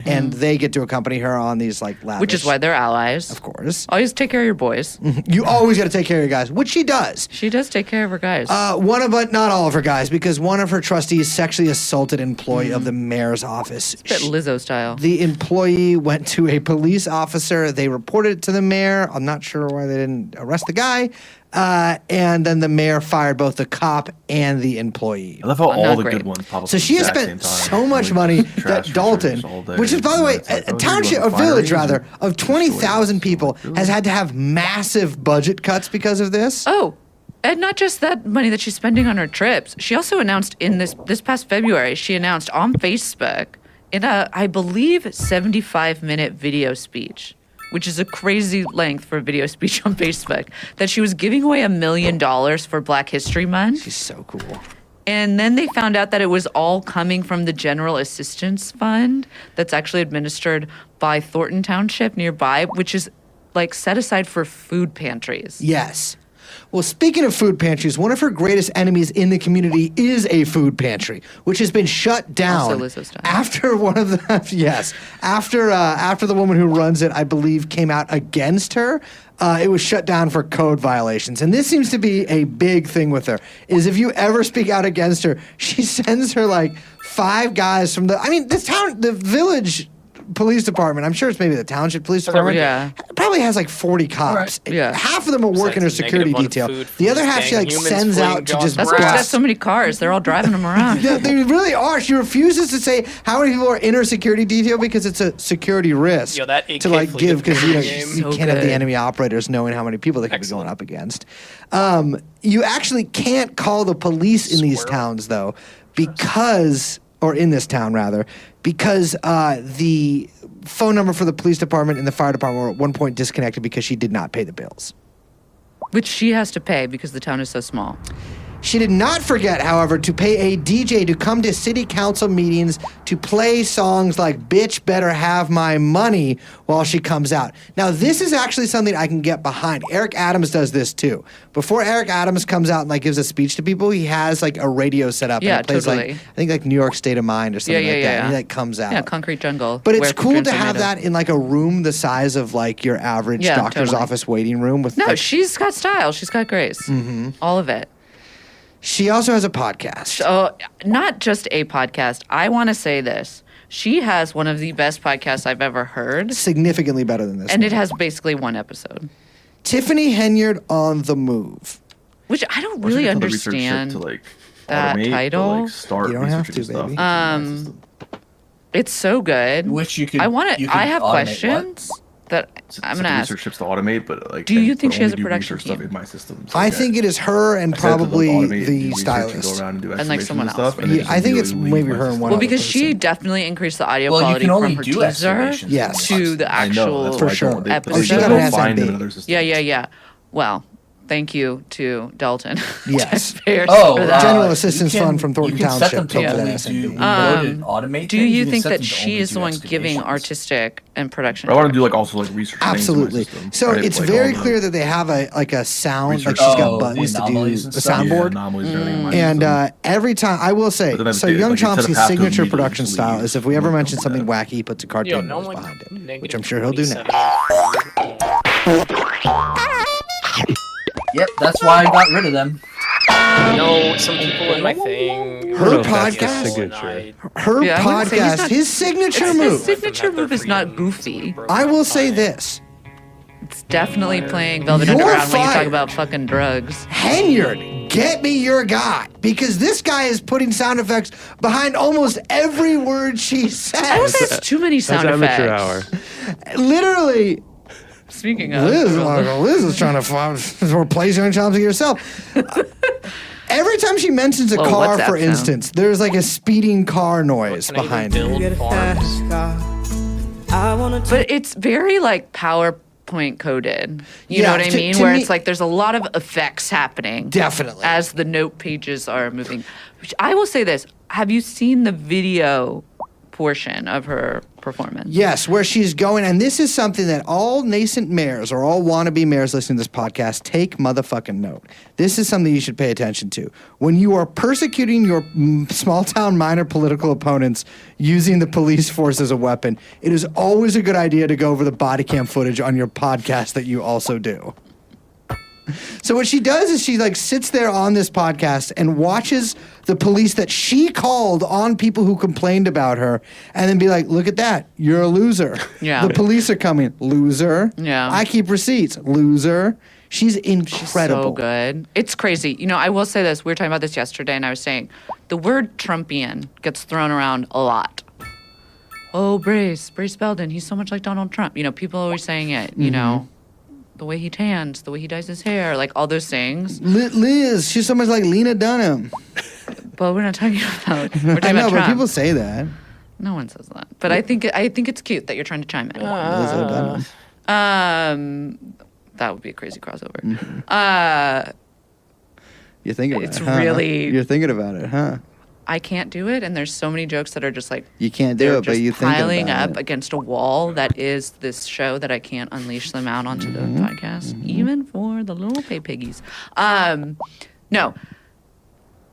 and they get to accompany her on these like lavish. Which is why they're allies. Of course. Always take care of your boys. You always got to take care of your guys, which she does. She does take care of her guys. But not all of her guys, because one of her trustees sexually assaulted an employee of the mayor's office. It's a bit Lizzo style. The employee went to a police officer. They reported it to the mayor. I'm not sure why they didn't arrest the guy. And then the mayor fired both the cop and the employee. I love how all the good ones pop up. So she has spent so much money that Dalton, which is, by the way, a township, a village rather, of 20,000 people has had to have massive budget cuts because of this. Oh, and not just that money that she's spending on her trips. She also announced in this past February, she announced on Facebook in a, I believe, 75-minute video speech, which is a crazy length for a video speech on Facebook, that she was giving away $1 million for Black History Month. She's so cool. And then they found out that it was all coming from the General Assistance Fund that's actually administered by Thornton Township nearby, which is like set aside for food pantries. Yes. Well, speaking of food pantries, one of her greatest enemies in the community is a food pantry, which has been shut down Also Lizzo style. after one of the after the woman who runs it, I believe, came out against her. It was shut down for code violations, and this seems to be a big thing with her. Is if you ever speak out against her, she sends her like 5 guys from the village police department. I'm sure it's maybe the township police department. Yeah. Probably has like 40 cops. Right. Yeah. Half of them are working her security detail. The other half she like sends out to just That's why she's got so many cars. They're all driving them around. Yeah, they really are. She refuses to say how many people are in her security detail because it's a security risk to like give, because you can't have the enemy operators knowing how many people they could be going up against. You actually can't call the police in these towns though, or in this town rather, because the phone number for the police department and the fire department were at one point disconnected because she did not pay the bills. Which she has to pay because the town is so small. She did not forget, however, to pay a DJ to come to city council meetings to play songs like Bitch Better Have My Money while she comes out. Now, this is actually something I can get behind. Eric Adams does this too. Before Eric Adams comes out and like gives a speech to people, he has like a radio set up. Yeah, and it plays totally. like, I think like New York State of Mind or something like that. And he like comes out. Yeah, Concrete Jungle. But it's cool to have that in like a room the size of like your average doctor's office waiting room. With No, she's got style. She's got grace. Mm-hmm. All of it. She also has a podcast. So, not just a podcast. I want to say this. She has one of the best podcasts I've ever heard. Significantly better than this And one. it has basically one episode. Tiffany Henyard on the Move. Which I don't really understand that title. You don't have to, baby. It's so good. Which you could. I have questions that I'm going to ask. Research ships to automate, but like. Do you think she has a production team? Stuff in my system, so I think it is her and probably the stylist. And like someone else. I think it's maybe her and one. Well, because she definitely increased the audio quality from her teaser to the actual for sure. episode. Yeah. Well, thank you to Dalton. Yes. General Assistance Fund from Thornton Township. Do you think that she is the one giving artistic and production? I want to do like also like research. Absolutely. So it's very clear that they have a sound, like she's got buttons to do the soundboard. And every time, I will say, so Young Chomsky's signature production style is if we ever mention something wacky, he puts a cartoon behind it, which I'm sure he'll do now. Yep, that's why I got rid of them. Some people in my thing. Her podcast, his signature move. His signature move is not goofy. I will say this. It's definitely playing Velvet Underground when you talk about fucking drugs. Henyard, get me your guy. Because this guy is putting sound effects behind almost every word she says. I would say it's too many sound effects. Hour. Literally. Speaking of, Liz is trying to replace Young Chomsky herself. Every time she mentions a car, for instance, there's like a speeding car noise behind it. But it's very like PowerPoint coded. You know what I mean? Where it's like there's a lot of effects happening. Definitely. As the note pages are moving. Which I will say this. Have you seen the video portion of her performance. Yes, where she's going, and this is something that all nascent mayors or all wannabe mayors listening to this podcast take motherfucking note. This is something you should pay attention to. When you are persecuting your small-town minor political opponents using the police force as a weapon, it is always a good idea to go over the body cam footage on your podcast that you also do. So what she does is she like sits there on this podcast and watches the police that she called on people who complained about her and then be like, look at that. You're a loser. Yeah. The police are coming. Loser. Yeah. I keep receipts. Loser. She's incredible. So good. It's crazy. You know, I will say this. We were talking about this yesterday and I was saying the word Trumpian gets thrown around a lot. Oh, Brace Belden. He's so much like Donald Trump. You know, people are always saying it, you know. The way he tans, the way he dyes his hair, like all those things. Liz, she's so much like Lena Dunham. But we're not talking about. We're talking I know, about but Trump. people say that. No one says that. But I think it's cute that you're trying to chime in. Liz O'Donnell. That would be a crazy crossover. You're thinking about It's it, huh? really- You're thinking about it, huh? I can't do it, and there's so many jokes that are just like You can't do they're it, but just you think piling about up it. against a wall that is this show that I can't unleash them out onto the podcast, even for the little pay piggies. No,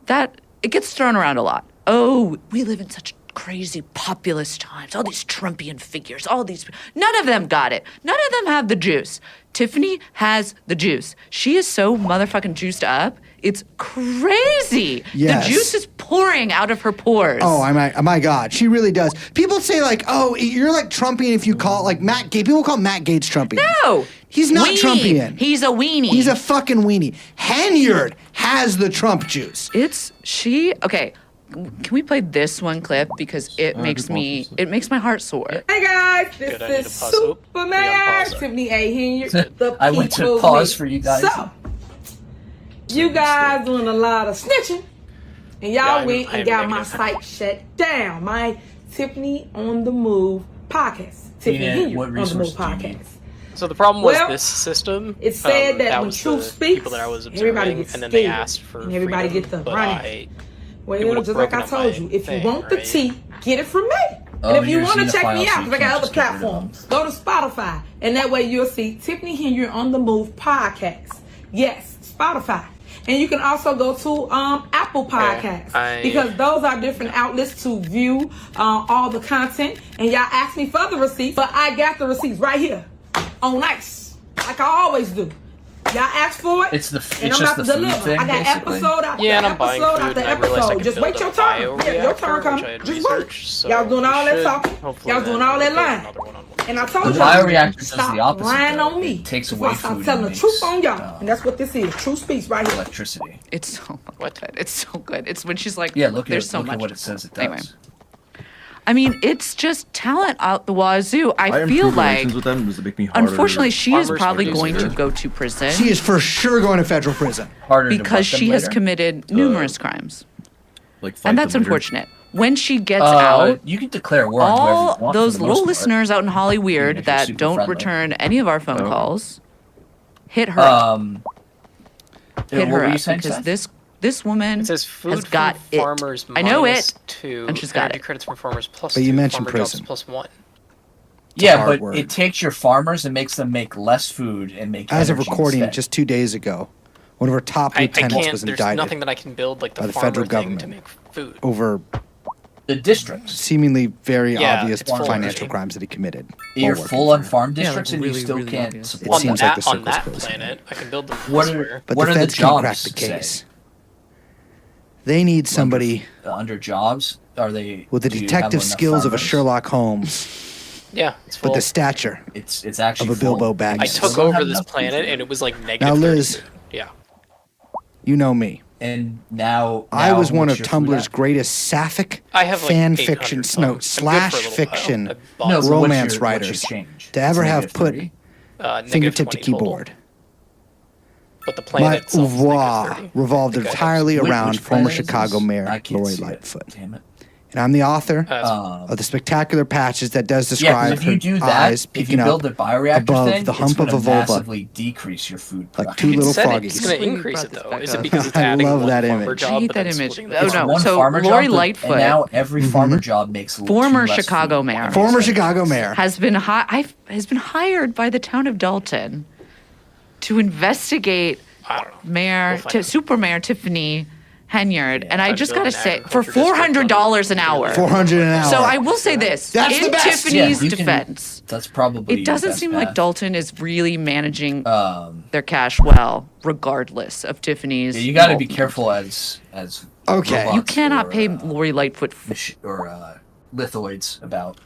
that it gets thrown around a lot. Oh, we live in such crazy populist times. All these Trumpian figures, all these. None of them got it. None of them have the juice. Tiffany has the juice. She is so motherfucking juiced up. It's crazy. Yes. The juice is pouring out of her pores. Oh, my God. She really does. People say, like, oh, you're like Trumpian if you call, like, Matt Gaetz. People call Matt Gaetz Trumpian. No. He's not Weenie. Trumpian. He's a weenie. He's a fucking weenie. Henyard has the Trump juice. Okay. Can we play this one clip because it makes my heart sore. Hey guys, this Good, I need is to pause. Oop, we Superman gotta pause. Tiffany A. Henyard. The I went to people's pause me. for you guys. So, you guys doing a lot of snitching, and y'all went and got my site shut down. My Tiffany on the Move podcast. Tiffany Yeah, Henyard what on the Move resources do you need? podcast. So the problem was Well, this system. It said that when was truth the speaks, people that I was everybody observing, gets and then they scared, asked for and everybody freedom, gets the but running. Well, would've just like broken I up told my you, if you thing, want the right? tea, get it from me. Oh, And if you you're want to check me xenophile, out, so because you I got can't other just get rid of them. platforms, go to Spotify, and that way you'll see Tiffany Henyard on the Move podcast. Yes, Spotify. And you can also go to Apple Podcasts, because those are different outlets to view all the content. And y'all asked me for the receipts, but I got the receipts right here on ice, like I always do. Y'all asked for it, It's and just I'm the about to food deliver. thing, I got basically. episode after Yeah, and I'm buying episode food, after and I realized I episode. could Just build wait your a turn. bioreactor, Yeah, your turn which coming. I had Just wait. researched, so Y'all doing all that should talking. hopefully Y'all doing then all that build lying. another one-on-one. And I told The y'all, bioreactor does stop the opposite, lying though. on me. It takes That's away why I start food telling and the truth makes, on y'all. And that's what this is. True speech right here. electricity. It's so good. It's so good. It's when she's like, Yeah, look there's at so look much. at what it says it does. Anyway. I mean, it's just talent out the wazoo. I feel improved like, relations with them does it make me harder. unfortunately, she is Farmers probably produce going it. to go to prison She is for sure going to federal prison. Harder to because butt them she has later. committed numerous crimes. like fight And that's them later. unfortunate. When she gets out, You can declare war on whoever you all want, for those the little most part. listeners out in Holly Even Weird if you're that super don't friendly. return any of our phone Oh. calls, hit her up. what Hit her were you up saying, because Seth? this woman It says food has got from it. farmers I know minus it, 2, and she's got energy it. credits from farmers plus But you 2, mentioned farmer jobs prison. plus 1. Yeah, hard but word. it takes your farmers and makes them make less food and make As of energy recording instead. just 2 days ago, one of our top I lieutenants can't. was There's indicted nothing that I can build like the by the farmer federal thing to government. make food. over the districts. seemingly very Yeah, obvious it's full financial of- crimes that he committed. You're while full working on for him. farm Yeah, like districts and you really, still really can't obvious. support It On them. seems like the that, on circle's that closing. planet, I can build them What are- elsewhere. But What the are the feds can't jobs crack the say? case. They need somebody Under jobs? Are they with the do you have detective enough skills of a farmers? Sherlock Holmes, Yeah, it's full. but the stature It's actually of a Bilbo full. Baggins. I took don't over have this enough food planet for and them. it was like negative. Now, Liz, 30 food. Yeah. you know me. And now I was one what's of your food Tumblr's at? greatest sapphic I have like fan 800 fiction, phones. no, I'm good slash for a little fiction while. I bought No, but what's romance your writers change? to ever It's have negative put 30? negative fingertip to 20 total. keyboard. But the My planet itself is oeuvre negative 30. revolved I think I have entirely Which around planet former is this? Chicago Mayor I can't Lori see it. Lightfoot. Damn it. And I'm the author of the spectacular patches that does describe if you her do that, eyes if you build the bioreactor above thing, the hump of a vulva, massively decrease your food production. like two little froggies. It's going to increase it, though. Is it up. because it's I adding love one that farmer image. job, I hate but that then image. splitting Oh, the no. One So farmer Lori job, Lightfoot- and now every farmer job makes two Former less Chicago food. mayor. Former Chicago mayor. has been hired by the town of Dalton to investigate I don't know. We'll find out. Super Mayor Tiffany Henyard. And I Time to just build got to an say, for agriculture district $400 an hour. 400 an hour. So I will say this, That's in the best. Tiffany's you can- defense, That's probably it your doesn't best seem path. like Dalton is really managing Um, their cash well, regardless of Tiffany's. yeah, you got to be involvement. careful as Okay. robots You cannot or, pay Lori Lightfoot. lithoids about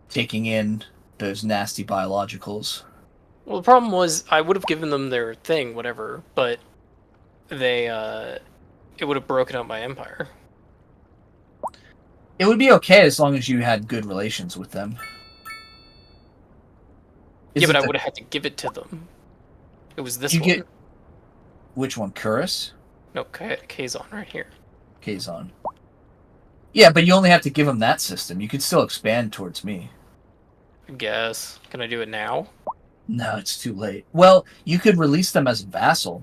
taking in those nasty biologicals. Well, the problem was I would have given them their thing, whatever, but they it would have broken up my empire. It would be okay as long as you had good relations with them. Yeah, but I Isn't would have had to give it to them. It was this You one. get which one? Curus? No, Kazon right here. Kazon. Yeah, but you only have to give them that system. You could still expand towards me. I guess. Can I do it now? No, it's too late. Well, you could release them as a vassal.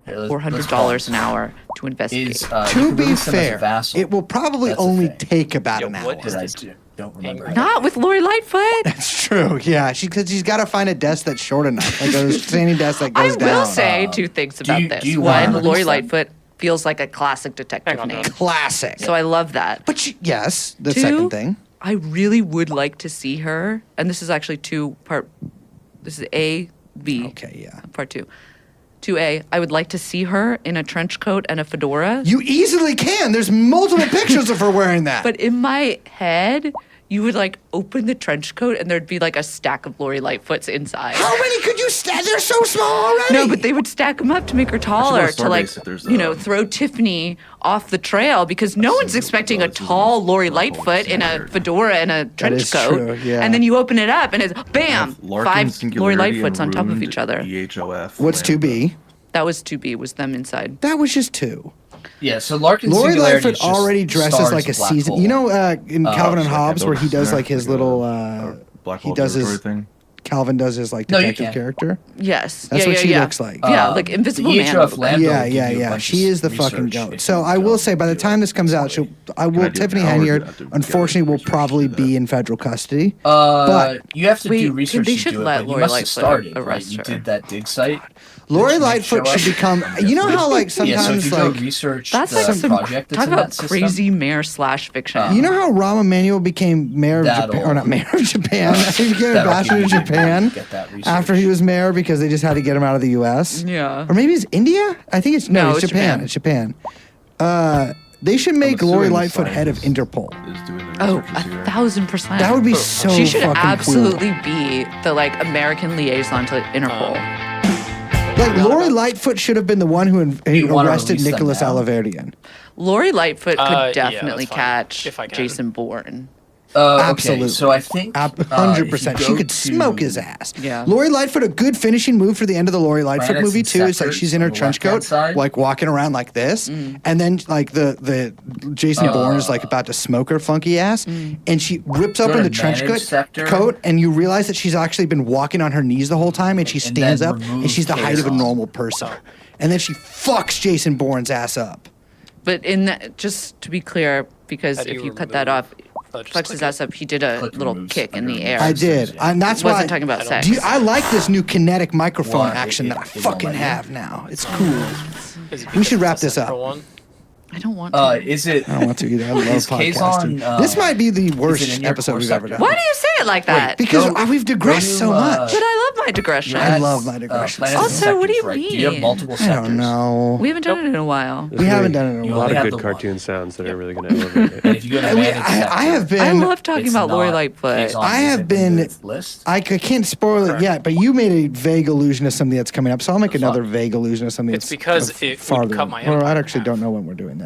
Here, $400 an hour to investigate. To be fair, it will probably That's a only thing. take about Yo, an hour. what Did I this do? Don't remember. angry? Not with Lori Lightfoot. That's true. Yeah, because she's got to find a desk that's short enough, like a standing desk that I goes will down. say two things about you- this. do you wanna One, release Lori them? Lightfoot feels like a classic detective Hang on, name. no. Classic. So I love that. But yes, the Two, second thing. I really would like to see her, and this is actually this is A, B. Okay, yeah. Part two. 2A, I would like to see her in a trench coat and a fedora. You easily can. There's multiple pictures of her wearing that. But in my head, you would like open the trench coat and there'd be like a stack of Lori Lightfoots inside. how many could you stack? They're so small already. No, but they would stack them up to make her taller, to like, Starbase if there's, throw Tiffany off the trail because no one's expecting a tall Lori Lightfoot in a fedora and a trench is coat. true, yeah. And then you open it up and it's bam, Larkin 5 Lori Singularity Lightfoots on and top of Ruined each other. EHOF. What's 2B? That was 2B, was them inside. That was just 2. Yeah, so Larkin Lori Singularity is Lightfoot just already dresses stars like a of black season. hole. You know, in Calvin and so like Hobbes, that where he does there, like his like a- little. Black He hole does his. observatory thing. Calvin does his like No, you detective can't. character. Yes. That's yeah, what yeah, she yeah. looks like. Yeah, like Invisible the Man. EHOF a little bit. Lambda Yeah, will give yeah, you a yeah. bunch She of is the fucking research goat. if So you I go will say, by the time this comes out, easily. Tiffany Howard would Henyard, have to unfortunately, will get research to probably do be that. in federal custody. But you have to Wait, do research they to should do it, let but you Lori must have Lightfoot started, right? arrest You her. did that dig site. Lori Did you Lightfoot show should up? become. You know how like Yeah, so if sometimes you go like. research That's the like some project that's talk in about that system, crazy mayor slash fiction. You know how Rahm Emanuel became mayor of That'll- Japan, or not mayor of Japan? He became that'll ambassador to give you Japan get that research. after he was mayor because they just had to get him out of the U.S. Yeah. Or maybe it's India. I think it's No, it's it's Japan. Japan. It's Japan. They should make assuming Lori the Lightfoot head of scientist Interpol. Is doing the Oh, research this year. 1,000%. That would be so She should fucking absolutely be the like American liaison to Interpol. cool. Like Lori Lightfoot should have been the one who you wanna arrested release them Nicholas now? Alaverdian. Lori Lightfoot could Yeah, definitely that's fine, catch if I can. Jason Bourne. Absolutely. Okay, so I think 100%. if She you go could to smoke his ass. Yeah. Lori Lightfoot, a good finishing move for the end of the Lori Lightfoot Planets movie and too. It's like sectors she's in her on the trench left-hand coat, side. like walking around like this, and then like the Jason Bourne is like about to smoke her funky ass, and she rips Go open to the trench manage sector. coat, and you realize that she's actually been walking on her knees the whole time, and she And stands then up, and she's the height of a remove normal person, and then she fucks Jason Bourne's ass up. But in that, just to be clear, because How do if you you cut that remove- off, just flex click his it. ass up, he did a Click little removes kick in the under air. I did, and that's Wasn't why. talking about sex. I like this new kinetic microphone Well, action that I it won't fucking let you. have now. It's cool. Is it We should because wrap it's a this up. central one? I don't want to. Is it? I don't want to either. I love Is podcasting. Kazon, This might be the in worst your episode core we've ever sector? done. Why do you say it like that? Because Go- we've digressed go so to, much. But I love my digression. I love my digressions. planets and Also, what do you sectors, right? Do you have mean? multiple I sectors? don't know. We haven't done it in a while. We haven't done it in a You A while. lot only of have good the cartoon one. sounds that are really going to elevate it. And if you go to We- manage I have sector, I been. love talking it's about Lori not Lightfoot. Kazon I have in been- the list. I can't spoil it yet, but you made a vague allusion to something that's coming up, so I'll make another vague allusion to something It's that's because of it would farther. cut my Or I empire actually in don't half. know when we're doing this.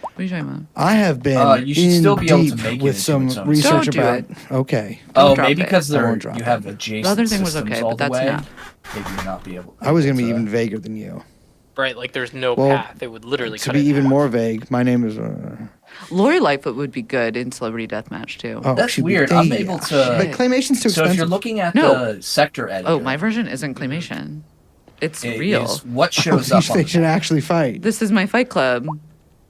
What are you talking about? I have been You should in still be able to deep make it with into some its own research Don't do about. it. Okay, Don't Oh, drop maybe it. because I won't drop you it. have adjacent The other thing was systems okay, all but the that's way. not. Maybe you're not be able. I was gonna be to even vaguer than you. Right, like there's no path. It would literally to be even more vague. My name is. Lori Lightfoot would be good in Celebrity Deathmatch too. Oh, That's weird. I'm able to. But Claymation's too expensive. So if you're looking at the sector editor. Oh, my version isn't Claymation. It's real. What shows up? They should actually fight. This is my fight club.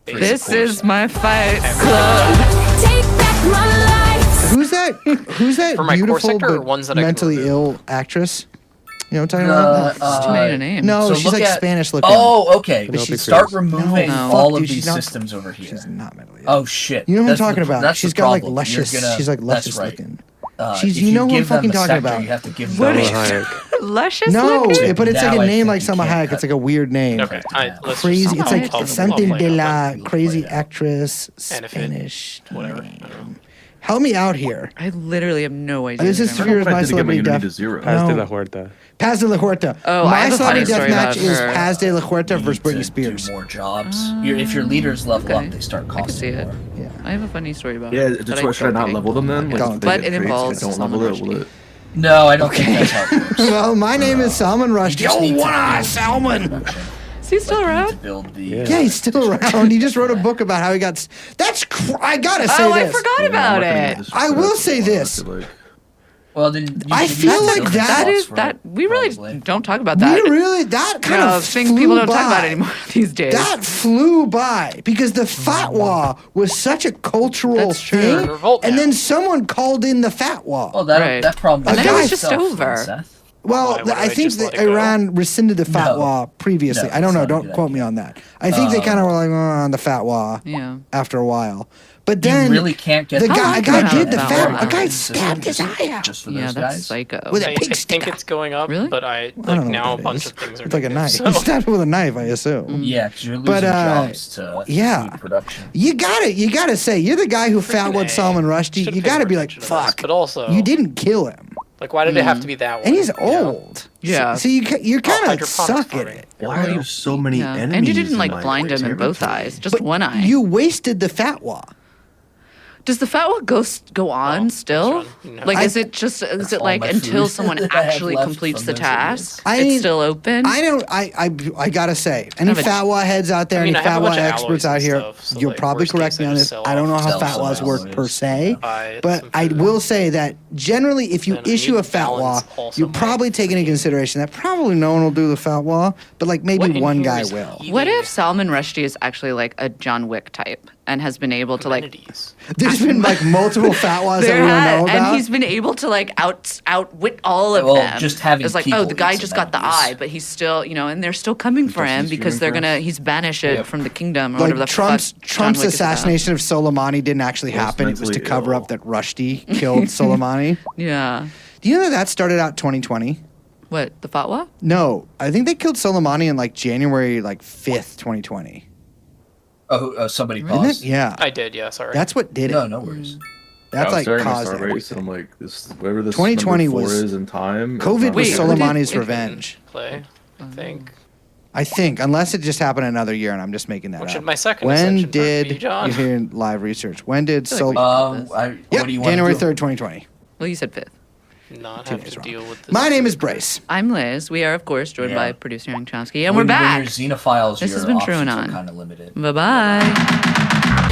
This is my fight club. Take back my life. Who's that? Who's that For my core beautiful sector or but ones that I can mentally remove? ill actress? You know what I'm talking about? It's too many to name. No, So she's look like at- Spanish looking. Oh, okay. We Penelope should start Cruz. removing No. all Fuck, of dude, these she's not- systems over here. She's not mentally ill. Oh shit! You know what I'm That's talking the- about? that's She's the got like problem. luscious. You're gonna- She's like that's luscious right. looking. If You know who I'm give them fucking the talking sector, about. You have to give What them is- Hayek. Luscious No, looking? but it's like Now a I name think like you Selma can't Hayek. cut It's like a weird name. Okay, let's Crazy. just- It's like I'll something play de it. la We'll crazy play it. actress And if it- Spanish. whatever. name. I don't know. Help me out here. I literally have no idea. This is who Fear is I my did get my celebrity Unity death. to 0. Paz de la Huerta. Paz de la Huerta. Oh, I my have a celebrity funny death story match about is her. Paz de la Huerta You versus need Britney to Spears. Do more jobs. If your leaders level okay. up, they start I can see costing it. more. Yeah. I have a funny story about Yeah, it. just what, should I not level them then? Don't. if they But get it traits, involves if I don't Salman level it, will Rushdie. it? No, I don't think that's how it works. Well, my name is Salman Rushdie. just need Oh, to one eye build Salman. production. Is he still Like, you need around? to build the, Yeah, he's still around. He just wrote a book about how he got. I gotta say Oh, this. I forgot about it. I will say this. Well, then I you should feel use like building that That blocks is for that it, we really probably. don't talk about that. We really that kind No, of things flew people don't talk about by. anymore these days. That flew by because the fatwa was such a cultural That's true. thing, They're revolt and now. then someone called in the fatwa. Well, that Right. that problem. And then doesn't it was just itself, over. Seth. Well, Why would I I think just that let it go? Iran rescinded the fatwa previously. No, I don't it's know. not a Don't good quote me idea. on that. I think they kind of were like on the fatwa Yeah. after a while. But You then really can't get the the guy, a I guy don't did know the about fat. that. A guy System stabbed his just- eye out. just for Yeah, those that's guys. psycho. With a I pig think stick it's going up, Really? but I don't like know now what a that bunch is. of things are It's like a knife. negative, He stabbed him with a knife, I assume. Yeah, because you're losing But, jobs to yeah. food production. You gotta say, you're the guy who found what A. Salman Rushdie. Should've You paid gotta more be like, attention to this, fuck. but also- you didn't kill him, Like, why did it have to be that one? and he's you know? old. Yeah. So you kind of hydroponics suck at farming. it. Why are there so many Yeah. enemies? And you didn't in like my blind him in both territory? eyes, just one eye. You wasted the fatwa. Does the fatwa go on Well, still? which one? No. Like, I- is it all like my until food someone that I have actually left completes from the those task? I It's mean, still open. I don't. I gotta say, any have a- fatwa heads out there, I mean, any I have a fatwa bunch of experts alloys out and here, stuff, so, you'll like, probably worst correct case, me I on just this. sell I don't know off how Sell some fatwas work alloys. per se, Buy but some I food. will say that generally, if you Then I issue need a to balance fatwa, also you're my probably taking into consideration that probably no one will do the fatwa, but like maybe What in one here guy is will. eating What if Salman Rushdie is actually like a John Wick type and has been able to like amenities? There's been like multiple fatwas that we don't know about. and he's been able to like outwit all of Well, them. just having it's like, people oh, the guy eats just got the amenities. eye, but he's still, and they're still coming for him he's because they're feeling for us. he's banished it from the kingdom or like whatever the Trump's fuck John Wick is about. assassination of Soleimani didn't actually Well, it's happen. It was to mentally cover ill. up that Rushdie killed Soleimani. Yeah. Do you know that started out 2020? What, the fatwa? No, I think they killed Soleimani in like January 5th, 2020. Oh, somebody Isn't it? paused. Yeah. I did, yeah. Sorry. That's what did it. No, no worries. That's I was like staring at caused Starbase, everything. and I'm like, this whatever this 2020 number 4 was- is in time. COVID was Wait, who did- Soleimani's it- revenge. play. I think. I think, unless it just happened another year, and I'm just making that What up. should my second When ascension mark did be, John? you hear live research? When did feel like we Sol? should- I, Yep, what do you want January to do? 3rd, 2020. Well, you said 5th. Not 2 have days to wrong. deal with this. My name is Brace. I'm Liz. We are, of course, joined Yeah. by producer Young Chomsky, and When- we're back. When you're xenophiles, This your has been options True are Anon. kind of limited. Bye-bye.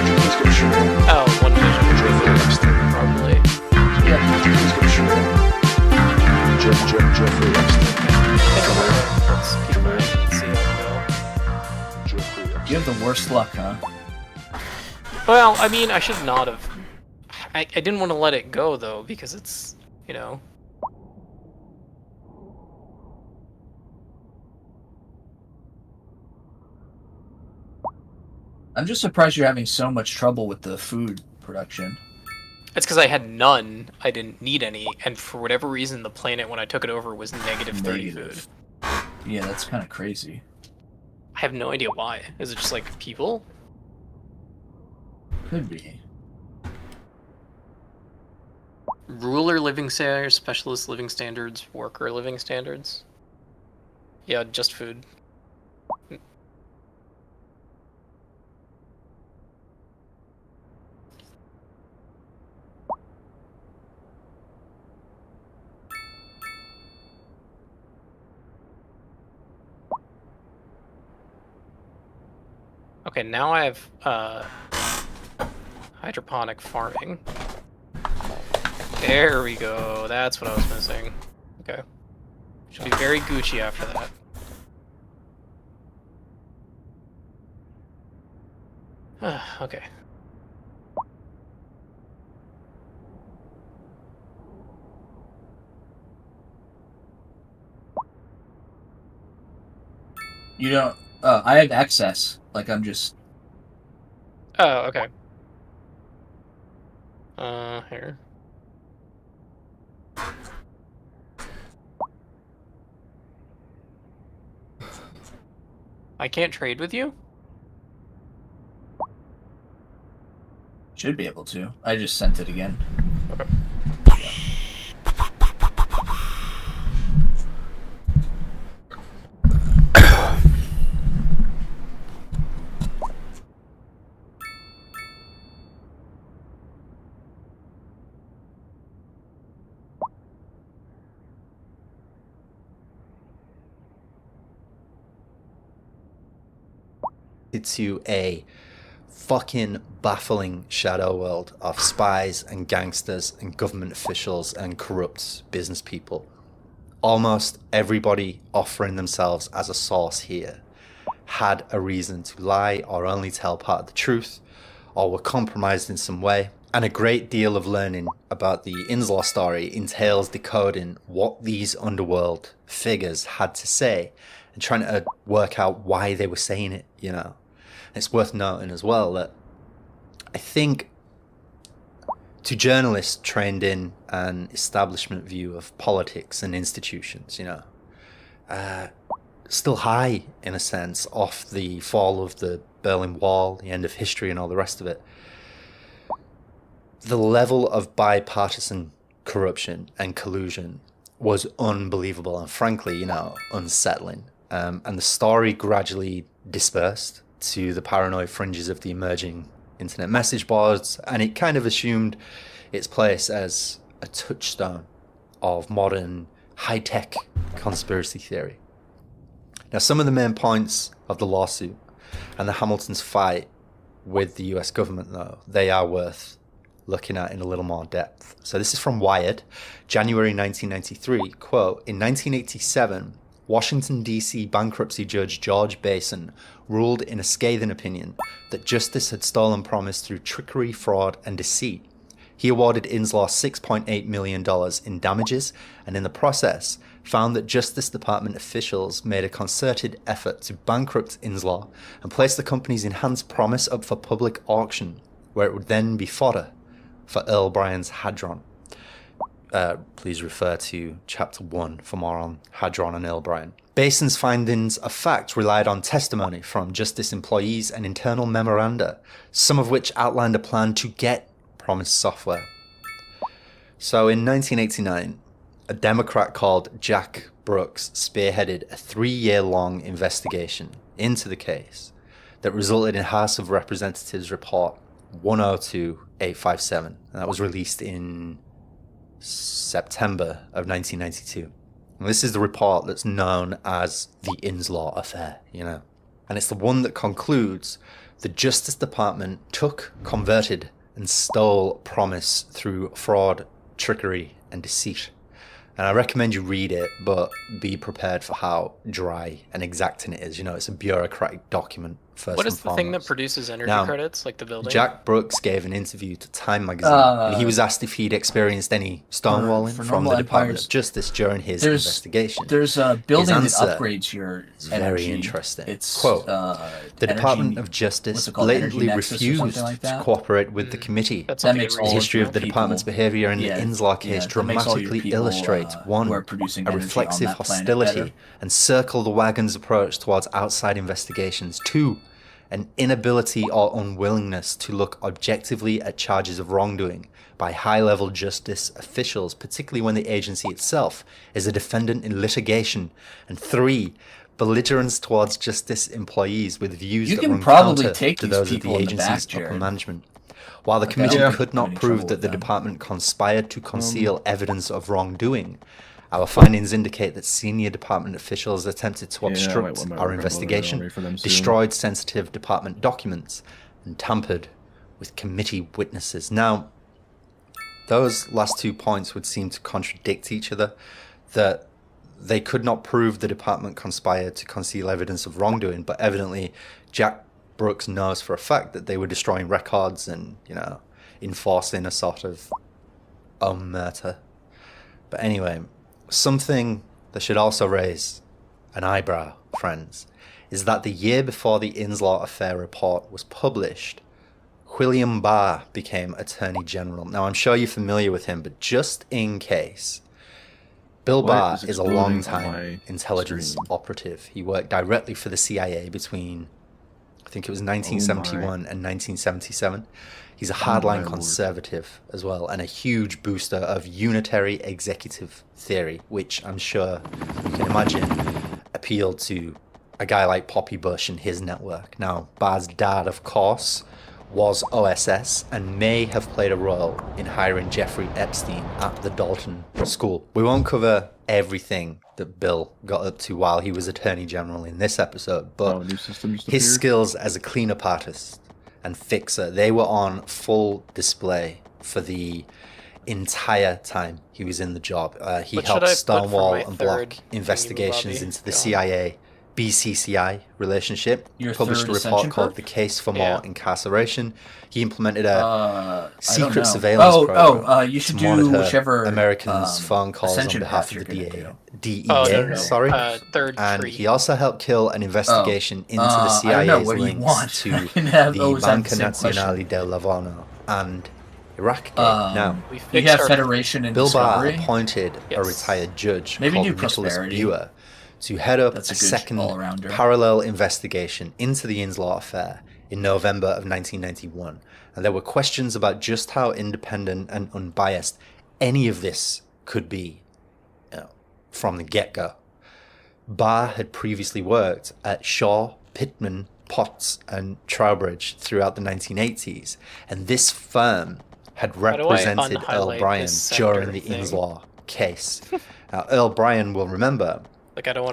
Oh, one vision. Probably. Let's keep going and see how we go. You have the worst luck, huh? Well, I mean, I should not have. I didn't want to let it go though because it's, I'm just surprised you're having so much trouble with the food production. It's because I had none. I didn't need any, and for whatever reason, the planet when I took it over was negative 30 food. Negative. Yeah, that's kind of crazy. I have no idea why. Is it just like people? Could be. Ruler living standards, specialist living standards, worker living standards. Yeah, just food. Okay, now I have hydroponic farming. There we go. That's what I was missing. Okay. Should be very Gucci after that. Okay. You don't. I have access. Like I'm just. Oh, okay. Here. I can't trade with you? Should be able to. I just sent it again. Okay. To a fucking baffling shadow world of spies and gangsters and government officials and corrupt business people. Almost everybody offering themselves as a source here had a reason to lie or only tell part of the truth, or were compromised in some way. And a great deal of learning about the Inslaw story entails decoding what these underworld figures had to say and trying to work out why they were saying it, you know. It's worth noting as well that I think to journalists trained in an establishment view of politics and institutions, you know, still high in a sense off the fall of the Berlin Wall, the end of history and all the rest of it. The level of bipartisan corruption and collusion was unbelievable and frankly, you know, unsettling. And the story gradually dispersed to the paranoid fringes of the emerging internet message boards, and it kind of assumed its place as a touchstone of modern high-tech conspiracy theory. Now, some of the main points of the lawsuit and the Hamiltons' fight with the US government, though, they are worth looking at in a little more depth. So this is from Wired, January 1993, quote, "In 1987, Washington, D.C. bankruptcy judge George Basin ruled in a scathing opinion that justice had stolen promise through trickery, fraud, and deceit. He awarded Inslaw $6.8 million in damages, and in the process, found that Justice Department officials made a concerted effort to bankrupt Inslaw and place the company's enhanced promise up for public auction, where it would then be fodder for Earl Bryan's Hadron." Please refer to Chapter 1 for more on Hadron and Earl Bryan. Basin's findings of fact relied on testimony from justice employees and internal memoranda, some of which outlined a plan to get promised software. So in 1989, a Democrat called Jack Brooks spearheaded a 3-year-long investigation into the case that resulted in House of Representatives Report 102-857, and that was released in September of 1992. And this is the report that's known as the Inslaw affair, you know. And it's the one that concludes the Justice Department took, converted, and stole promise through fraud, trickery, and deceit. And I recommend you read it, but be prepared for how dry and exacting it is. You know, it's a bureaucratic document, first What and is the foremost. thing that produces energy Now, credits, like the building? Jack Brooks gave an interview to Time magazine, and he was asked if he'd experienced any stonewalling for from the normal Department empires, of Justice during his investigation. There's a building that His answer upgrades your is energy. very interesting. It's Quote, energy, "The Department of Justice what's it called, blatantly Energy Nexus or refused something like to that? cooperate with the committee. That's That something makes to The all read. history of the people- department's behavior in yeah, the Inslaw case that makes all your dramatically people, illustrates, who one, are producing a energy on reflexive that planet hostility better. and circle the wagon's approach towards outside investigations, two, an inability or unwillingness to look objectively at charges of wrongdoing by high-level justice officials, particularly when the agency itself is a defendant in litigation, and three, belligerence towards justice employees with views You that can run probably counter take to these those of the people in the back, agency's upper Jared. management. While the Like, I committee don't could have not any prove trouble that with the them. department conspired to conceal evidence of wrongdoing, Our findings indicate that senior department officials attempted to obstruct our investigation, destroyed sensitive department documents, and tampered with committee witnesses. Now, those last 2 points would seem to contradict each other, that they could not prove the department conspired to conceal evidence of wrongdoing, but evidently Jack Brooks knows for a fact that they were destroying records and, enforcing a sort of omerta. But anyway, something that should also raise an eyebrow, friends, is that the year before the Inslaw Affair report was published, William Barr became Attorney General. Now, I'm sure you're familiar with him, but just in case, Bill Barr is a long-time intelligence operative. He worked directly for the CIA between, I think it was 1971 and 1977. He's a hardline conservative as well, and a huge booster of unitary executive theory, which I'm sure you can imagine appealed to a guy like Poppy Bush and his network. Now, Barr's dad, of course, was OSS and may have played a role in hiring Jeffrey Epstein at the Dalton School. We won't cover everything that Bill got up to while he was Attorney General in this episode, but his skills as a cleanup artist and fixer, they were on full display for the entire time he was in the job. He helped stonewall and block investigations into the CIA BCCI relationship. Published a report called The Case for More Incarceration. He implemented a secret surveillance program you should to do monitor whichever Americans' phone calls on behalf of the DEA. Third and tree. he also helped kill an investigation into the CIA's links to the Banca Nazionale del Lavoro and Iraq. Now, you have Federation and Bill Barr Discovery. appointed a retired judge called Nicholas Buer to head up a second parallel investigation into the Inslaw affair in November of 1991. And there were questions about just how independent and unbiased any of this could be from the get-go. Barr had previously worked at Shaw, Pittman, Potts, and Trowbridge throughout the 1980s, and this firm had represented Earl Bryan during the Inslaw case. Now, Earl Bryan will remember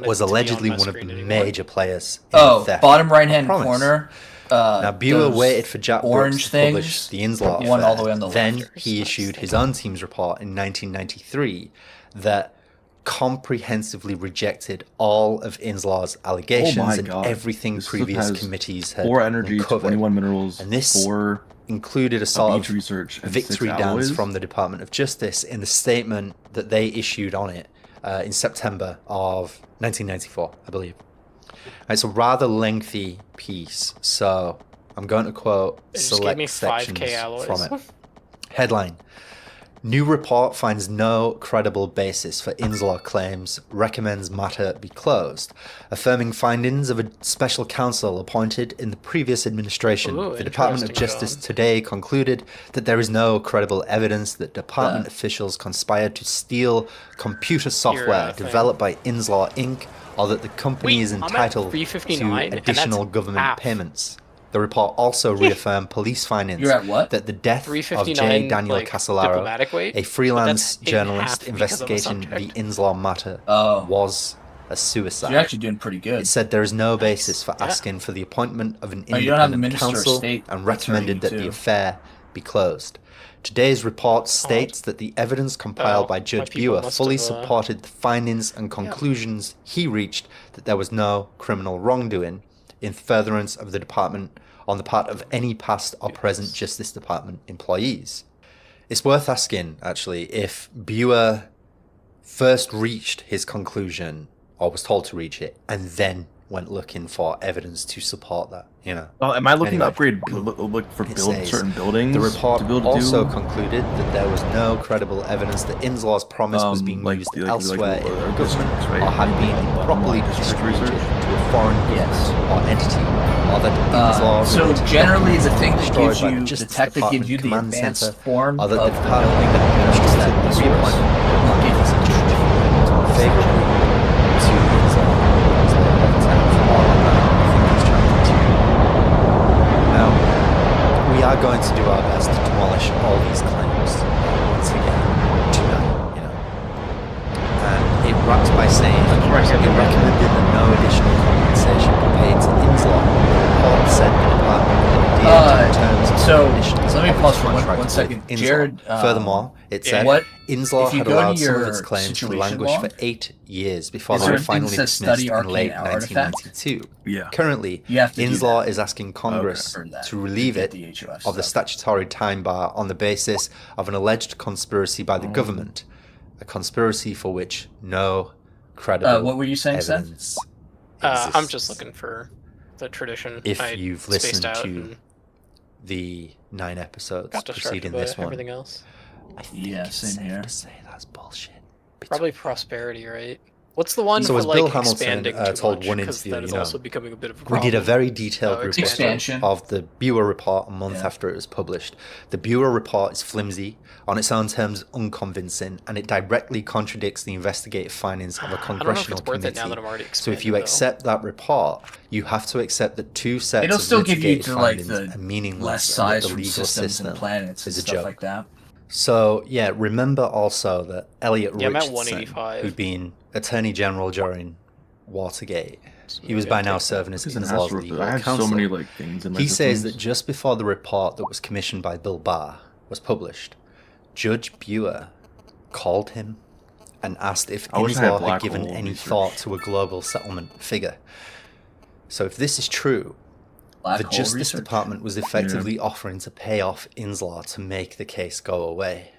was allegedly one of the major players in the theft. Bottom right-hand corner. Now, Buer waited for Jack Brooks to publish the Inslaw affair. All the way on the then left. he issued his own team's report in 1993 that comprehensively rejected all of Inslaw's allegations and everything previous committees had uncovered. 21 minerals, and this included a sort of victory dance from the Department of Justice in the statement that they issued on it in September of 1994, I believe. It's a rather lengthy piece, so I'm going to quote select sections from it. Headline: New report finds no credible basis for Inslaw claims, recommends matter be closed, affirming findings of a special counsel appointed in the previous administration. The Department of Justice today concluded that there is no credible evidence that department officials conspired to steal computer software developed by Inslaw Inc., or that the company is entitled to additional government payments. The report also reaffirmed police findings that the death of J. Daniel Casolaro, a freelance journalist investigating the Inslaw matter, was a suicide. You're actually doing pretty good. It said there is no basis for asking for the appointment of an independent counsel and recommended that the affair be closed. Today's report states that the evidence compiled by Judge Buer fully supported the findings and conclusions he reached that there was no criminal wrongdoing in furtherance of the department on the part of any past or present Justice Department employees. It's worth asking, actually, if Buer first reached his conclusion, or was told to reach it, and then went looking for evidence to support that, you know. Well, am I looking to upgrade, look for certain buildings? The report also concluded that there was no credible evidence that Inslaw's promise was being used elsewhere in the government, or had been improperly distributed to a foreign or entity, or that Inslaw so generally the thing that gives you, the tech that gives you the advanced form or that of the department administered the reappointment favorably to Inslaw. We are going to do our best to demolish all these claims once again tonight, you know. And 1 second. Inslaw. Jared, Furthermore, it said what- Inslaw if you had go to allowed some of your its claims to situation languish log, for 8 years before is they there were a thing finally that says dismissed study in late arcane artifact? 1992. Yeah. Currently, You have to do Inslaw that. is asking Congress Heard that. to relieve Get it the HOF of the stuff. statutory time bar on the basis of an alleged conspiracy by the government, a conspiracy for which no credible what were you saying, Seth? evidence I'm exists. just looking for the tradition. If I you've spaced listened out to and the 9 episodes got distracted preceding by this one, everything else. I think Yeah, it's same safe here. to say that's bullshit. Probably prosperity, right? What's the one So for as like Bill Hamilton, expanding too told much? one Because interview, that is you know, also becoming a bit of a We problem. did a very detailed report expansion. of the Bureau report a month Yeah. after it was published. The Bureau report is flimsy, on its own terms unconvincing, and it directly contradicts the investigative findings of a I don't know if congressional it's worth it committee. now that I'm already So if you expanded, though. accept that report, you have to accept that 2 sets It'll of still give you litigated to like findings the are meaningless less and that size the from legal systems system and planets and is a stuff joke. like that. So yeah, remember also that Elliot Yeah, I'm at Richardson, 185. who'd been Attorney General during Watergate, he was maybe by I'll now take that. serving as It's an Inslaw's astro- legal I have counsel. so many like things in my He says systems. that just before the report that was commissioned by Bill Barr was published, Judge Buer called him and asked if I wish I had Inslaw had black given hole any research. thought to a global settlement figure. So if this is true, Black the hole Justice research. Department was effectively offering to pay off Inslaw to make the case go away.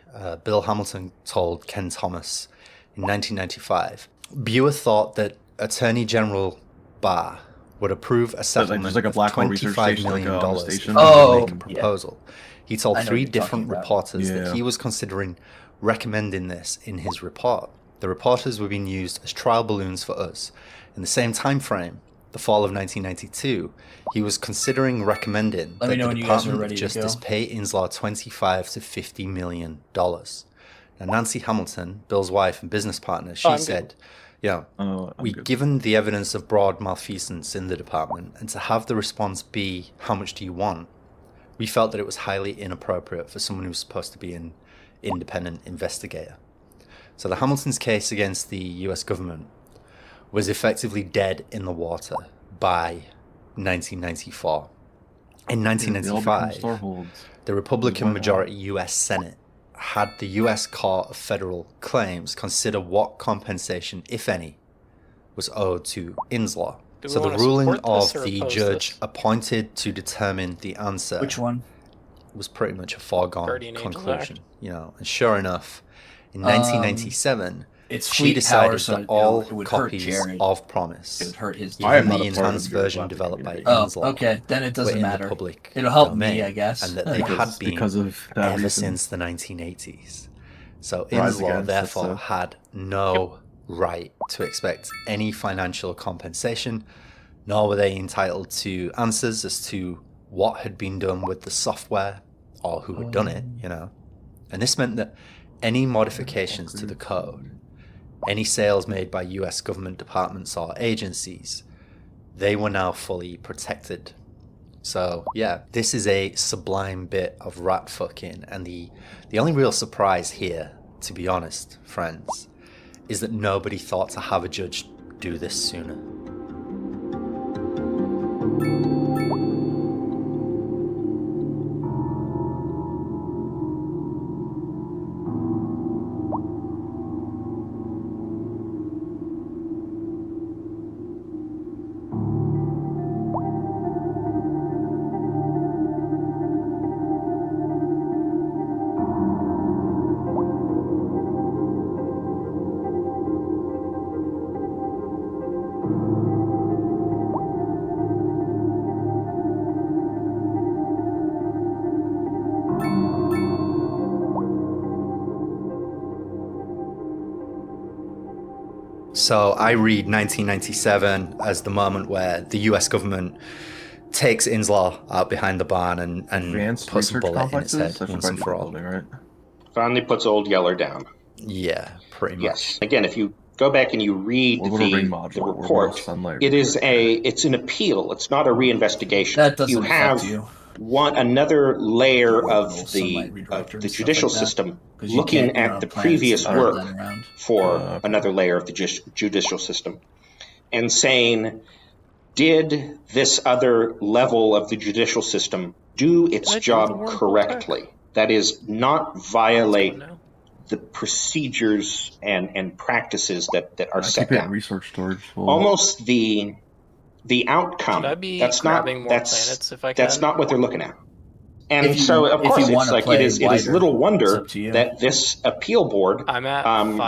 Bill Hamilton told Ken Thomas in 1995. Buer thought that Attorney General Barr would approve a settlement there's like a of black hole research $25 station, like, million on the dollars station. if he Oh, would make a yeah. proposal. He told I know 3 what you're different talking about. reporters that Yeah. he was considering recommending this in his report. The reporters were being used as trial balloons for us. In the same time frame, the fall of 1992, he was considering recommending Let me that know the when you guys are Department ready of to Justice go. pay Inslaw $25 to $50 million. Now, Nancy Hamilton, Bill's wife and business partner, she I'm said, you know, I'm we good. given the evidence of broad malfeasance in the department, and to have the response be, how much do you want? We felt that it was highly inappropriate for someone who was supposed to be an independent investigator. So the Hamiltons' case against the US government was effectively dead in the water by 1994. In They all become 1995, Starholds. the Republican Wow. majority US Senate had the US Court of Federal Claims consider what compensation, if any, was owed to Inslaw. Do we So the wanna ruling support of this or the oppose judge this? appointed to determine the answer Which one? was pretty much a foregone Guardian Angel conclusion. Act. You know, and sure enough, in 1997, It's she fleet decided power, so that all it would hurt copies Jared. of Promise, It would hurt his. I am even not the a part of enhanced your version weapon developed by community. Oh, Inslaw, okay. Then it were doesn't in the matter. public It'll help domain, me, I guess. and that they Because- had been because of that ever reason. since the 1980s. So Rise Inslaw Against, that's therefore a- had no right to expect any financial compensation, nor were they entitled to answers as to what had been done with the software or who had done it, you know. And this meant that any modifications to the code, any sales made by US government departments or agencies, they were now fully protected. So yeah, this is a sublime bit of rat fucking, and the only real surprise here, to be honest, friends, is that nobody thought to have a judge do this sooner. So I read 1997 as the moment where the US government takes Inslaw out behind the barn and Advanced puts a research bullet in its complexes? head That's once what and for all. building, right? Finally puts Old Yeller down. Yeah, pretty much. Yes. Again, if you go back and you read Orbital ring the module, orbital report, sunlight it's an appeal. It's not a reinvestigation. That doesn't you have affect you. another layer Orbital of sunlight the redirector and stuff judicial like that. system 'Cause you looking can't, you know, at the planets previous that are work running around. for another layer of the judicial system and saying, did this other level of the judicial system do its Like job the World correctly? that is not violate the procedures and practices that are set down. Research storage. Almost the outcome. Should I be that's grabbing not more planets if I can? that's not what they're looking at. And so, of course, it's like it is little wonder that this appeal board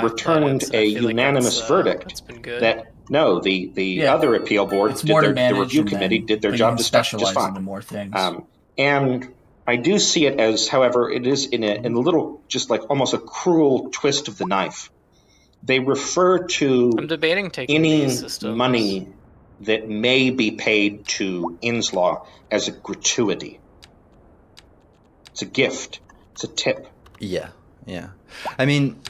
returned a unanimous verdict that no, the other appeal board, the review committee, did their job just fine. And I do see it as, however, it is in a little, just like almost a cruel twist of the knife. They refer to I'm debating taking any these systems. money that may be paid to Inslaw as a gratuity. It's a gift. It's a tip. Yeah. I mean,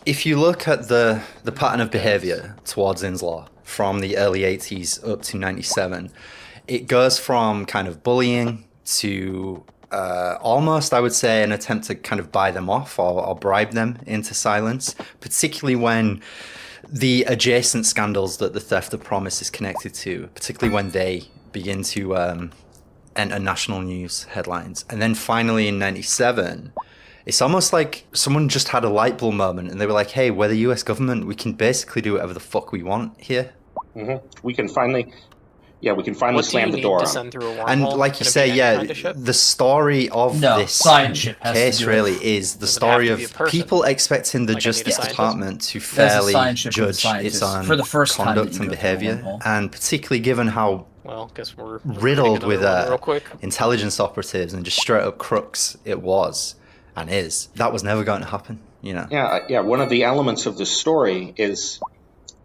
if you look at the pattern of behavior towards Inslaw from the early 80s up to 97, it goes from kind of bullying to almost, I would say, an attempt to kind of buy them off or bribe them into silence, particularly when the adjacent scandals that the theft of promise is connected to, particularly when they begin to enter national news headlines. And then finally in 97, it's almost like someone just had a light bulb moment and they were like, hey, we're the US government. We can basically do whatever the fuck we want here. Mm-hmm. We can finally slam the door on. And like you say, the story of this case really is the story of people expecting the Justice Department to fairly judge its own conduct and behavior. And particularly given how guess we're riddled with intelligence operatives and just straight up crooks it was and is. That was never going to happen, you know. Yeah. One of the elements of the story is,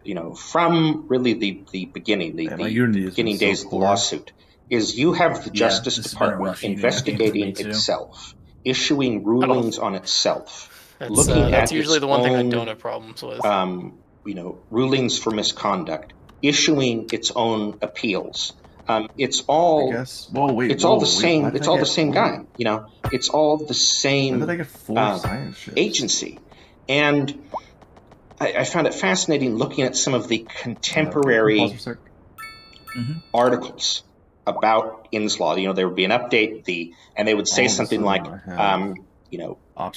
you know, from really the beginning, the beginning days of the lawsuit, is you have the Justice Department investigating itself, issuing rulings on itself, looking at that's usually the one thing I don't have problems with. Rulings for misconduct, issuing its own appeals. It's all. It's all the same. It's all the same guy. You know, it's all the same agency, and I found it fascinating looking at some of the contemporary articles about Inslaw. You know, there would be an update, and they would say something like,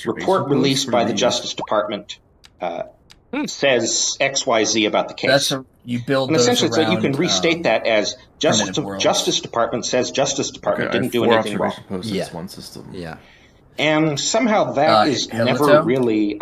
report released by the Justice Department says XYZ about the case. And essentially, so you can restate that as Justice Department says Justice Department didn't do anything wrong. One system. Yeah. And somehow that is never really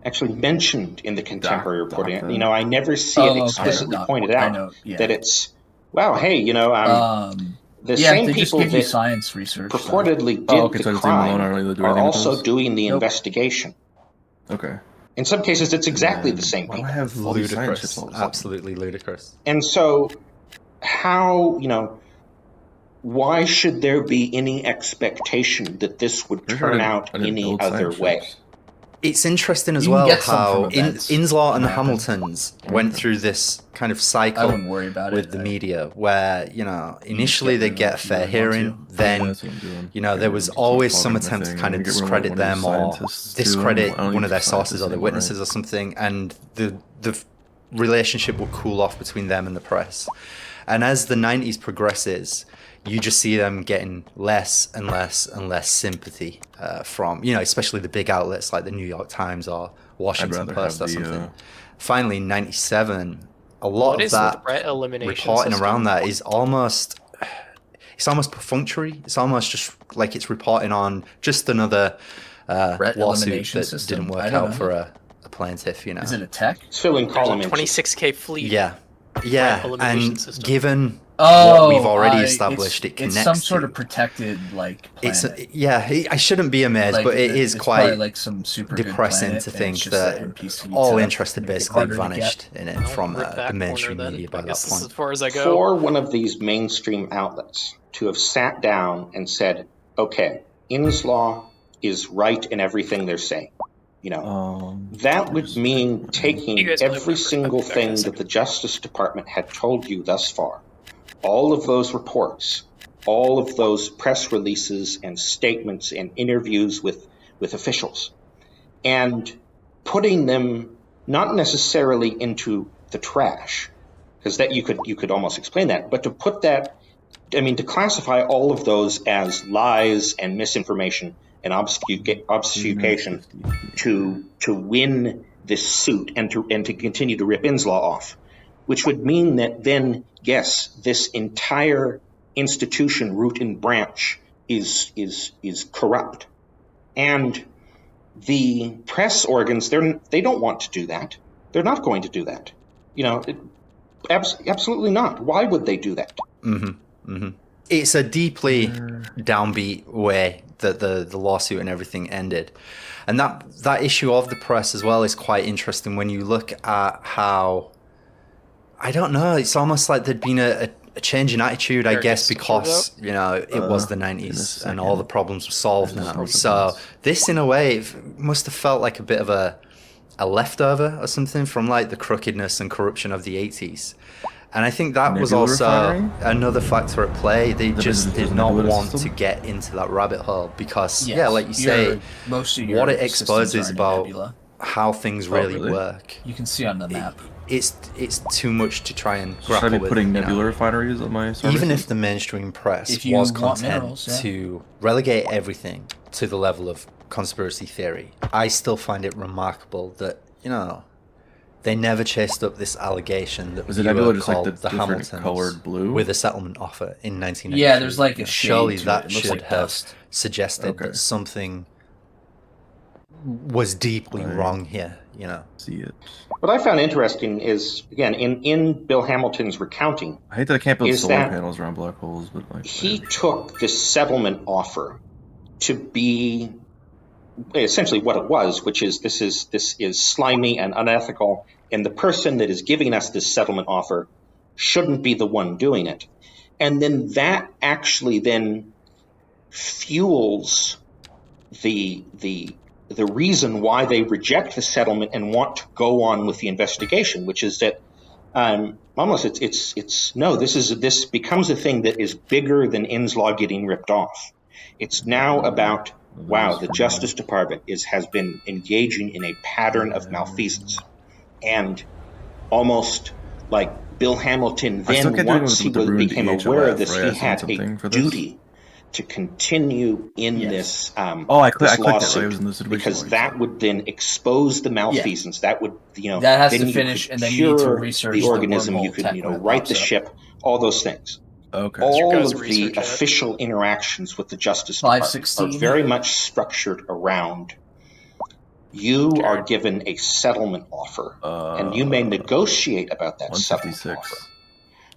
actually mentioned in the contemporary reporting. You know, I never see it explicitly pointed out that it's, wow, hey, you know, the same people that science research purportedly did the crime are also doing the investigation. Okay. In some cases, it's exactly the same people. I have ludicrous, absolutely ludicrous. And so, how, you know, why should there be any expectation that this would turn out any other way? It's interesting as well how Inslaw and the Hamiltons went through this kind of cycle with the media where, you know, initially they get a fair hearing, then, you know, there was always some attempt to kind of discredit them or discredit one of their sources or their witnesses or something, and the relationship will cool off between them and the press. And as the 90s progresses, you just see them getting less and less and less sympathy from, you know, especially the big outlets like the New York Times or Washington Post or something. Finally, in 97, a lot of that reporting around that is almost, it's almost perfunctory. It's almost just like it's reporting on just another lawsuit that didn't work out for a plaintiff, you know. Is it a tech? It's filling column 26K fleet. Yeah, and given what we've already established, it connects. It's some sort of protected planet. I shouldn't be amazed, but it is quite like some super depressing to think that all interest had basically vanished in it from the mainstream media by that point. As far as I go. For one of these mainstream outlets to have sat down and said, okay, Inslaw is right in everything they're saying. You know, that would mean taking every single thing that the Justice Department had told you thus far, all of those reports, all of those press releases and statements and interviews with officials, and putting them not necessarily into the trash, because that you could almost explain that, but to put that to classify all of those as lies and misinformation and obfuscation to win this suit and to continue to rip Inslaw off, which would mean that then, yes, this entire institution, root and branch, is corrupt. And the press organs, they don't want to do that. They're not going to do that. Absolutely not. Why would they do that? It's a deeply downbeat way that the lawsuit and everything ended. And that issue of the press as well is quite interesting when you look at how, I don't know, it's almost like there'd been a change in attitude, I guess, because, it was the 90s and all the problems were solved now. So this, in a way, must have felt like a bit of a leftover or something from like the crookedness and corruption of the 80s. And I think that was also another factor at play. They just did not want to get into that rabbit hole because, like you say, what it exposes about how things really work. You can see on the map. It's too much to try and grapple with. Should I be putting nebula refineries on my services? Even if the mainstream press was content to relegate everything to the level of conspiracy theory, I still find it remarkable that, they never chased up this allegation that was called the Hamiltons colored blue with a settlement offer in 1993. Yeah, there's like a shade. Surely to that it. It looks should like have dust. suggested that something was deeply wrong here. See it. What I found interesting is, again, in Bill Hamilton's recounting, I hate that I can't build solar panels around black holes, but he took this settlement offer to be essentially what it was, which is this is slimy and unethical, and the person that is giving us this settlement offer shouldn't be the one doing it. And then that actually then fuels the reason why they reject the settlement and want to go on with the investigation, which is that almost this becomes a thing that is bigger than Inslaw getting ripped off. It's now about, wow, the Justice Department has been engaging in a pattern of malfeasance. And almost like Bill Hamilton then, once he became aware of this, he had a duty to continue in this lawsuit, because that would then expose the malfeasance. That would, that has to finish, and then you need to research the organism. You could, right the ship, all those things. Okay. All of the official interactions with the Justice Department are very much structured around you are given a settlement offer, and you may negotiate about that settlement offer.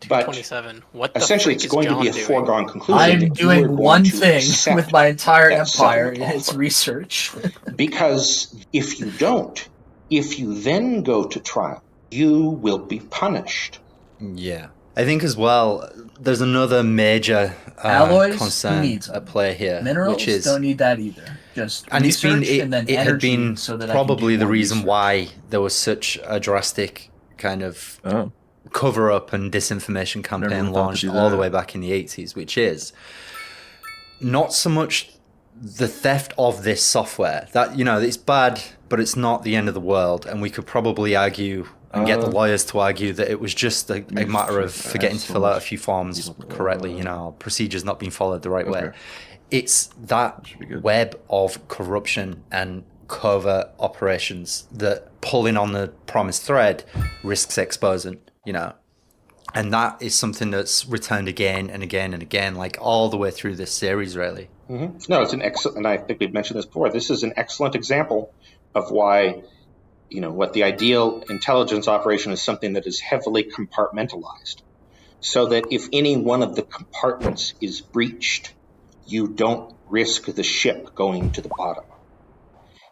But 27. What the essentially, it's going to be a foregone conclusion. I'm doing one thing with my entire empire, and it's research. Because if you don't, if you then go to trial, you will be punished. Yeah. I think as well, there's another major concern at play here, minerals which is don't need that either. Just and it's been and then it had been so that probably the reason why there was such a drastic kind of cover up and disinformation campaign launched all the way back in the 80s, which is not so much the theft of this software. That it's bad, but it's not the end of the world, and we could probably argue and get the lawyers to argue that it was just a matter of forgetting to fill out a few forms correctly, procedures not being followed the right way. It's that web of corruption and covert operations that pulling on the promised thread risks exposing, and that is something that's returned again and again and again, like all the way through this series, really. Mm-hmm. No, it's an excellent, and I think we've mentioned this before, this is an excellent example of why what the ideal intelligence operation is something that is heavily compartmentalized, so that if any one of the compartments is breached, you don't risk the ship going to the bottom.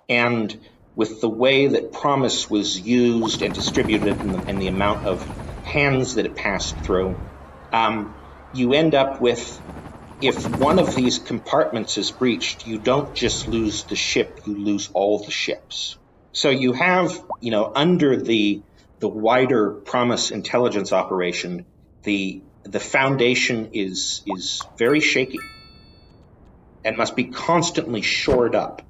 And with the way that Promise was used and distributed and the amount of hands that it passed through, you end up with, if one of these compartments is breached, you don't just lose the ship, you lose all the ships. So you have, under the wider Promise intelligence operation, the foundation is very shaky and must be constantly shored up,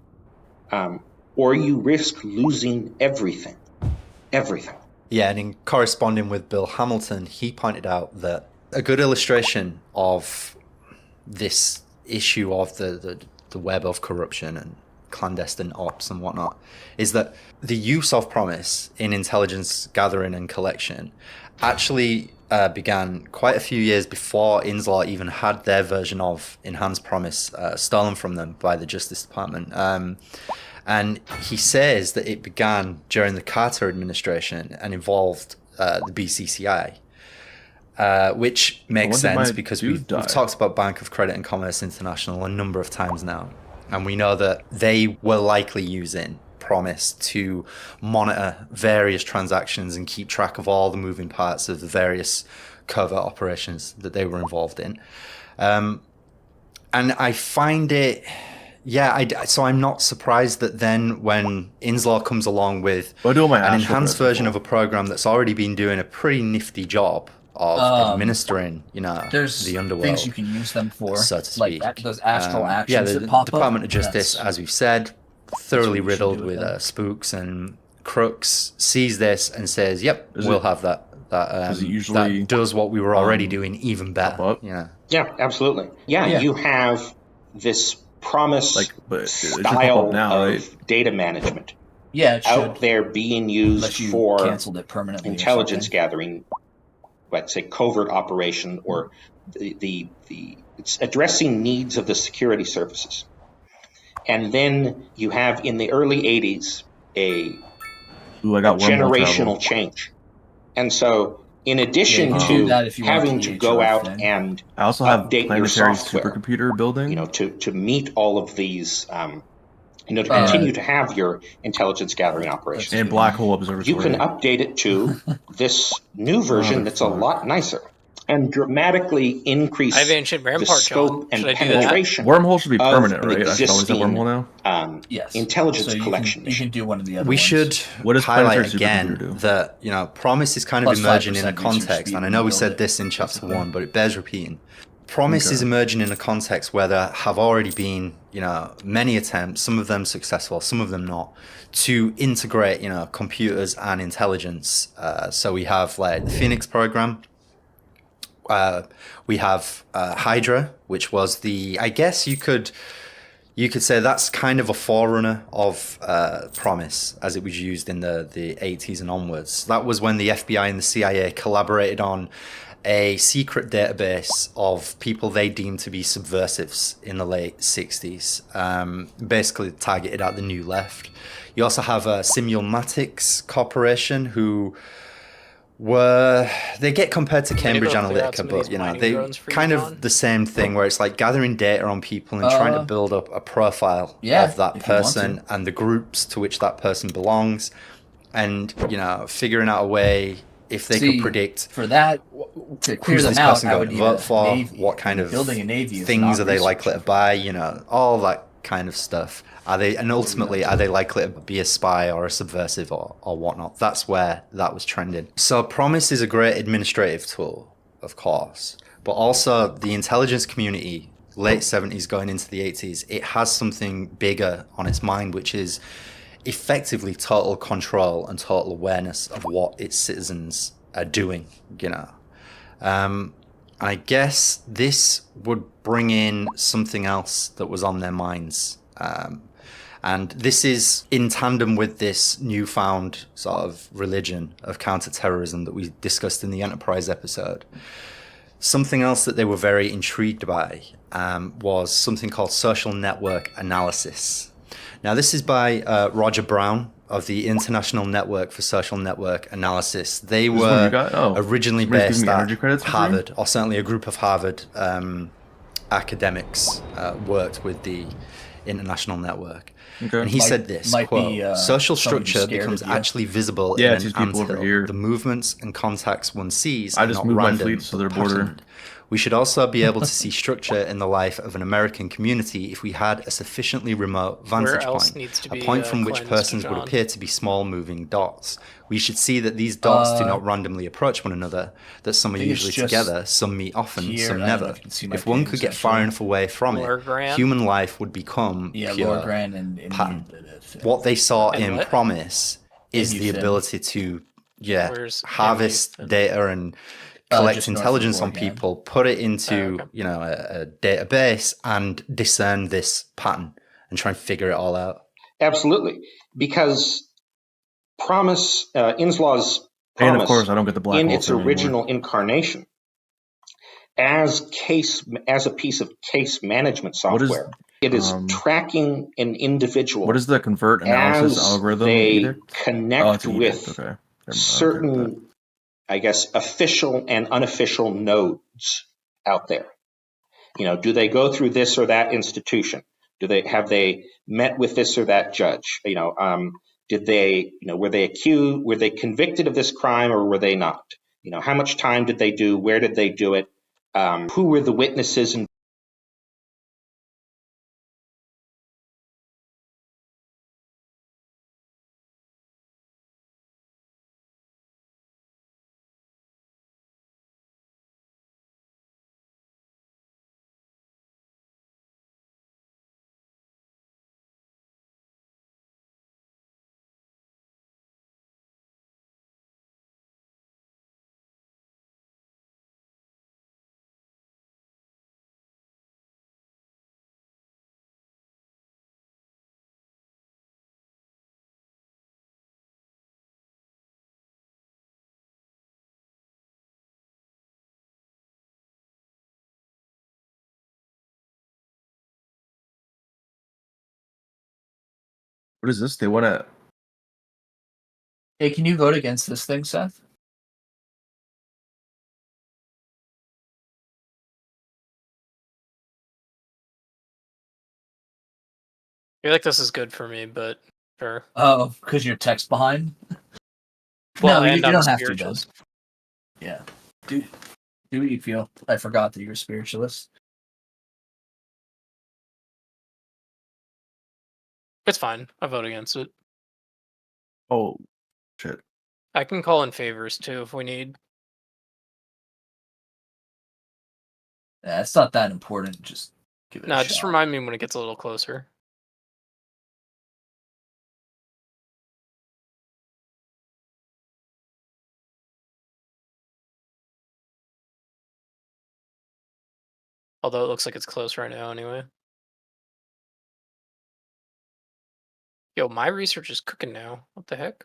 or you risk losing everything. Everything. Yeah, and in corresponding with Bill Hamilton, he pointed out that A good illustration of this issue of the web of corruption and clandestine ops and whatnot is that the use of promise in intelligence gathering and collection actually began quite a few years before Inslaw even had their version of enhanced promise stolen from them by the Justice Department. And he says that it began during the Carter administration and involved the BCCI. Which makes sense because we've talked about Bank of Credit and Commerce International a number of times now. And we know that they were likely using Promise to monitor various transactions and keep track of all the moving parts of the various covert operations that they were involved in. And I find it... so I'm not surprised that then when Inslaw comes along with an enhanced version of a program that's already been doing a pretty nifty job of administering, there's the underworld. Things you can use them for, so to speak. like those astral actions the that pop Department up. of Justice, as we've said, thoroughly riddled with spooks and crooks, sees this and says, "Yep, we'll have that." That does what we were already doing even better. Yeah, absolutely. Yeah, you have this promise style of data management out there being used for intelligence gathering, let's say covert operation, or it's addressing needs of the security services. And then you have in the early 80s a generational change. And so in addition to having to go out and I also have update planetary your software, supercomputer building, to meet all of these, to continue to have your intelligence gathering operations. And black hole observatory. You can update it to this new version that's a lot nicer and dramatically increase the scope and penetration. Wormhole should be permanent, right? I should always have wormhole now. Yes. Intelligence So collection. You can do one of the other We ones. should highlight again that Promise is kind of Plus emerging in a 5% context, and I know we said this in chapter 1, but it bears repeating. Promise is emerging in a context where there have already been, many attempts, some of them successful, some of them not, to integrate, computers and intelligence. So we have like the Phoenix program. We have Hydra, which was I guess you could say that's kind of a forerunner of Promise as it was used in the 80s and onwards. That was when the FBI and the CIA collaborated on a secret database of people they deemed to be subversives in the late 60s, basically targeted at the New Left. You also have Simulmatics Corporation, who they get compared to Cambridge Analytica, but they kind of the same thing where it's like gathering data on people and trying to build up a profile of that person and the groups to which that person belongs, and figuring out a way if they could predict for that to clear who's them this out, person going to vote for, what kind of things are they likely to buy, all that kind of stuff. Are they likely to be a spy or a subversive or whatnot? That's where that was trending. So Promise is a great administrative tool, of course, but also the intelligence community, late 70s going into the 80s, it has something bigger on its mind, which is effectively total control and total awareness of what its citizens are doing, I guess this would bring in something else that was on their minds. And this is in tandem with this newfound sort of religion of counterterrorism that we discussed in the Enterprise episode. Something else that they were very intrigued by was something called social network analysis. Now, this is by Roger Brown of the International Network for Social Network Analysis. They were originally based at Harvard, or certainly a group of Harvard academics worked with the International Network. And he said this, quote, social structure becomes actually visible in an anthill. The movements and contacts one sees are not random, but patterned. We should also be able to see structure in the life of an American community if we had a sufficiently remote vantage point, a point from which persons would appear to be small moving dots. We should see that these dots do not randomly approach one another, that some are usually together, some meet often, some never. If one could get far enough away from it, human life would become pure pattern. What they saw in Promise is the ability to harvest data and collect intelligence on people, put it into a database, and discern this pattern and try and figure it all out. Absolutely, because Inslaw's promise, and of course, I don't get the black in hole its thing original anymore. incarnation, as a piece of case management software, it is tracking an individual. What is the convert analysis as algorithm? They edict? connect with certain, I guess, official and unofficial nodes out there. Do they go through this or that institution? Have they met with this or that judge? Did they, were they accused? Were they convicted of this crime or were they not? How much time did they do? Where did they do it? Who were the witnesses? And What is this? They want to. Hey, can you vote against this thing, Seth? I feel like this is good for me, but sure. Oh, because you're text behind? Well, no, you and I'm don't have to, spiritualist. Ben. Yeah. Do what you feel. I forgot that you're a spiritualist. It's fine. I vote against it. Oh, shit. I can call in favors too if we need. Yeah, it's not that important. Just give it a shot. Just remind me when it gets a little closer. Although it looks like it's close right now anyway. Yo, my research is cooking now. What the heck?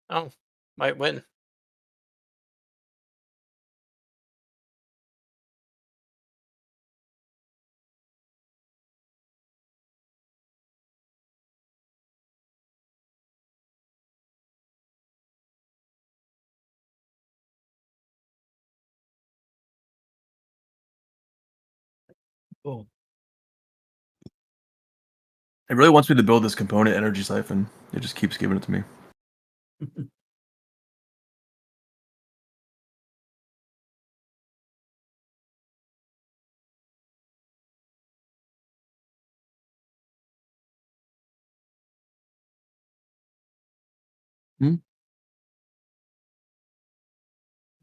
Oh, might win. Oh. It really wants me to build this component energy siphon. It just keeps giving it to me.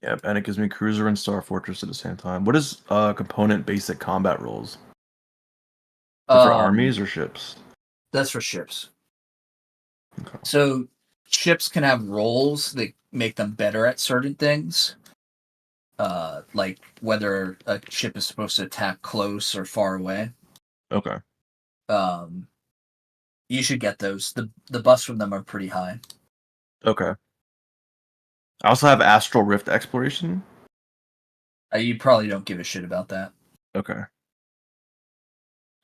Yep, and it gives me Cruiser and Star Fortress at the same time. What is component basic combat rules? For armies or ships? That's for ships. Okay. So ships can have roles that make them better at certain things. Like whether a ship is supposed to attack close or far away. Okay. You should get those. The buffs from them are pretty high. Okay. I also have Astral Rift Exploration. You probably don't give a shit about that. Okay.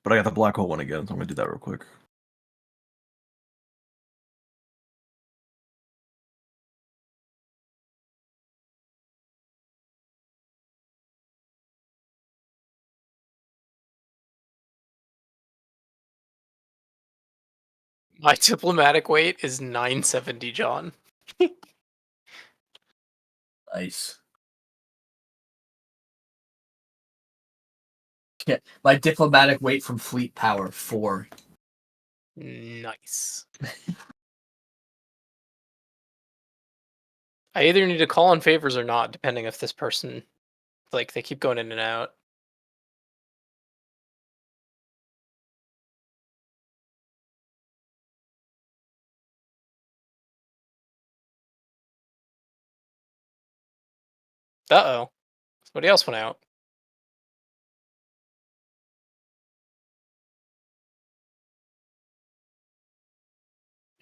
But I got the black hole one again, so I'm gonna do that real quick. My diplomatic weight is 970, John. Nice. Yeah, my diplomatic weight from fleet power 4. Nice. I either need to call on favors or not, depending if this person, like, they keep going in and out. Uh-oh. Somebody else went out.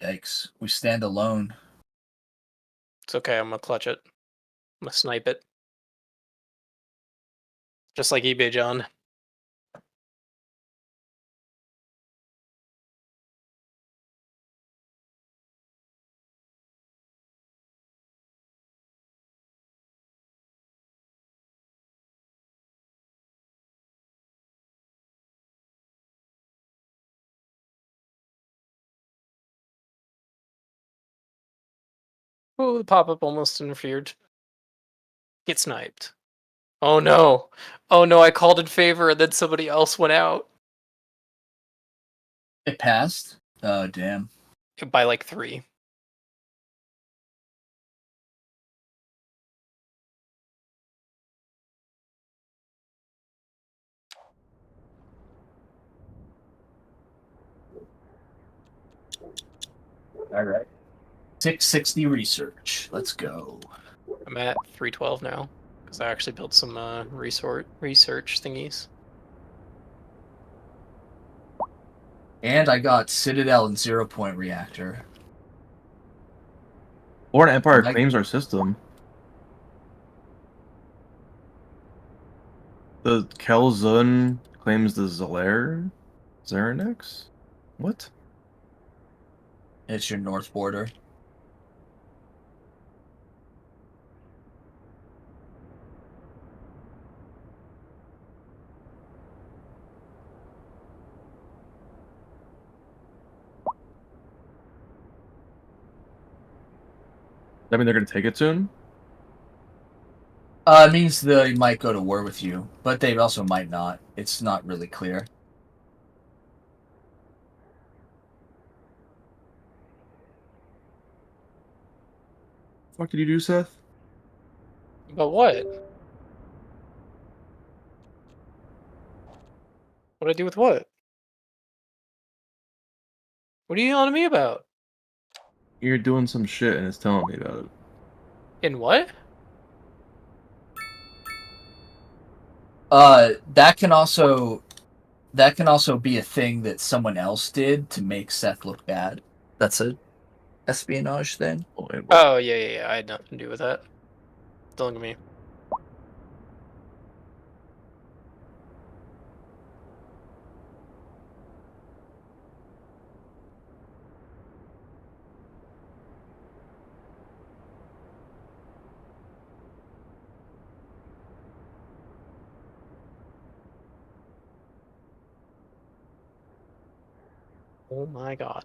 Yikes. We stand alone. It's okay, I'm gonna clutch it. I'm gonna snipe it. Just like eBay John. Oh, the pop-up almost interfered. Get sniped. Oh no. Oh no, I called in favor and then somebody else went out. It passed? Oh, damn. By like 3. All right. 660 research. Let's go. I'm at 312 now because I actually built some research thingies. And I got Citadel and 0-point reactor. Or an Empire claims our system. The Kelzun claims the Zarenix? What? It's your north border. I mean, they're gonna take it soon? It means they might go to war with you, but they also might not. It's not really clear. What did you do, Seth? But what? What did I do with what? What are you yelling at me about? You're doing some shit and it's telling me about it. In what? That can also be a thing that someone else did to make Seth look bad. That's a espionage thing. Oh, yeah. I had nothing to do with that. Don't look at me. Oh my god.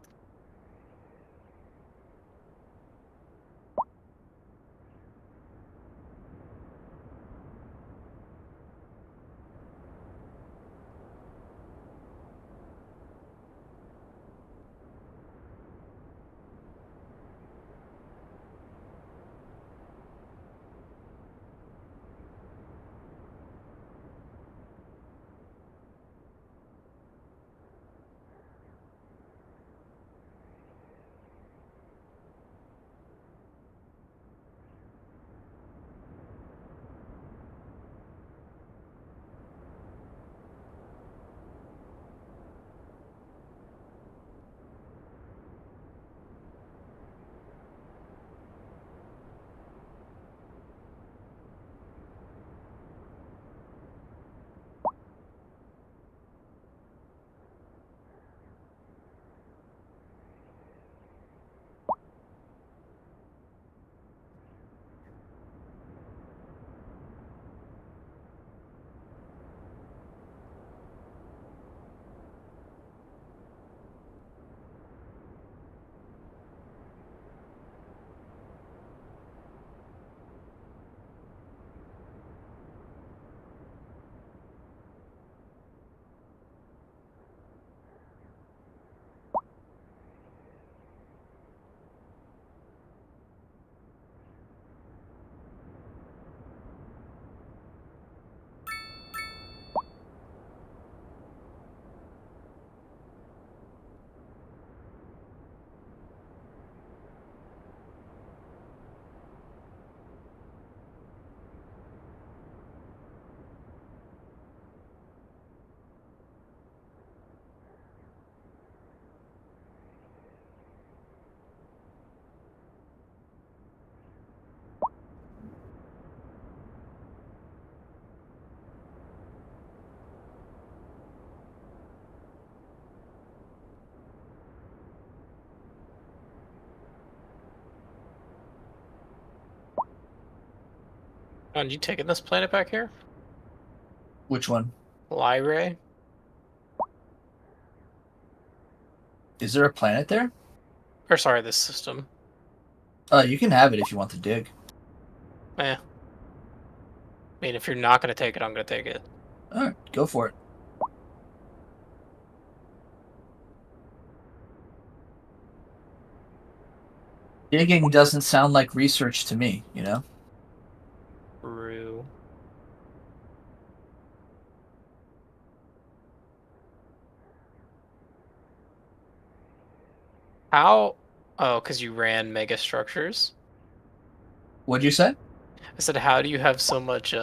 Oh, did you taking this planet back here? Which one? Lyrae. Is there a planet there? Or sorry, this system. You can have it if you want to dig. I mean, if you're not going to take it, I'm going to take it. Alright, go for it. Digging doesn't sound like research to me, you know? True. How? Oh, because you ran mega structures? What'd you say? I said, how do you have so much,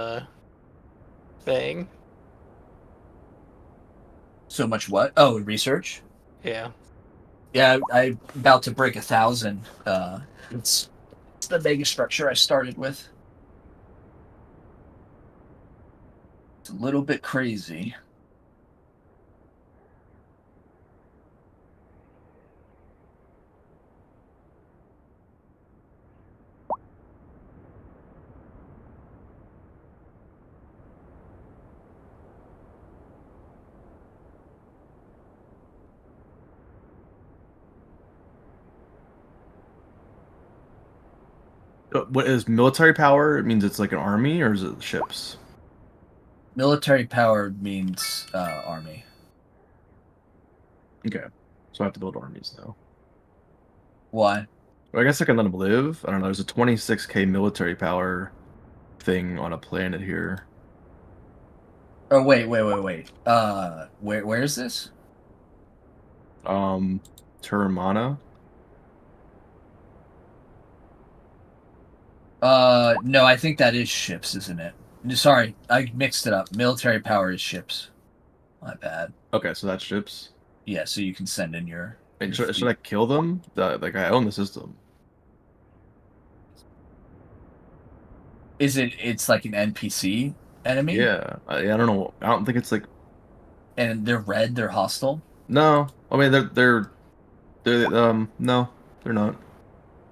thing? So much what? Oh, research? Yeah. Yeah, I'm about to break 1,000. It's the mega structure I started with. It's a little bit crazy. What is military power? It means it's like an army, or is it ships? Military power means army. Okay, so I have to build armies now. Why? Well, I guess I can let them live. I don't know. There's a 26k military power thing on a planet here. Oh wait. Where is this? Terramana. No, I think that is ships, isn't it? Sorry, I mixed it up. Military power is ships. My bad. Okay, so that's ships. Yeah, so you can send in your. Should I kill them? Like I own the system. Is it? It's like an NPC enemy. Yeah, I don't know. I don't think it's like. And they're red. They're hostile. No, I mean they're no, they're not.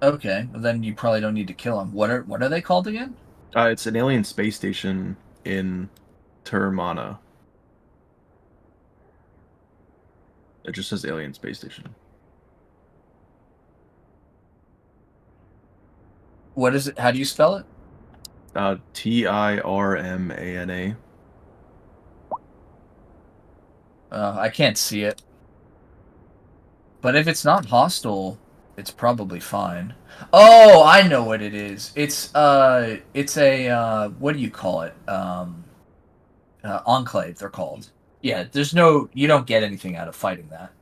Okay, well, then you probably don't need to kill them. What are they called again? It's an alien space station in Terramana. It just says alien space station. What is it? How do you spell it? Tirmana. I can't see it. But if it's not hostile, it's probably fine. Oh, I know what it is. It's a what do you call it? Enclave. They're called. Yeah, you don't get anything out of fighting that.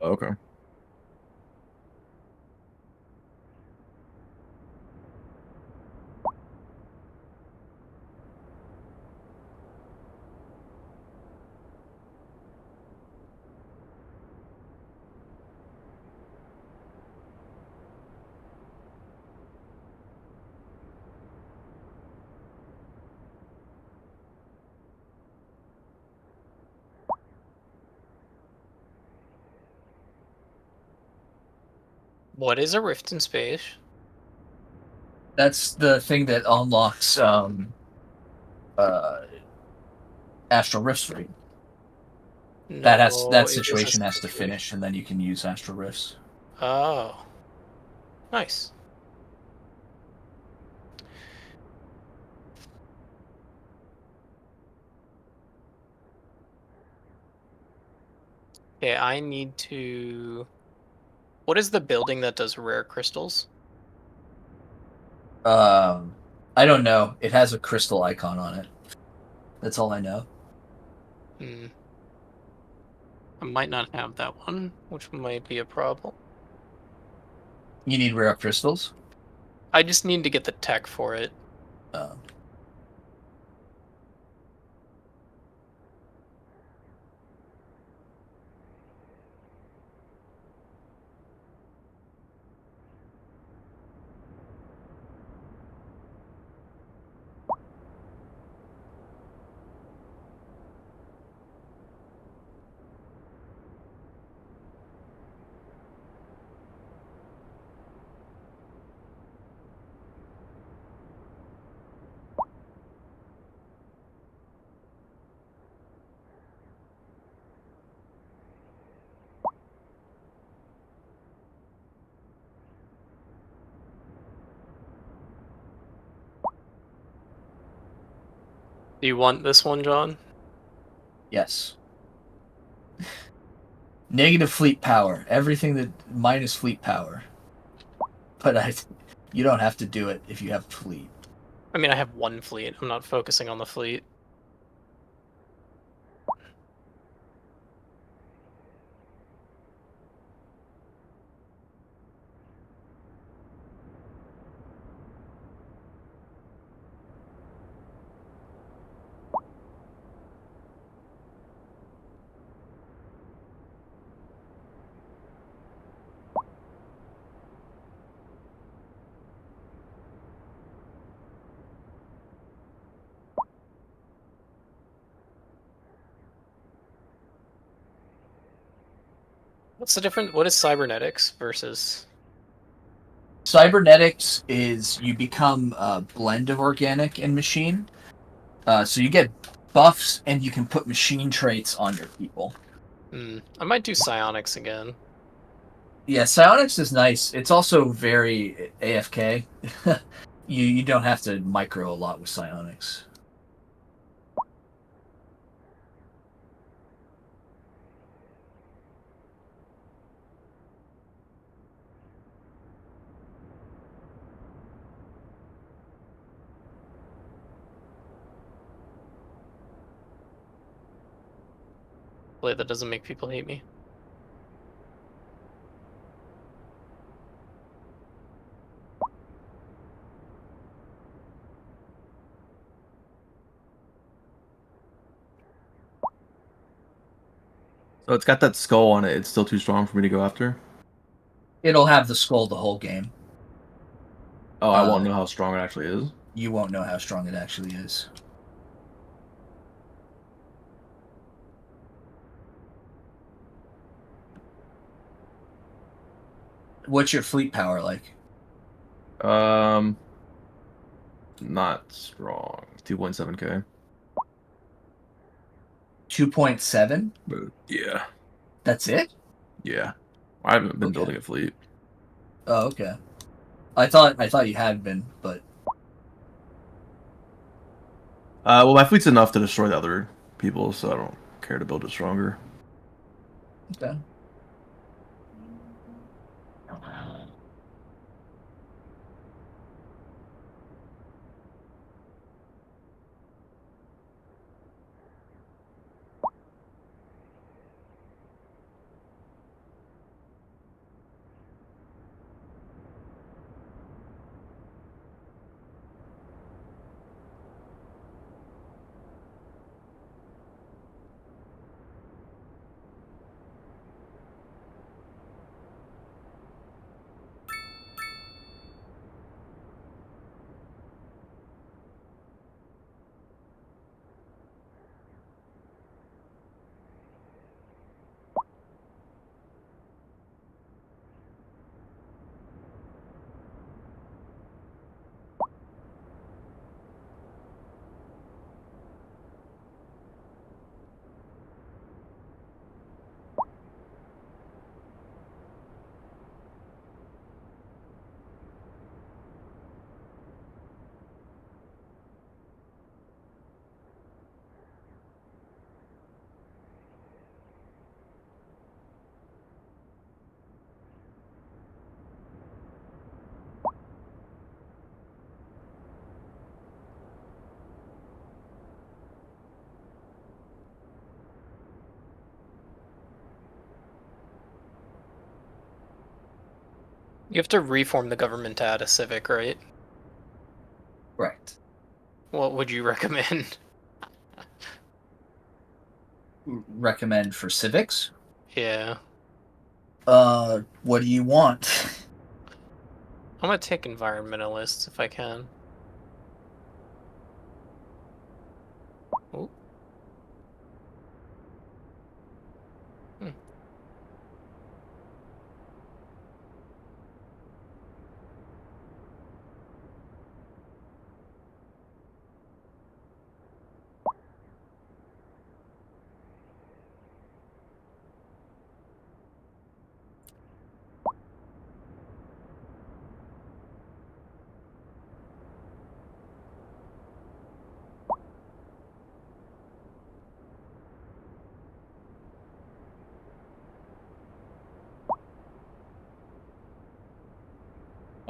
Okay. What is a rift in space? That's the thing that unlocks Astral Rifts for you. No, That situation has to finish, and then you can use Astral Rifts. Oh. Nice. Okay, I need to... What is the building that does rare crystals? I don't know. It has a crystal icon on it. That's all I know. I might not have that one, which might be a problem. You need rare crystals? I just need to get the tech for it. Oh. Do you want this one, John? Yes. Negative fleet power. Everything that minus fleet power. But you don't have to do it if you have a fleet. I mean, I have one fleet. I'm not focusing on the fleet. What's the difference? What is cybernetics versus? Cybernetics is you become a blend of organic and machine. So you get buffs and you can put machine traits on your people. I might do psionics again. Yeah, psionics is nice. It's also very AFK. You don't have to micro a lot with psionics. Hopefully that doesn't make people hate me. So it's got that skull on it. It's still too strong for me to go after? It'll have the skull the whole game. Oh, I won't know how strong it actually is? You won't know how strong it actually is. What's your fleet power like? Not strong. 2.7k. 2.7? Yeah. That's it? Yeah. I haven't been building a fleet. Oh, okay. I thought you had been, but well, my fleet's enough to destroy the other people, so I don't care to build it stronger. okay. You have to reform the government to add a civic, right? Right. What would you recommend? Recommend for civics? Yeah. What do you want? I'm gonna take environmentalists if I can. Oh.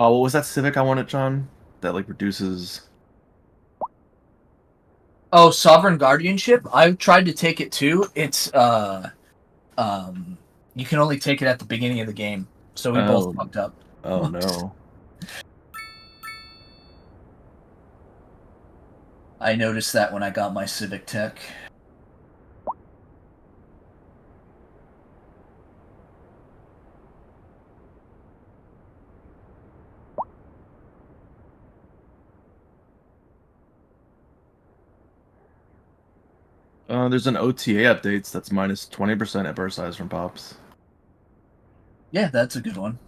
Oh, what was that Civic I wanted, John? That like reduces. Oh, Sovereign Guardianship. I tried to take it too. It's you can only take it at the beginning of the game, so we both fucked up. Oh no. I noticed that when I got my Civic Tech. There's an OTA updates that's minus 20% at burst size from pops. Yeah, that's a good one.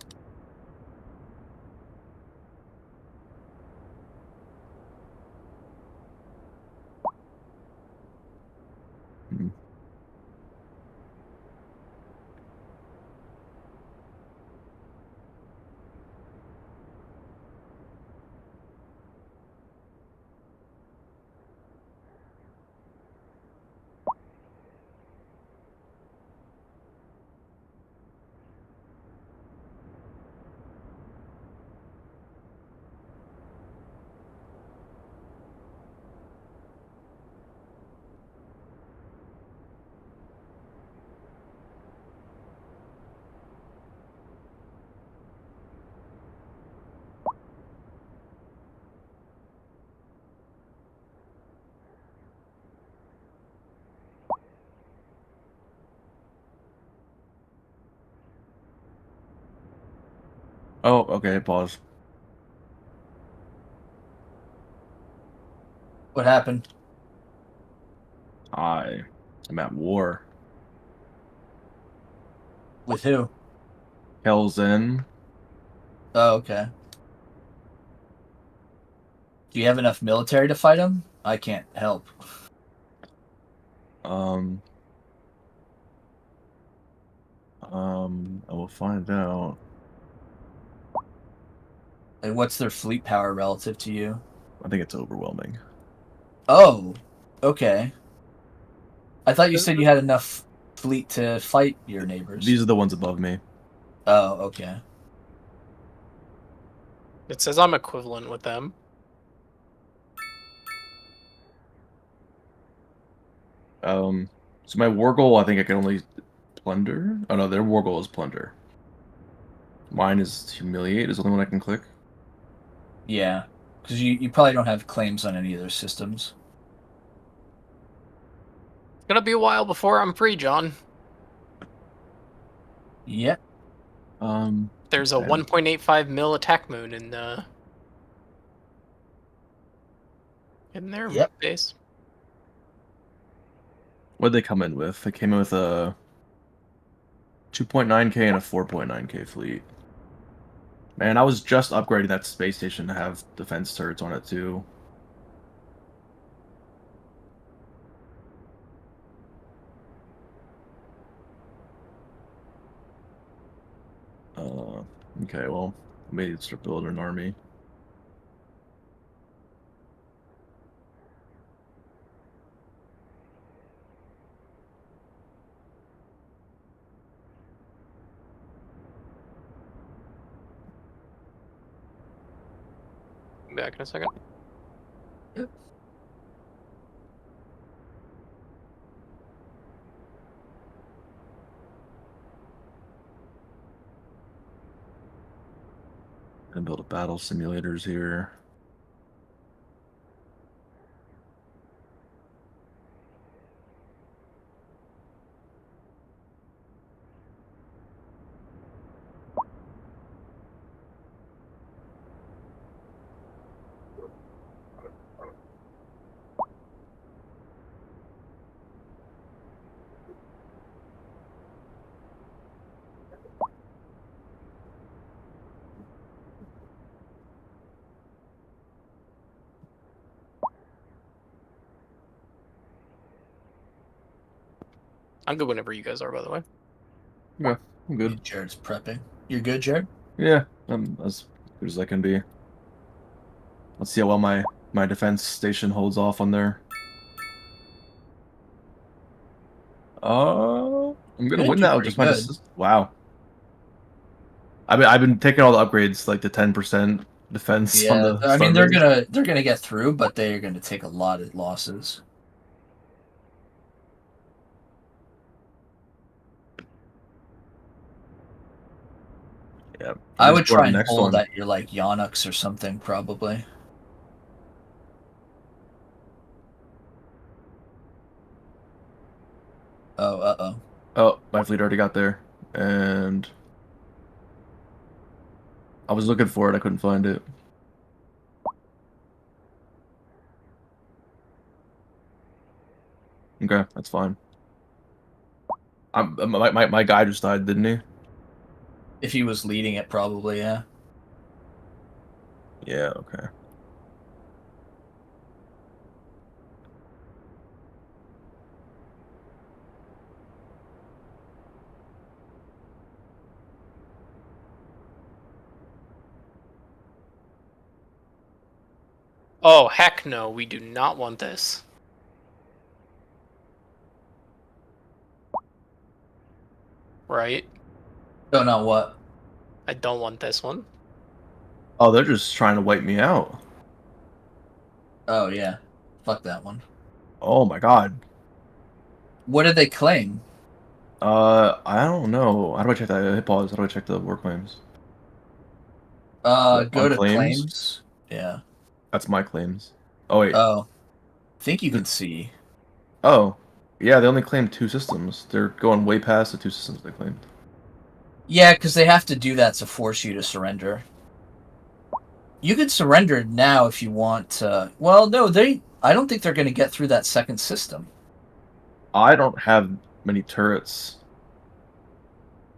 Oh, okay, pause. What happened? I'm at war. With who? Hell's in. Oh, okay. Do you have enough military to fight him? I can't help. I will find out. Like, what's their fleet power relative to you? I think it's overwhelming. Oh, okay. I thought you said you had enough fleet to fight your neighbors. These are the ones above me. Oh, okay. It says I'm equivalent with them. So my war goal, I think I can only plunder. Oh no, their war goal is plunder. Mine is humiliate. Is the only one I can click. Yeah, because you probably don't have claims on any of their systems. It's gonna be a while before I'm free, John. Yep. There's a 1.85 mil attack moon in their base. What'd they come in with? They came in with a 2.9k and a 4.9k fleet. Man, I was just upgrading that space station to have defense turrets on it too. Okay, well, maybe start building an army. Back in a second. Yep. And build a battle simulators here. I'm good whenever you guys are, by the way. Yeah, I'm good. Jared's prepping. You're good, Jared? Yeah, I'm as good as I can be. Let's see how well my defense station holds off on there. I'm gonna win now. Just my wow. I've been taking all the upgrades, like the 10% defense on the. I mean, they're gonna get through, but they're gonna take a lot of losses. Yeah, I would try and hold at your like Yonux or something, probably. Oh, Oh, my fleet already got there, and I was looking for it. I couldn't find it. Okay, that's fine. My guy just died, didn't he? If he was leading it, probably, yeah. Yeah, okay. Oh, heck no, we do not want this. Right? Don't know what. I don't want this one. Oh, they're just trying to wipe me out. Oh, yeah. Fuck that one. Oh my god. What did they claim? I don't know. How do I check that? Hit pause. How do I check the war claims? Go to claims. Yeah. That's my claims. Oh, wait. Oh. I think you can see. Oh. Yeah, they only claimed 2 systems. They're going way past the 2 systems they claimed. Yeah, because they have to do that to force you to surrender. You can surrender now if you want to. Well, no, I don't think they're going to get through that second system. I don't have many turrets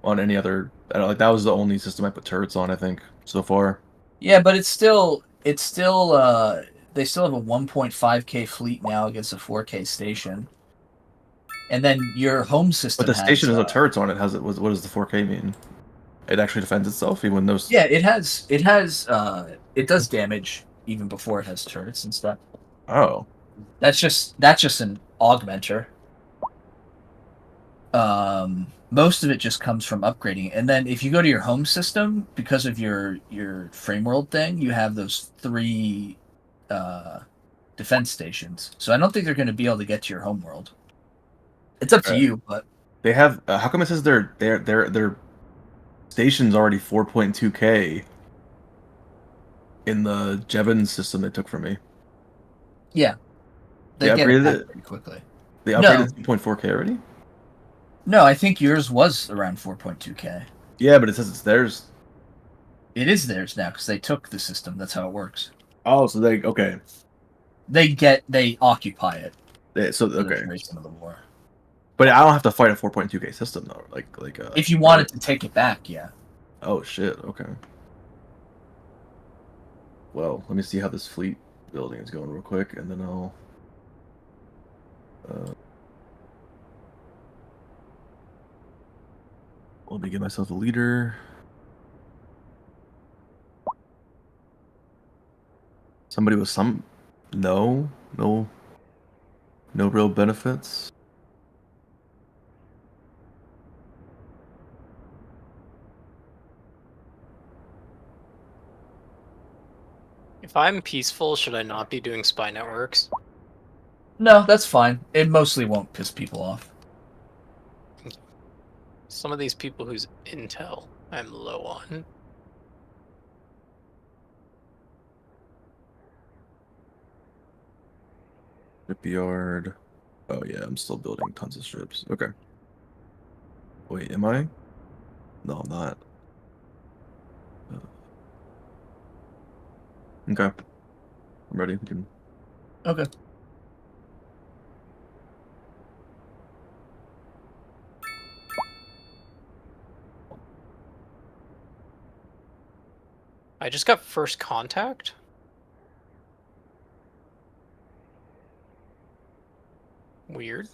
on any other. Like that was the only system I put turrets on, I think, so far. Yeah, but they still have a 1.5K fleet now against a 4K station. And then your home system. But the station has no turrets on it. What does the 4K mean? It actually defends itself even when those. Yeah, it does damage even before it has turrets and stuff. Oh. That's just an augmenter. Most of it just comes from upgrading. And then if you go to your home system, because of your frame world thing, you have those 3 defense stations. So I don't think they're going to be able to get to your home world. It's up to you, but they have. How come it says their station's already 4.2K in the Jevons system they took from me? Yeah, they upgraded it pretty quickly. They upgraded it to 2.4K already. No, I think yours was around 4.2K. Yeah, but it says it's theirs. It is theirs now because they took the system. That's how it works. Oh, so okay. They occupy it. So okay. Of the war. But I don't have to fight a 4.2K system though. Like if you wanted to take it back, yeah. Oh shit. Okay. Well, let me see how this fleet building is going real quick, and then I'll. Let me get myself a leader. Somebody with some. No real benefits. If I'm peaceful, should I not be doing spy networks? No, that's fine. It mostly won't piss people off. Some of these people whose intel I'm low on. Shipyard. Oh yeah, I'm still building tons of strips. Okay. Wait, am I? No, I'm not. Okay. I'm ready. We can... Okay. I just got first contact? Weird.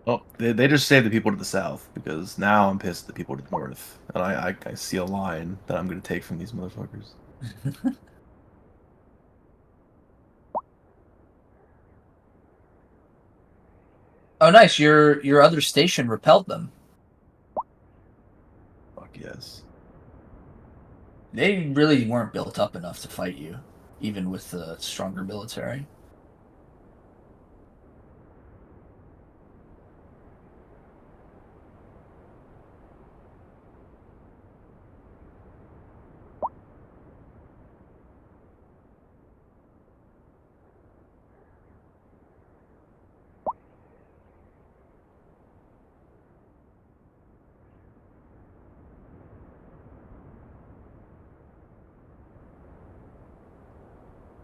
Oh, they just saved the people to the south because now I'm pissed at the people to the north, and I see a line that I'm gonna take from these motherfuckers. Oh, nice. Your other station repelled them. Fuck yes. They really weren't built up enough to fight you, even with the stronger military.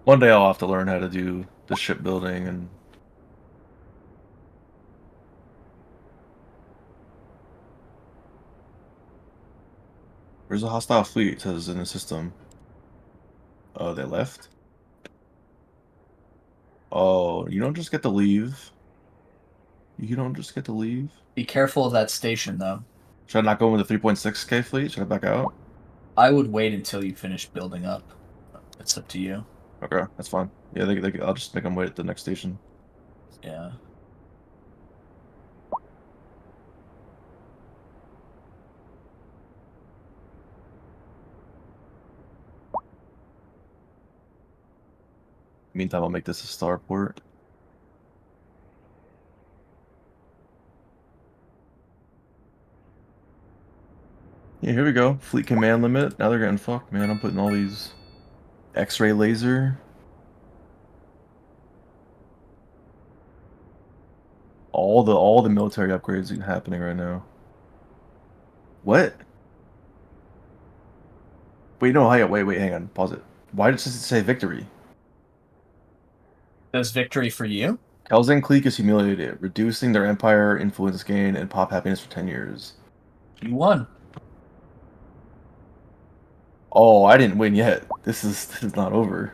One day I'll have to learn how to do the shipbuilding and. Where's the hostile fleet? It says in the system. Oh, they left? Oh, you don't just get to leave. You don't just get to leave. Be careful of that station, though. Should I not go with the 3.6K fleet? Should I back out? I would wait until you finish building up. It's up to you. Okay, that's fine. Yeah, I'll just make them wait at the next station. Yeah. Meantime, I'll make this a starport. Yeah, here we go. Fleet command limit. Now they're getting fucked, man. I'm putting all these X-ray laser. All the military upgrades are happening right now. What? Wait, no, wait, hang on. Pause it. Why does it say victory? Does victory for you? Kelsen clique is humiliated, reducing their empire influence gain and pop happiness for 10 years. You won. Oh, I didn't win yet. This is not over.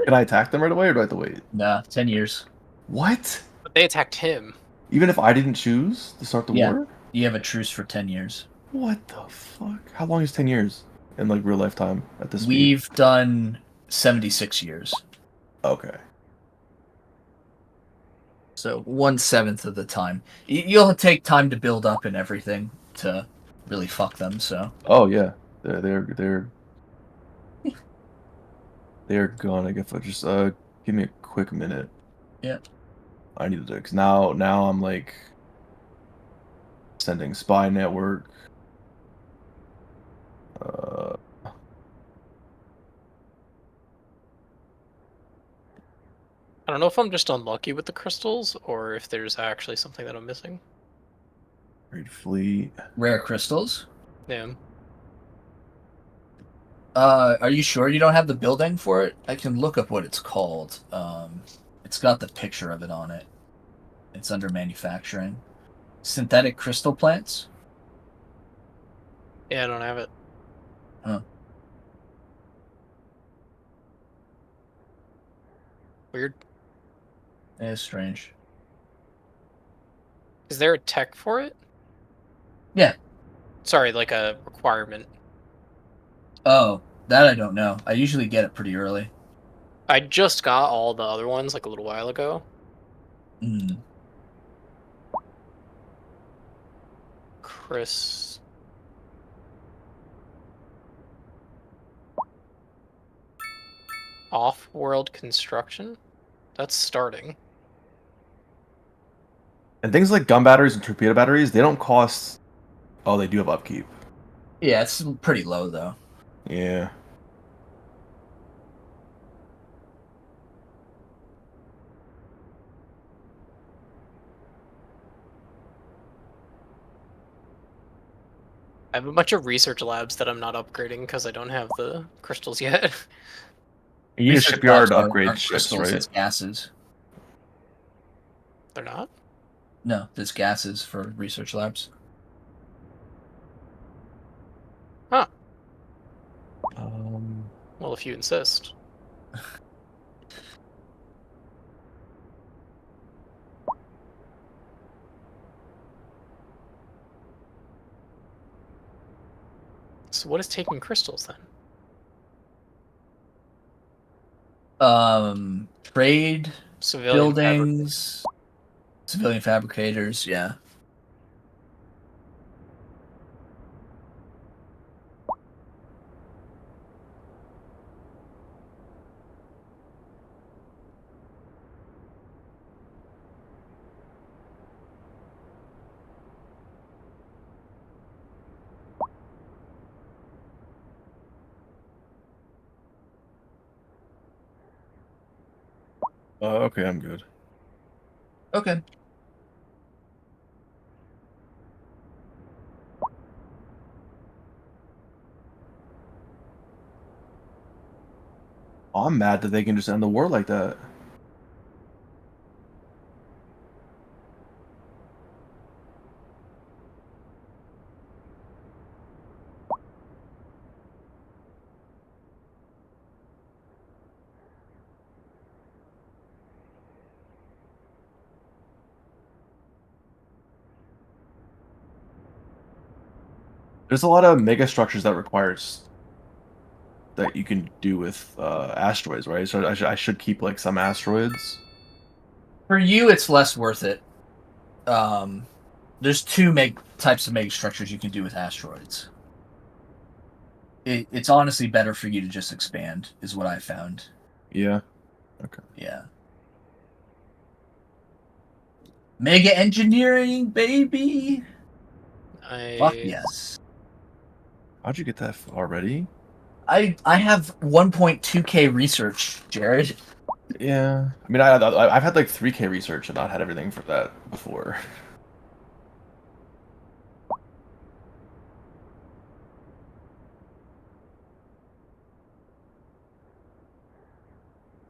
Can I attack them right away, or do I have to wait? Nah, 10 years. What? But they attacked him. Even if I didn't choose to start the war? You have a truce for 10 years. What the fuck? How long is 10 years in like real lifetime at this We've speed? done 76 years. Okay. So 1/7 of the time. You'll take time to build up and everything to really fuck them, so. Oh yeah. They're gonna get fucked. Just give me a quick minute. Yeah. I need to do it, 'cause now I'm like sending spy network. I don't know if I'm just unlucky with the crystals, or if there's actually something that I'm missing. Great fleet. Rare crystals? Yeah. Are you sure you don't have the building for it? I can look up what it's called. It's got the picture of it on it. It's under manufacturing. Synthetic crystal plants? Yeah, I don't have it. Huh. Weird. It is strange. Is there a tech for it? Yeah. Sorry, like a requirement. Oh, that I don't know. I usually get it pretty early. I just got all the other ones like a little while ago. Hmm. Chris. Off-world construction? That's starting. And things like gun batteries and torpedo batteries, they don't cost. Oh, they do have upkeep. Yeah, it's pretty low though. Yeah. I have a bunch of research labs that I'm not upgrading because I don't have the crystals yet. You need a Research shipyard labs to aren't upgrade ships, crystals, right? it's gases. They're not? No, there's gases for research labs. Huh. Um, Well, if you insist. So what is taking crystals then? Trade, Civilian buildings, civilian fabricators, yeah. Okay, I'm good. Okay. Oh, I'm mad that they can just end the war like that. There's a lot of mega structures that requires that you can do with asteroids, right? So I should keep like some asteroids. For you, it's less worth it. There's two types of mega structures you can do with asteroids. It's honestly better for you to just expand, is what I found. Yeah. Okay. Yeah. Mega engineering, baby. Fuck yes. How'd you get that already? I have 1.2K research, Jared. Yeah. I mean, I've had like 3K research and not had everything for that before.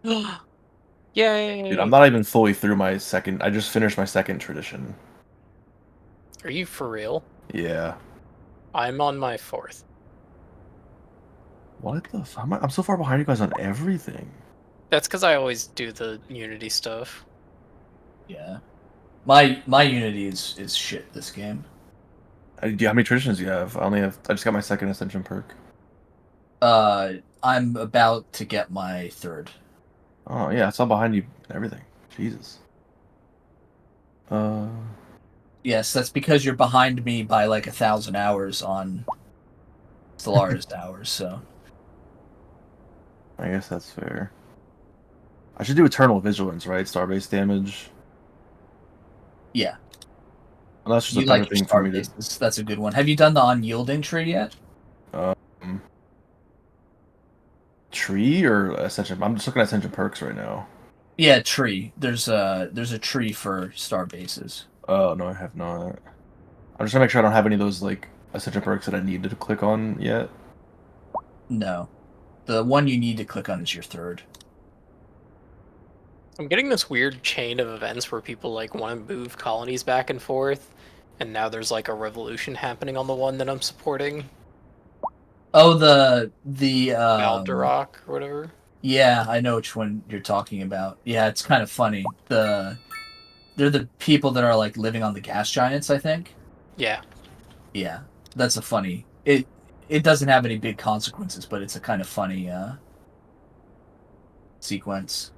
Yay! Dude, I'm not even fully through my second. I just finished my second tradition. Are you for real? Yeah. I'm on my 4th. What the fuck? I'm so far behind you guys on everything. That's because I always do the Unity stuff. Yeah. My Unity is shit this game. How many traditions do you have? I just got my second ascension perk. I'm about to get my 3rd. Oh yeah, I saw behind you and everything. Jesus. Yes, that's because you're behind me by like 1,000 hours on Stellaris hours, so. I guess that's fair. I should do Eternal Vigilance, right? Starbase damage. Yeah. Well, that's just You a better like your thing for me to. Starbases. That's a good one. Have you done the unyielding tree yet? Tree or Ascension? I'm just looking at Ascension perks right now. Yeah, tree. There's a tree for Starbases. Oh no, I have not. I'm just gonna make sure I don't have any of those like Ascension perks that I need to click on yet. No. The one you need to click on is your 3rd. I'm getting this weird chain of events where people like want to move colonies back and forth, and now there's like a revolution happening on the one that I'm supporting. Oh, the Valderock or whatever. Yeah, I know which one you're talking about. Yeah, it's kind of funny. They're the people that are like living on the gas giants, I think. Yeah. Yeah, that's a funny. It doesn't have any big consequences, but it's a kind of funny sequence.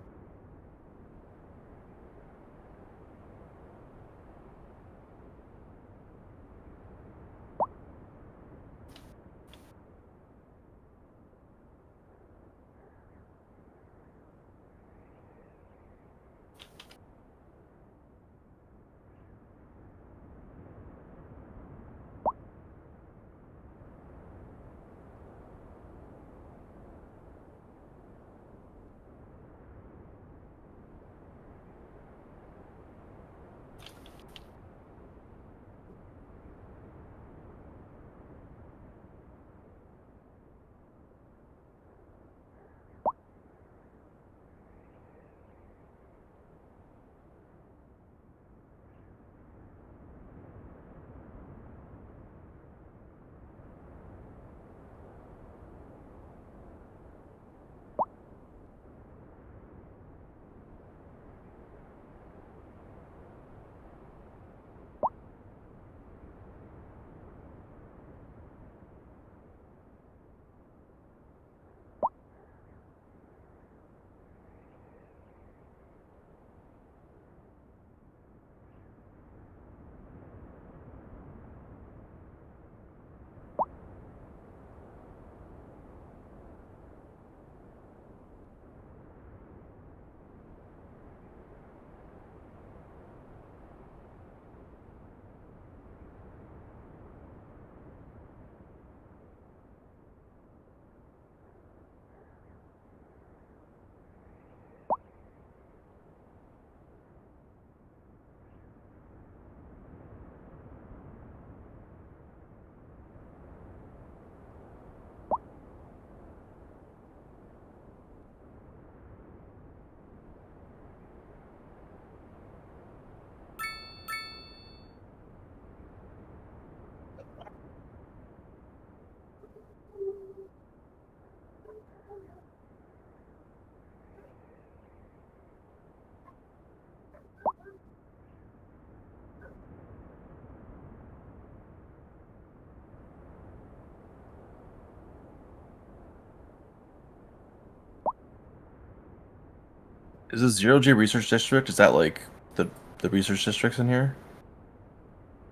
Is this 0G research district? Is that like the research districts in here?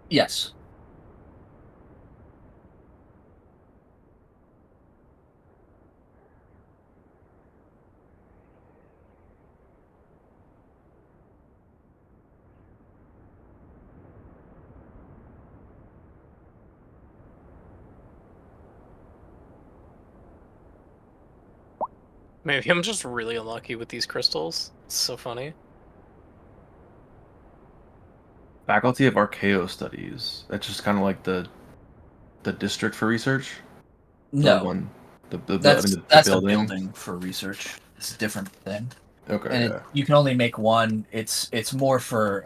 Yes. Maybe I'm just really unlucky with these crystals. It's so funny. Faculty of Archaeo Studies. That's just kind of like the district for research. No, one. That's the a building for research. It's a different thing. Okay. And you can only make one. It's more for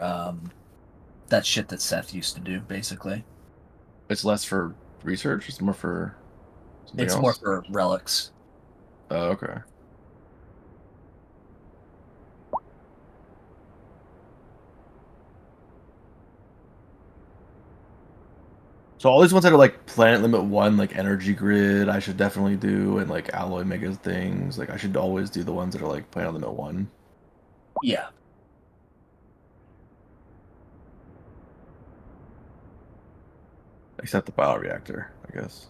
that shit that Seth used to do, basically. It's less for research. It's more for. It's more for relics. Oh, okay. So all these ones that are like Planet Limit 1, like Energy Grid, I should definitely do, and like Alloy Mega things. Like I should always do the ones that are like Planet Limit 1. Yeah. Except the bioreactor, I guess.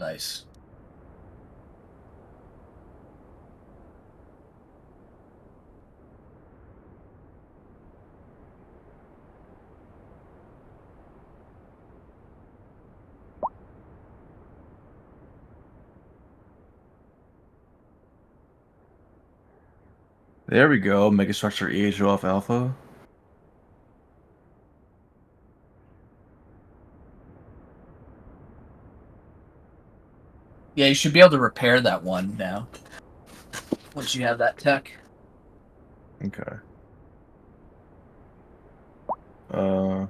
Nice. There we go. Megastructure EHOF Alpha. Yeah, you should be able to repair that one now. Once you have that tech. Okay. So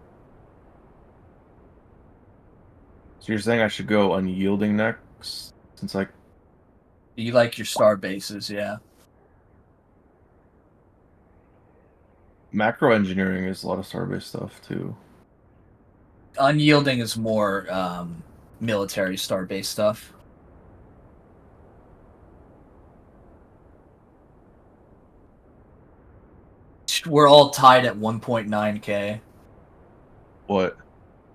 you're saying I should go unyielding next, since like You like your star bases, yeah. macro engineering is a lot of star-based stuff too. Unyielding is more military star-based stuff. We're all tied at 1.9k. What?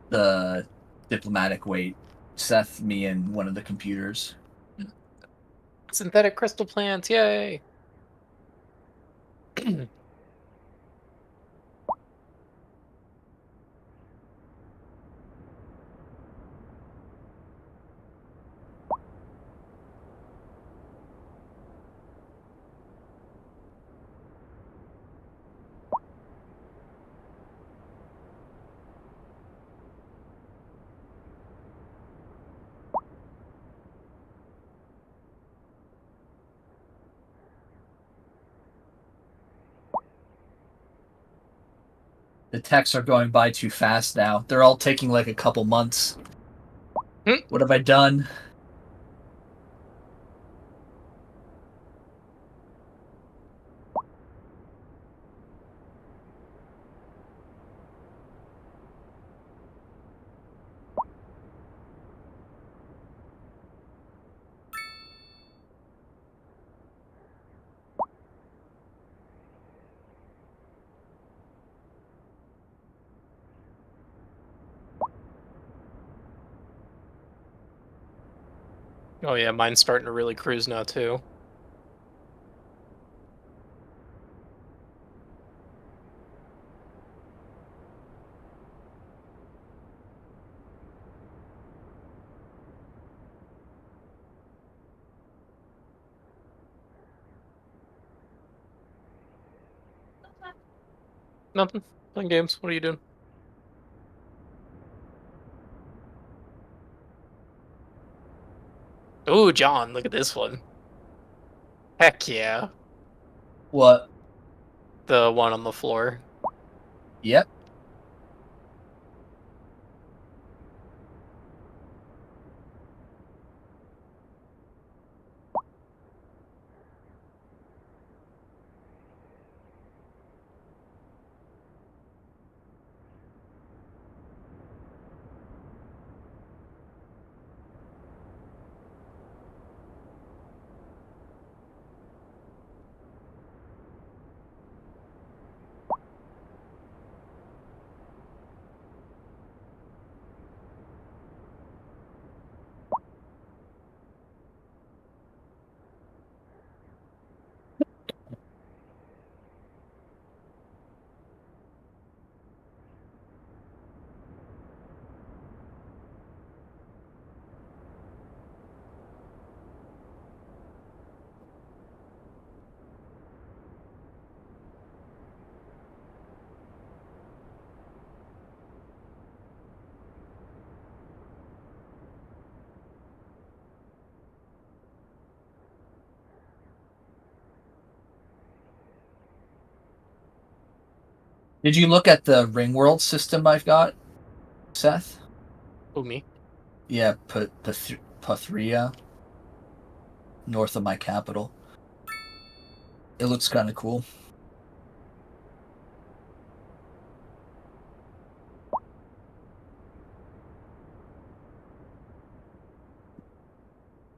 The diplomatic weight. Seth, me, and one of the computers. Synthetic crystal plants, yay! The techs are going by too fast now. They're all taking like a couple months. What have I done? Oh yeah, mine's starting to really cruise now too. Nothing. Playing games. What are you doing? Ooh, John, look at this one. Heck yeah. What? The one on the floor. Yep. Did you look at the ring world system I've got, Seth? Who, me? Yeah, Pathria, north of my capital. It looks kind of cool.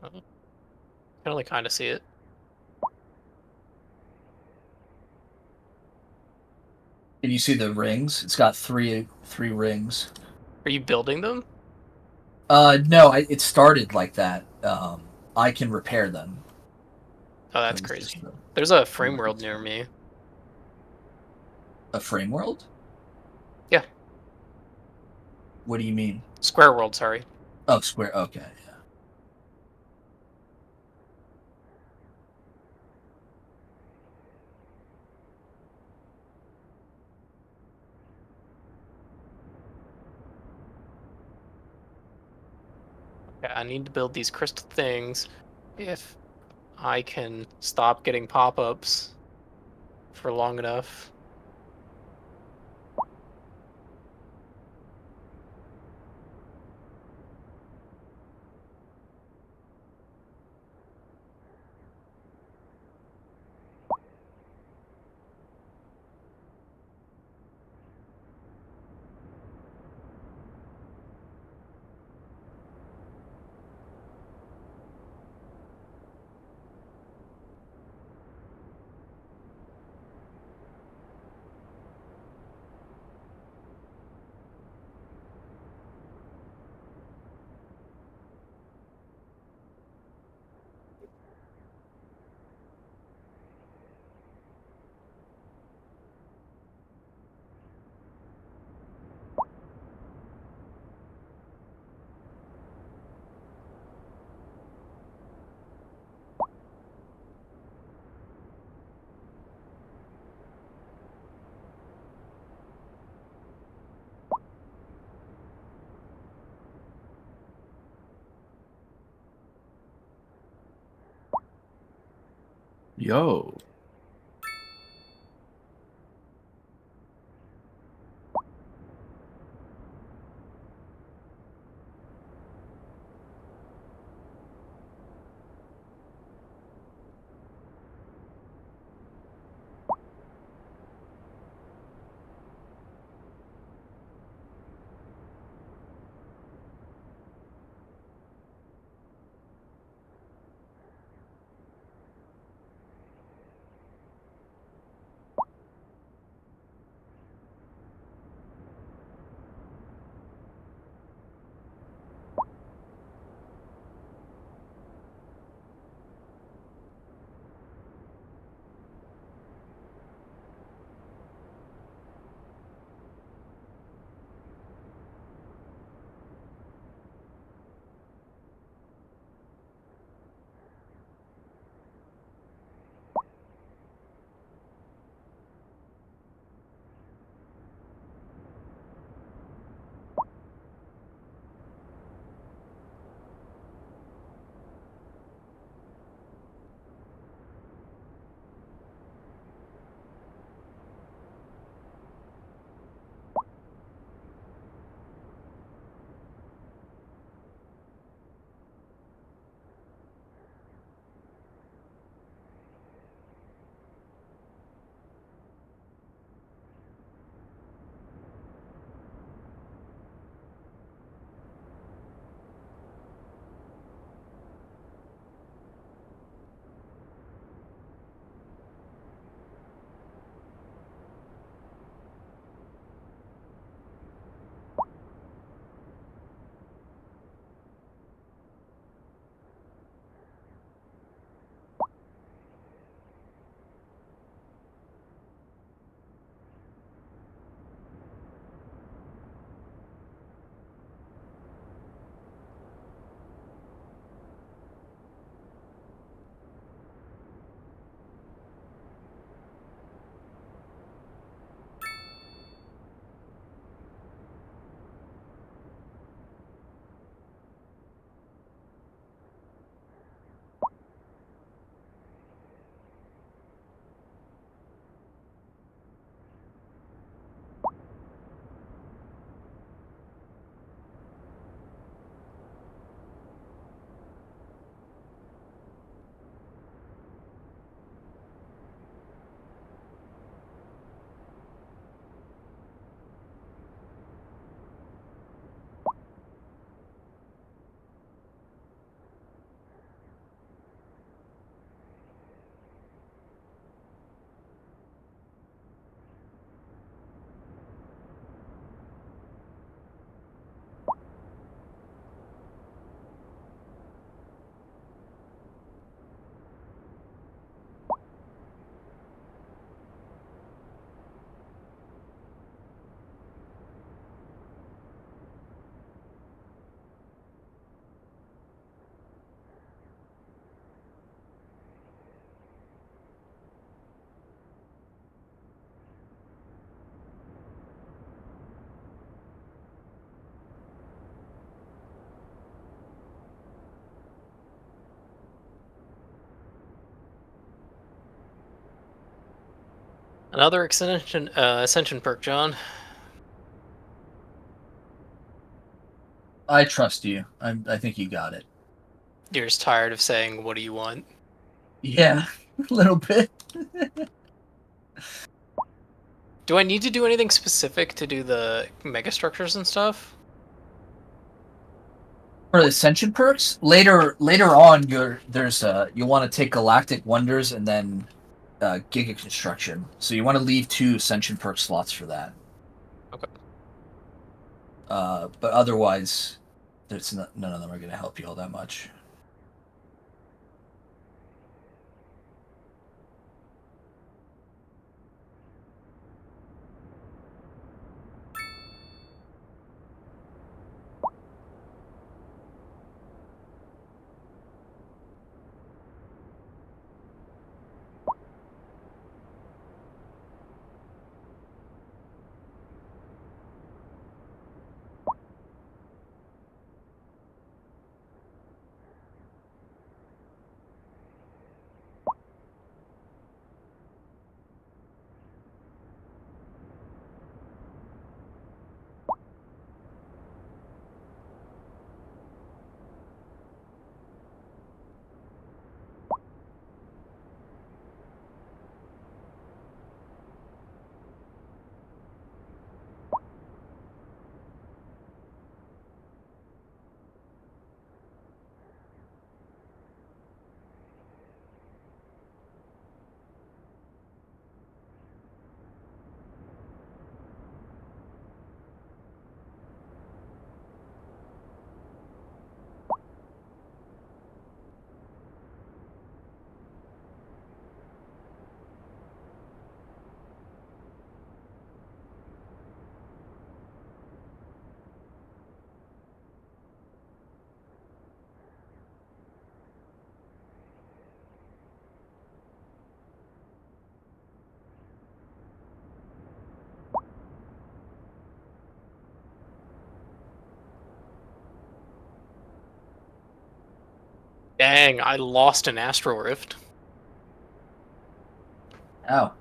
I can only kind of see it. Can you see the rings? It's got three rings. Are you building them? No, it started like that. I can repair them. Oh, that's crazy. There's a frame world near me. A frame world? Yeah. What do you mean? Square world, sorry. Oh, square. Okay. Yeah. Okay, I need to build these crystal things if I can stop getting pop-ups for long enough. Yo. Another ascension perk, John. I trust you. I think you got it. You're just tired of saying, "What do you want?" Yeah, a little bit. Do I need to do anything specific to do the mega structures and stuff? For the Ascension perks, later on, you'll want to take Galactic Wonders and then Giga Construction. So you want to leave 2 Ascension perk slots for that. Okay. But otherwise, none of them are going to help you all that much. Dang, I lost an Astro Rift. Oh.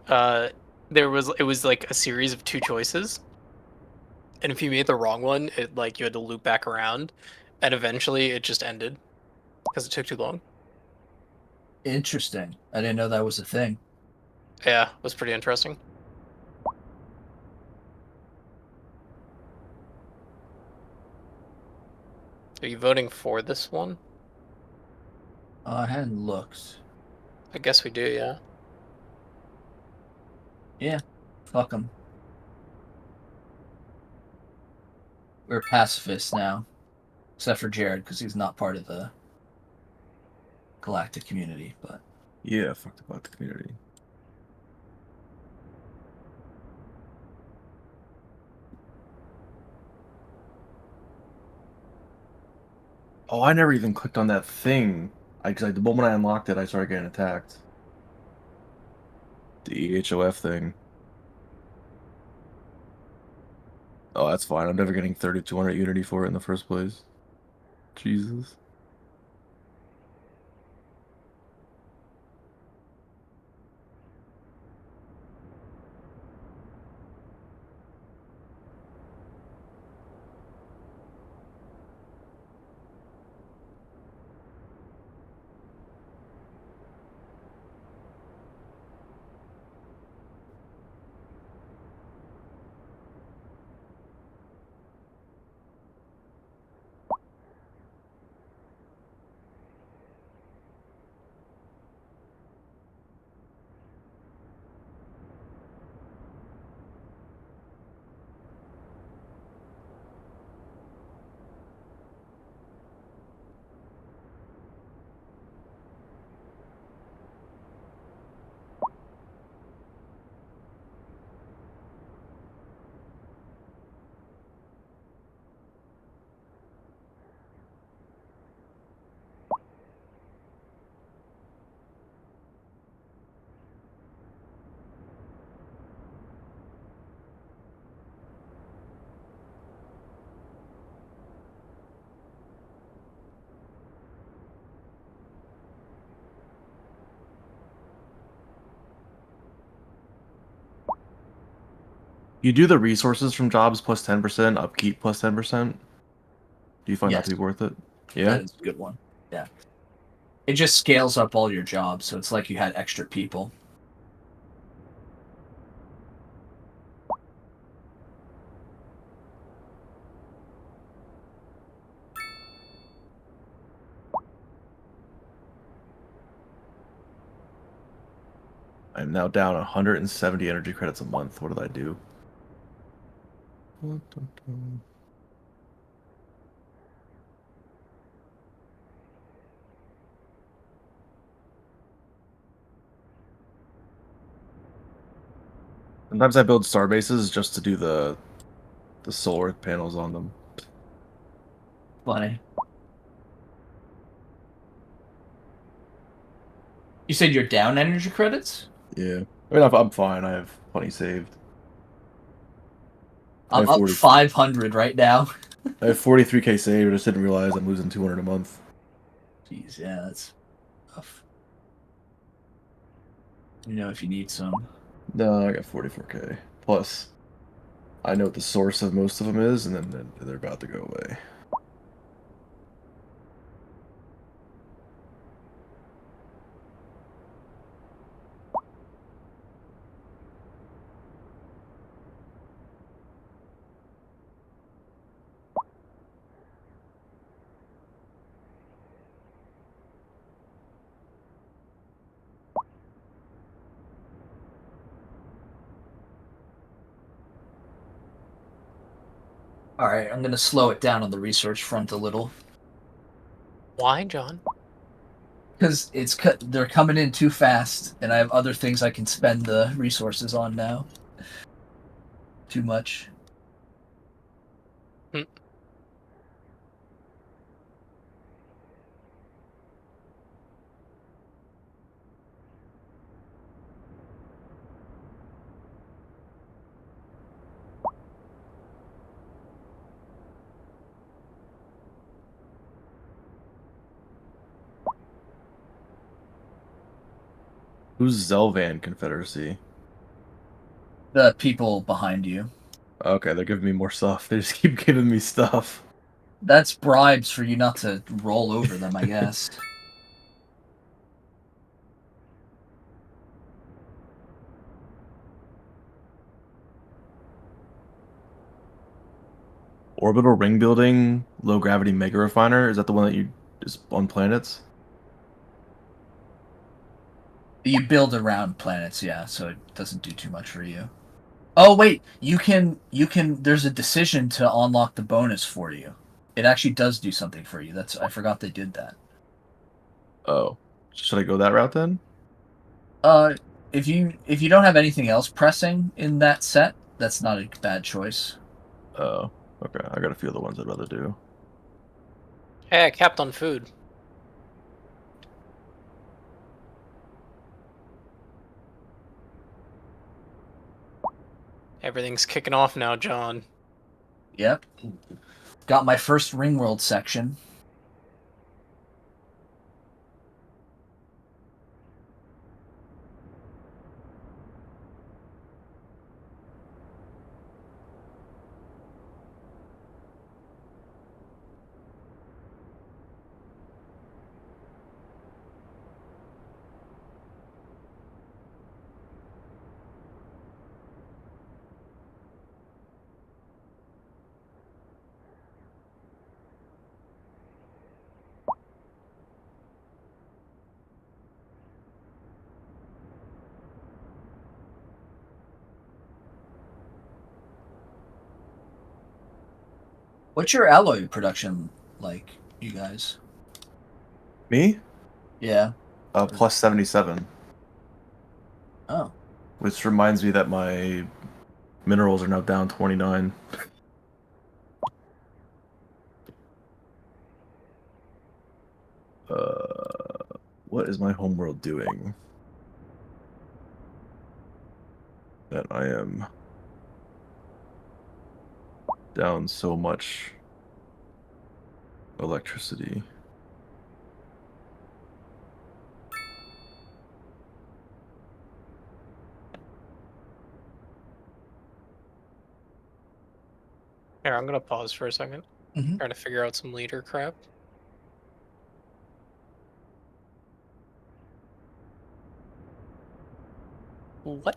It was like a series of 2 choices. And if you made the wrong one, you had to loop back around, and eventually it just ended because it took too long. Interesting. I didn't know that was a thing. Yeah, it was pretty interesting. Are you voting for this one? I hadn't looked. I guess we do, yeah. Yeah, fuck them. We're pacifists now, except for Jared because he's not part of the galactic community. But yeah, fuck the galactic community. Oh, I never even clicked on that thing. Because the moment I unlocked it, I started getting attacked. The EHOF thing. Oh, that's fine. I'm never getting 3200 Unity for it in the first place. Jesus. You do the resources from jobs plus 10%, upkeep plus 10%. Do you find that to be worth it? Yeah, that is a good one. Yeah, it just scales up all your jobs, so it's like you had extra people. I'm now down 170 energy credits a month. What did I do? Sometimes I build star bases just to do the solar panels on them. Funny. You said you're down energy credits? Yeah. I mean, I'm fine. I have plenty saved. I'm up 500 right now. I have 43k saved. I just didn't realize I'm losing 200 a month. Jeez, yeah, that's tough. You know if you need some. No, I got 44k. Plus, I know what the source of most of them is, and then they're about to go away. All right, I'm gonna slow it down on the research front a little. Why, John? Because they're coming in too fast, and I have other things I can spend the resources on now. Too much. Hmm. Who's Zelvan Confederacy? The people behind you. Okay, they're giving me more stuff. They just keep giving me stuff. That's bribes for you not to roll over them, I guess. Orbital ring building, low gravity mega refiner. Is that the one that you is on planets? You build around planets, yeah, so it doesn't do too much for you. Oh wait, you can there's a decision to unlock the bonus for you. It actually does do something for you. I forgot they did that. Oh, should I go that route then? If you don't have anything else pressing in that set, that's not a bad choice. Oh, okay. I got a few other ones I'd rather do. Hey, I capped on food. Everything's kicking off now, John. Yep. Got my first Ring World section. What's your alloy production like, you guys? Me? Yeah. Plus 77. Oh. Which reminds me that my minerals are now down 29. What is my homeworld doing? That I am down so much electricity. Here, I'm gonna pause for a second. Trying to figure out some leader crap. What?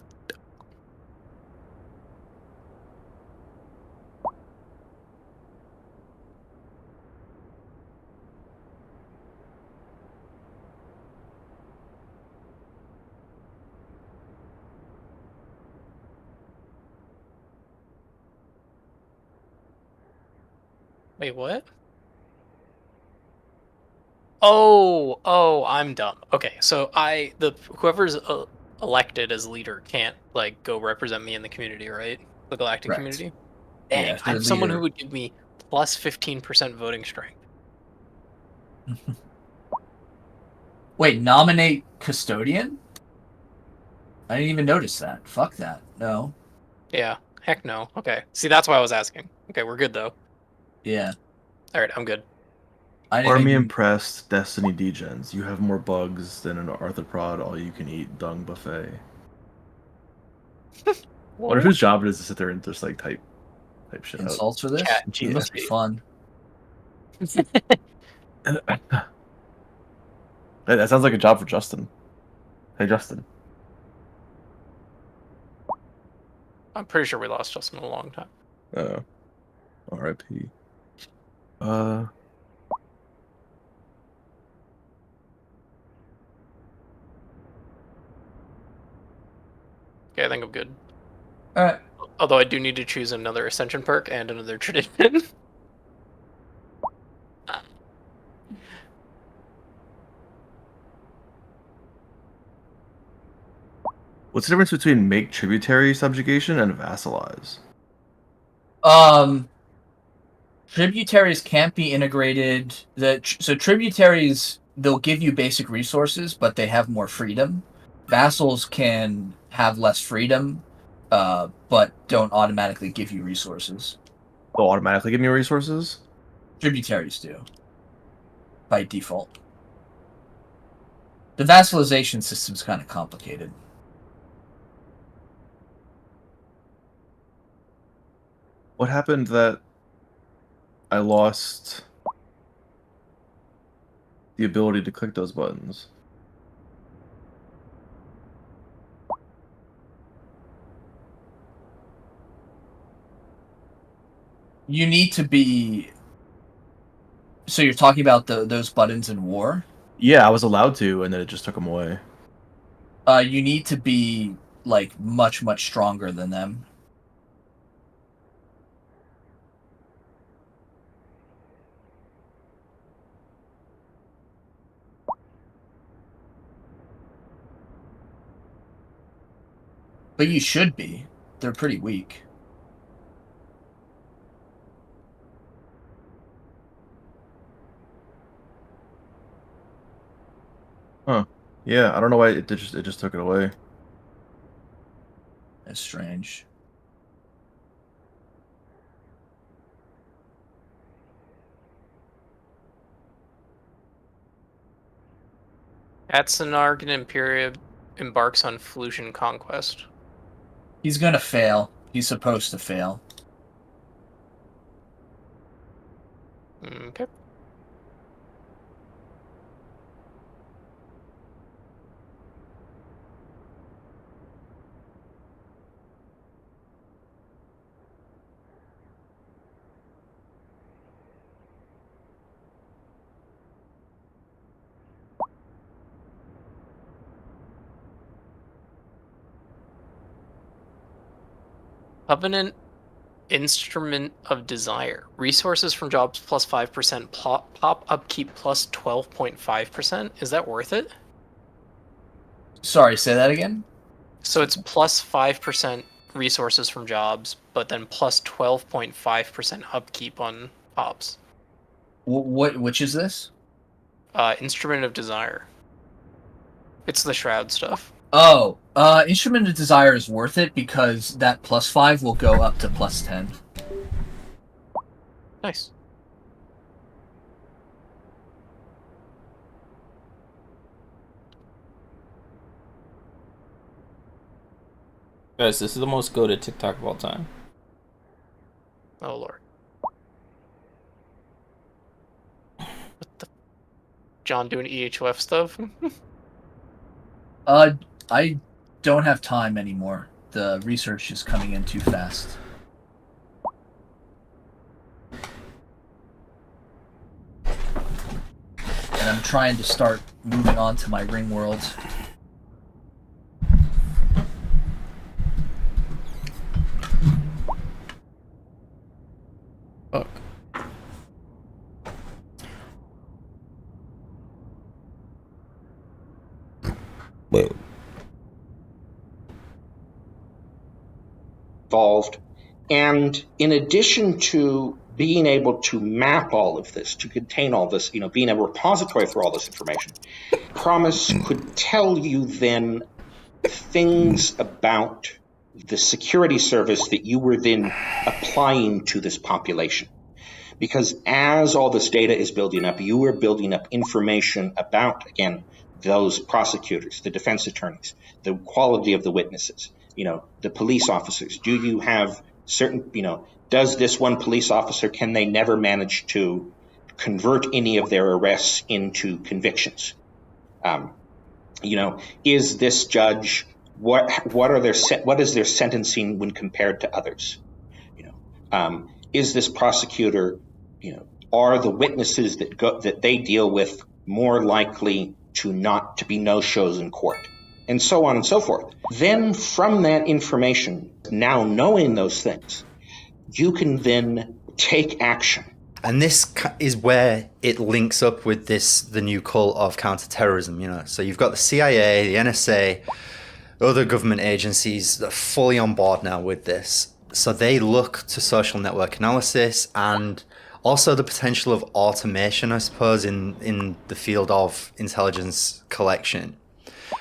Wait, what? Oh, I'm dumb. Okay, so whoever's elected as leader can't like go represent me in the community, right? The galactic community. Dang, Yeah, I have someone who would give me plus 15% voting strength. Wait, nominate custodian? I didn't even notice that. Fuck that. No. Yeah, heck no. Okay, see, that's why I was asking. Okay, we're good though. Yeah. All right, I'm good. Army impressed Destiny Degens. You have more bugs than an arthropod all-you-can-eat dung buffet. Wonder whose job it is to sit there and just like type shit insults for this? It must be fun. That sounds like a job for Justin. Hey, Justin. I'm pretty sure we lost Justin a long time. Oh. R.I.P. Okay, I think I'm good. Alright. Although I do need to choose another Ascension perk and another Tradition. What's the difference between make tributary subjugation and vassalize? Tributaries can't be integrated. So tributaries, they'll give you basic resources, but they have more freedom. Vassals can have less freedom, but don't automatically give you resources. They'll automatically give me resources? Tributaries do. By default. The vassalization system's kind of complicated. What happened that I lost the ability to click those buttons? You need to be... So you're talking about those buttons in war? Yeah, I was allowed to, and then it just took them away. You need to be, like, much, much stronger than them. But you should be. They're pretty weak. Huh. Yeah, I don't know why it just took it away. That's strange. Atsunargan Imperia embarks on Felucian conquest. He's gonna fail. He's supposed to fail. Okay. Covenant Instrument of Desire. Resources from jobs plus 5%, pop upkeep plus 12.5%. Is that worth it? Sorry, say that again? So it's plus 5% resources from jobs, but then plus 12.5% upkeep on pops. Which is this? Instrument of Desire. It's the Shroud stuff. Oh, Instrument of Desire is worth it because that plus 5 will go up to plus 10. Nice. Guys, this is the most goated TikTok of all time. Oh lord. John doing EHF stuff? I don't have time anymore. The research is coming in too fast. And I'm trying to start moving on to my ring world. Fuck. Whoa. Involved. And in addition to being able to map all of this, to contain all this, being a repository for all this information, Promise could tell you then things about the security service that you were then applying to this population. Because as all this data is building up, you are building up information about, again, those prosecutors, the defense attorneys, the quality of the witnesses, the police officers. Do you have certain, does this one police officer, can they never manage to convert any of their arrests into convictions? Is this judge, what is their sentencing when compared to others? Is this prosecutor, are the witnesses that they deal with more likely to be no-shows in court, and so on and so forth. Then from that information, now knowing those things, you can then take action. And this is where it links up with the new cult of counterterrorism, So you've got the CIA, the NSA, other government agencies that are fully on board now with this. So they look to social network analysis and also the potential of automation, I suppose, in the field of intelligence collection.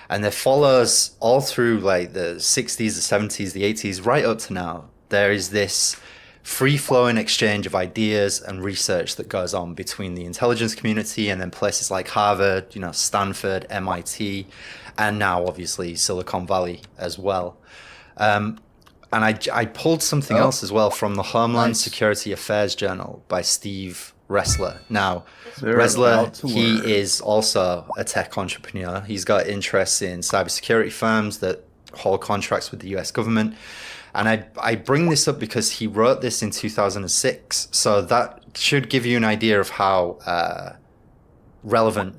And there follows all through like the 60s, the 70s, the 80s, right up to now. There is this free-flowing exchange of ideas and research that goes on between the intelligence community and then places like Harvard, Stanford, MIT, and now obviously Silicon Valley as well. And I pulled something else as well from the Homeland Security Affairs Journal by Steve Ressler. Now, Ressler, he is also a tech entrepreneur. He's got interests in cybersecurity firms that hold contracts with the US government. And I bring this up because he wrote this in 2006. So that should give you an idea of how relevant,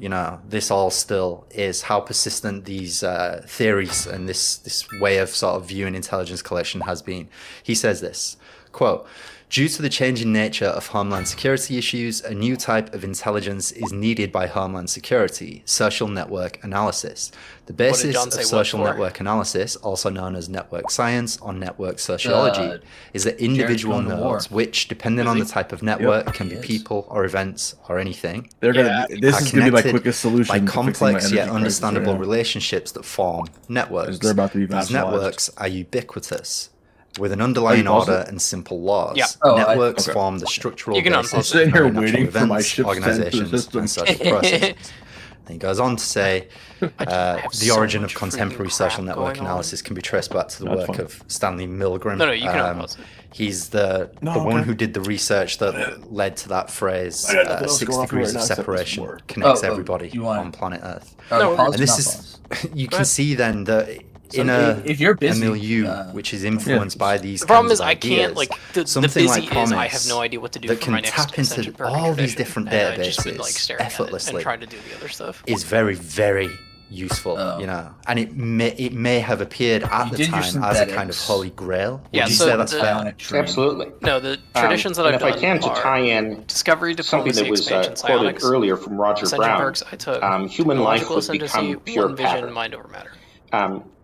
this all still is, how persistent these theories and this way of sort of viewing intelligence collection has been. He says this, quote, "Due to the changing nature of homeland security issues, a new type of intelligence is needed by Homeland Security, social network analysis. The basis of social network analysis, also known as network science or network sociology, is that individual nodes, which, depending on the type of network, can be people or events or anything, this is going to be my quickest solution by complex yet understandable relationships that form networks. These networks are ubiquitous, with an underlying order and simple laws. Networks form the structural basis of events, organizations, and social processes." And he goes on to say, the origin of contemporary social network analysis can be traced back to the work of Stanley Milgram. No, you can unpause it. He's the one who did the research that led to that phrase, 6 degrees of separation connects everybody on planet Earth. And this is, you can see then that in if you're busy, a milieu which is influenced by these the problem kinds is of I ideas, can't the something busy like Promise is I have no idea what to do that for my can next tap into all these different databases effortlessly and try to do the other stuff is very, very useful, and it may have appeared at the time as a kind of holy grail. Would you say that's fair? Absolutely. No, the traditions that I've done if I can, to tie in discovery, something that was quoted psionics, earlier from Roger Brown, perks, I took human life would become pure vision, mind over matter.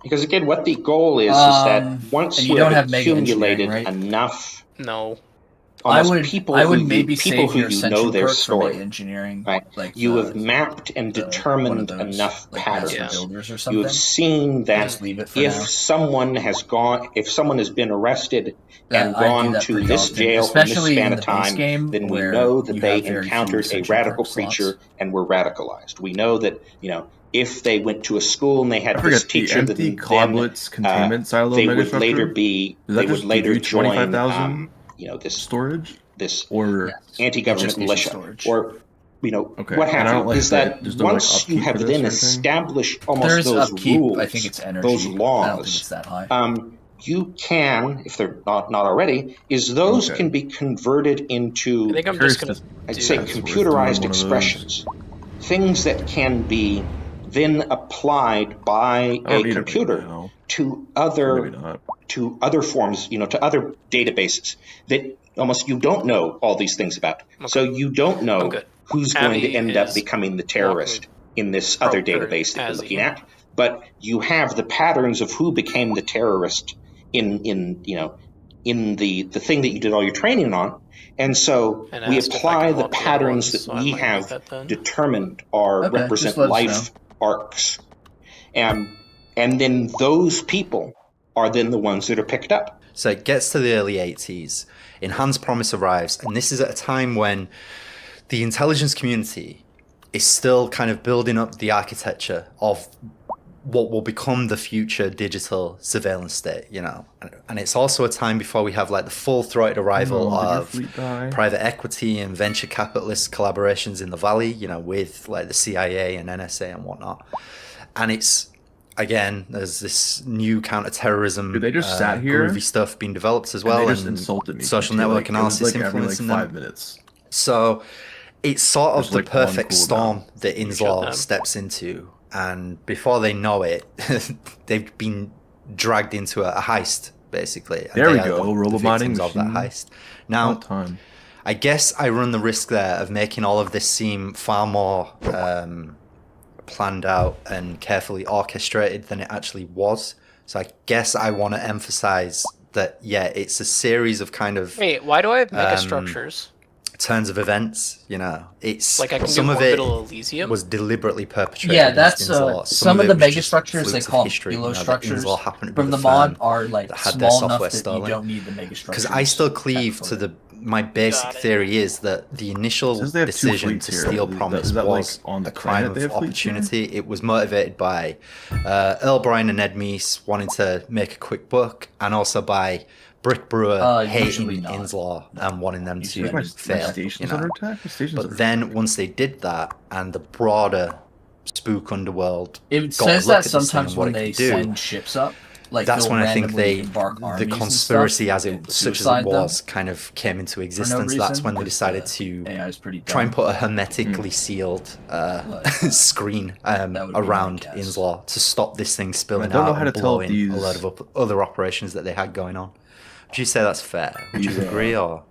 Because again, what the goal is that once you have accumulated enough, I would maybe people save who know their story, engineering, right? like you have mapped and determined enough patterns. You have seen that if someone has been arrested and gone to this jail in this span of time, then we know that they encountered a radical preacher and were radicalized. We know that if they went to a school and they had this teacher, the empty Coblet's containment silo they would later join this storage, or anti-government militia, storage? or what happens is that once you have then established almost those rules, I think it's energy. those laws, I don't think it's that high. You can, if they're not already, those can be converted into, I'd say, computerized expressions, things that can be then applied by a computer to other forms, to other databases that almost you don't know all these things about. So you don't know who's going to end up becoming the terrorist in this other database that you're looking at, but you have the patterns of who became the terrorist in the thing that you did all your training on. And so we apply the patterns that we have determined represent life arcs. And then those people are then the ones that are picked up. So it gets to the early 80s. Enhanced Promise arrives, and this is at a time when the intelligence community is still kind of building up the architecture of what will become the future digital surveillance state, And it's also a time before we have like the full-throated arrival of private equity and venture capitalist collaborations in the Valley, with like the CIA and NSA and whatnot. And it's, again, there's this new counterterrorism groovy stuff being developed as well. And they just insulted me. Social network analysis influencing them. 5 minutes. So it's sort of the perfect storm that Inslaw steps into. And before they know it, they've been dragged into a heist, basically. There we go, robo-mining of that heist. Now, I guess I run the risk there of making all of this seem far more planned out and carefully orchestrated than it actually was. So I guess I want to emphasize that, it's a series of kind of... Wait, why do I have megastructures? Turns of events, it's like I can some do of it Elysium? was deliberately perpetrated. Yeah, that's some of the megastructures they call below-structures from the mod are like small enough that you don't need the megastructures. Because I still cleave to my basic theory is that the initial decision to steal Promise was a crime of opportunity. It was motivated by Earl Bryan and Ed Meese wanting to make a quick buck, and also by Brick Brewer hating Inslaw and wanting them to fail. But then once they did that, and the broader spook underworld, it says that sometimes when they send ships up, like that's when I think the conspiracy, such as it was, kind of came into existence. That's when they decided to try and put a hermetically sealed screen around Inslaw to stop this thing spilling out and blowing a lot of other operations that they had going on. Would you say that's fair? Would you agree, or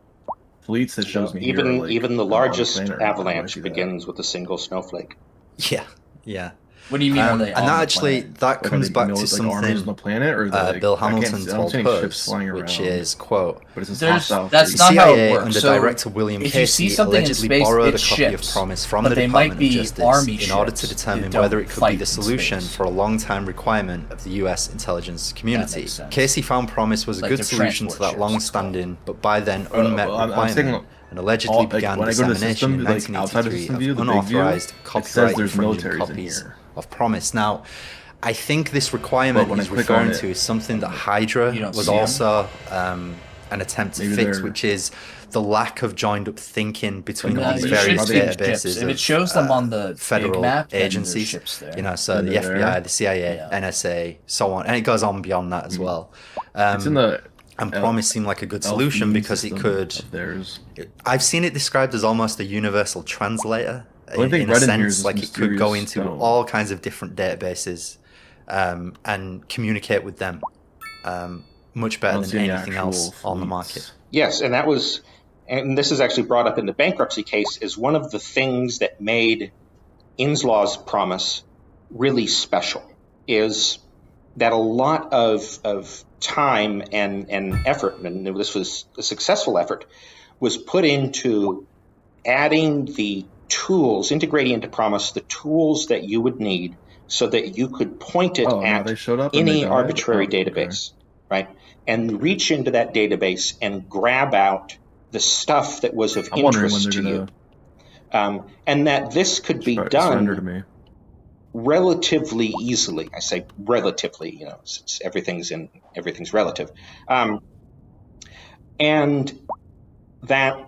fleets that shows me even the largest avalanche begins with a single snowflake? Yeah. What do you mean? And that comes back to something on the planet, or Bill Hamilton told us, which is, quote, that's not the CIA how it works. under So Director William if you see Casey something in allegedly space, borrowed a it's copy ships, of Promise from but the they might Department be of Justice army in order to ships determine that whether don't it could be fight the in solution space. for a long-time requirement of the U.S. intelligence community. makes sense. Casey found Promise was a Like good the solution to that transport ships. long-standing, but by then unmet I'm requirement, saying, and allegedly began when I go to the dissemination in system, outside of the 1983 system of view, the big view, unauthorized it says copyright there's infringing militaries in copies here. of Promise. Now, I think this requirement when I he's click on referring it, to is something that Hydra was see 'em. also an attempt to fix, which is the lack of joined up thinking between all these various databases If it shows them on the federal big map, then there's agencies, ships there. so the FBI, the CIA, NSA, so on, and it goes on beyond that as well. It's in the and Promise seemed like a good solution because it could. I've seen it described as almost a universal translator. In a sense, like it could go into all kinds of different databases and communicate with them much better than anything else on the market. Yes, and this is actually brought up in the bankruptcy case as one of the things that made Inslaw's Promise really special, is that a lot of time and effort, and this was a successful effort, was put into adding the tools, integrating into Promise the tools that you would need so that you could point it at any arbitrary database, right? And reach into that database and grab out the stuff that was of interest to you. And that this could be done relatively easily. I say relatively, since everything's relative. And that,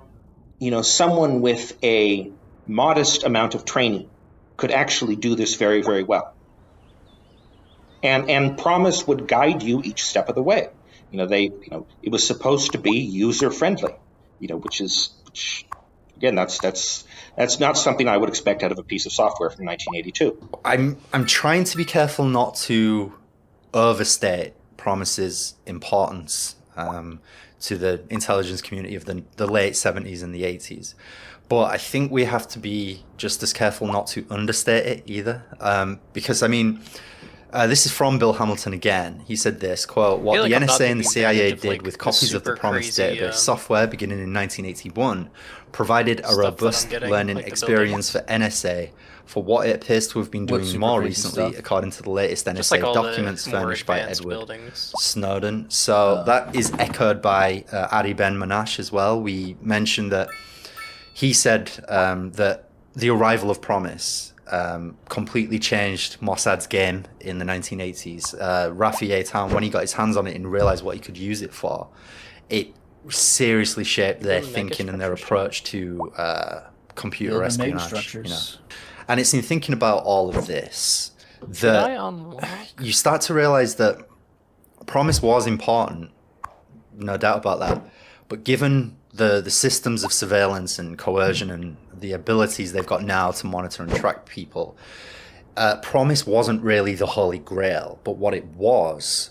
someone with a modest amount of training could actually do this very, very well. And Promise would guide you each step of the way. It was supposed to be user friendly, which again, that's not something I would expect out of a piece of software from 1982. I'm trying to be careful not to overstate Promise's importance to the intelligence community of the late 70s and the 80s. But I think we have to be just as careful not to understate it either. Because, this is from Bill Hamilton again. He said this, quote, "What the NSA and the CIA did with copies of the Promise database software beginning in 1981 provided a robust learning experience for NSA for what it appears to have been doing more recently, according to the latest NSA documents furnished by Edward Snowden." So that is echoed by Adi Ben Manash as well. We mentioned that he said that the arrival of Promise completely changed Mossad's game in the 1980s. Rafi Eitan, when he got his hands on it and realized what he could use it for, it seriously shaped their thinking and their approach to computer espionage. And it's in thinking about all of this that you start to realize that Promise was important, no doubt about that. But given the systems of surveillance and coercion and the abilities they've got now to monitor and track people, Promise wasn't really the Holy Grail, but what it was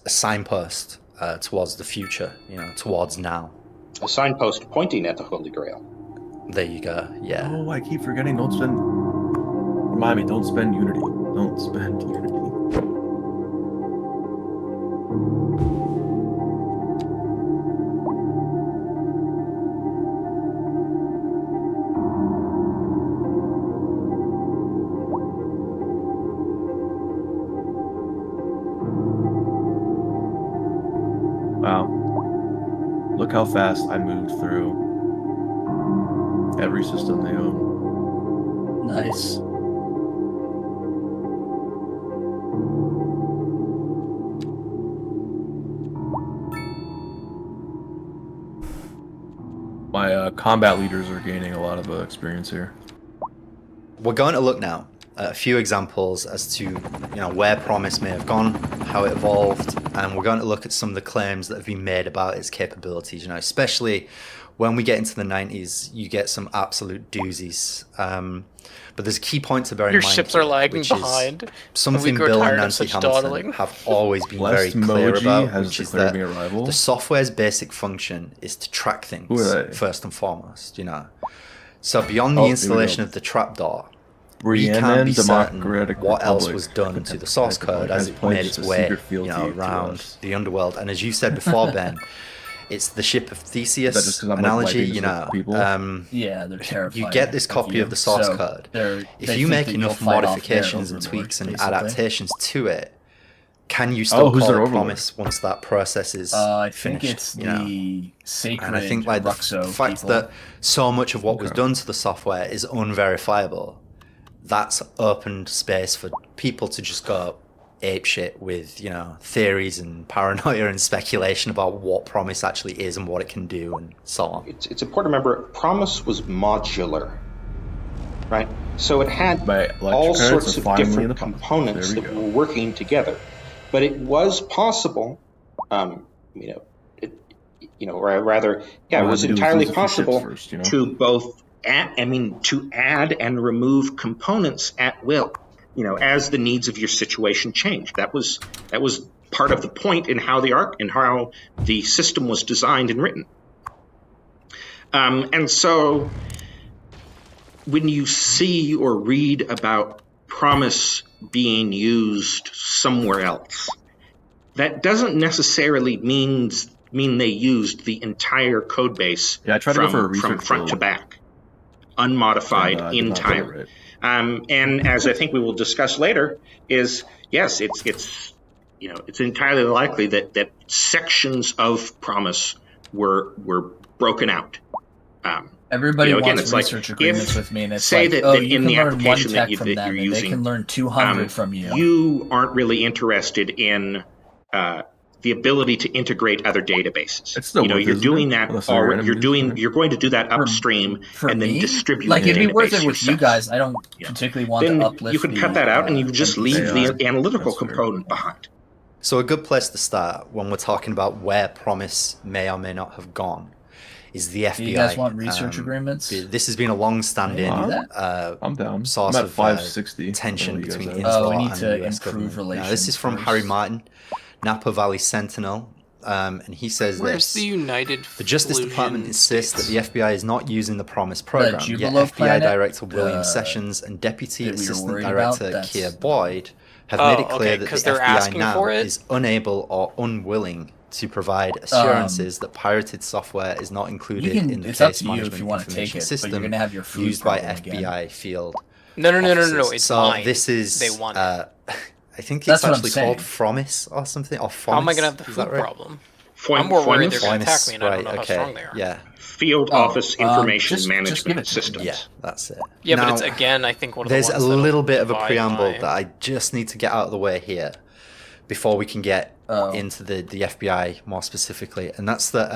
a signpost towards the future, towards now. A signpost pointing at the Holy Grail. There you go, yeah. Oh, I keep forgetting, don't spend Unity. Don't spend Unity. Wow. Look how fast I moved through every system they own. Nice. My combat leaders are gaining a lot of experience here. We're going to look now at a few examples as to where Promise may have gone, how it evolved, and we're going to look at some of the claims that have been made about its capabilities. Especially when we get into the 90s, you get some absolute doozies. But there's a key point to bear in mind. Your ships are lagging behind. Something Bill and Nancy Hamilton have always been very clear about, which is that the software's basic function is to track things first and foremost. So beyond the installation of the trapdoor, we can't be certain what else was done to the source code as it made its way around the underworld. And as you said before, Ben, it's the ship of Theseus analogy, yeah, they're terrifying. You get this copy of the source code. If you make enough modifications and tweaks and adaptations to it, can you still call it Promise once that process is I finished? think it's the sacred and I think the fact that so much of what was done to the software is unverifiable, that's opened space for people to just go apeshit with theories and paranoia and speculation about what Promise actually is and what it can do and so on. It's important to remember Promise was modular, right? So it had all sorts of different components that were working together, but it was possible, it was entirely possible to both to add and remove components at will. As the needs of your situation change. That was part of the point in how the system was designed and written. And so when you see or read about Promise being used somewhere else, that doesn't necessarily mean they used the entire code base from front to back, unmodified entirely. And as I think we will discuss later, it's entirely likely that sections of Promise were broken out. Everybody wants research agreements with me, and it's say that in the application that you're using, they can learn 200 from you. You aren't really interested in the ability to integrate other databases. It's still you're doing that, or you're going to do that upstream and then distribute. Like it'd be worth it with yourself. you guys. I don't particularly want to uplift. You could cut that out, and you just leave the analytical component behind. So a good place to start when we're talking about where Promise may or may not have gone is the FBI. Do you guys want research agreements? This has been a long-standing I'm down. source I'm at of 560. tension between we Inslaw need and to the US improve government. relations. Now, this is from Harry Martin, Napa Valley Sentinel, and he says Where's the United the Justice Fusion Department insists that States? the FBI is not using the Promise program. Yet Jubilee FBI planet, Director William Sessions and Deputy that we were Assistant worried Director about, Keir Boyd have made it clear that the 'cause they're FBI asking now for it? is unable or unwilling to provide assurances that pirated software is not included in the it's up case to you if management you want to take information it, but system you're gonna have your food used by problem FBI again. field. No. officers. It's so mine. this is They want it. I think That's it's what I'm actually saying. called Promise or something. Or How am I gonna have the Is food that right? problem? I'm more worried they're going to attack me, and I don't know how strong they are. Yeah. Field Office Information just give Management it to me. Systems. Yeah, that's it. Yeah, Now, but it's again, I think one of the there's ones a that'll little bit of a divide preamble my- that I just need to get out of the way here before we can get into the FBI more specifically, and that's that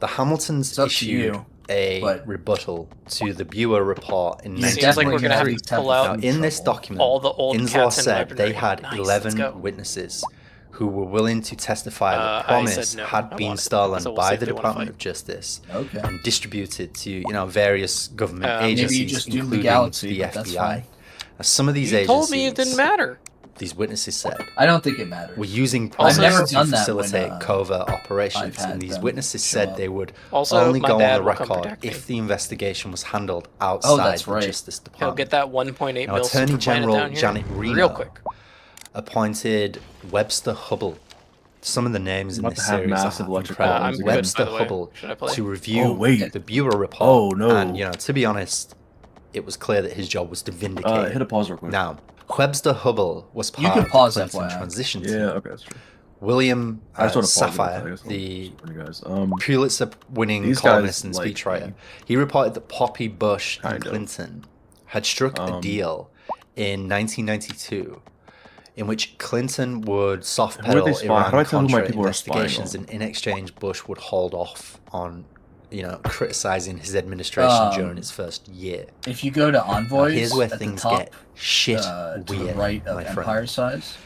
the Hamiltons up to issued you, a but- rebuttal to the Buer report in It seems like we're going to have 1993. to pull out Now, in this document, all the old Inslaw cats and said they weaponry. had Nice, let's go. 11 witnesses who were willing to testify that I Promise said no, had I been want it. stolen So we'll by see if the they wanna Department fight. of Justice Okay. and distributed to various government Maybe you agencies, just do including legality, the but that's FBI. fine. Now, some of these You agencies, told me it didn't matter. these witnesses said, I don't think it matters. were using Also, Promise never to done that when, facilitate covert operations, I've had and these them witnesses show said up. they would Also, only my go on dad the will come record protect me. if the investigation was handled outside that's the right. Justice He'll Department. get that 1.8 Now, mil Attorney super planet General down here Janet Reno real quick. appointed Webster Hubble. Some of the names in About this to have series massive are electrical incredible. I'm good, Webster by the way. Hubble Should I play? to review Oh, wait. the Buer report. Oh, no. And to be honest, it was clear that his job was to vindicate. Hit a pause real quick. Now, Webster Hubble was You part can of pause the that, Clinton FYI. transition team. Yeah, okay, that's true. William I just want to pause Safire, it, I guess. the You guys. Pulitzer-winning These columnist guys and like speechwriter, me. he reported that Poppy Bush and Kind of. Clinton had struck a deal in 1992 in which Clinton would soft Who would they pedal spy? How do I Iran tell who my Contra people are spying investigations, on? and in exchange, Bush would hold off on, criticizing his administration during its first year. If you go to Now, Envoys, here's where at things the top, get shit to weird, the right of my friend. Empire Size.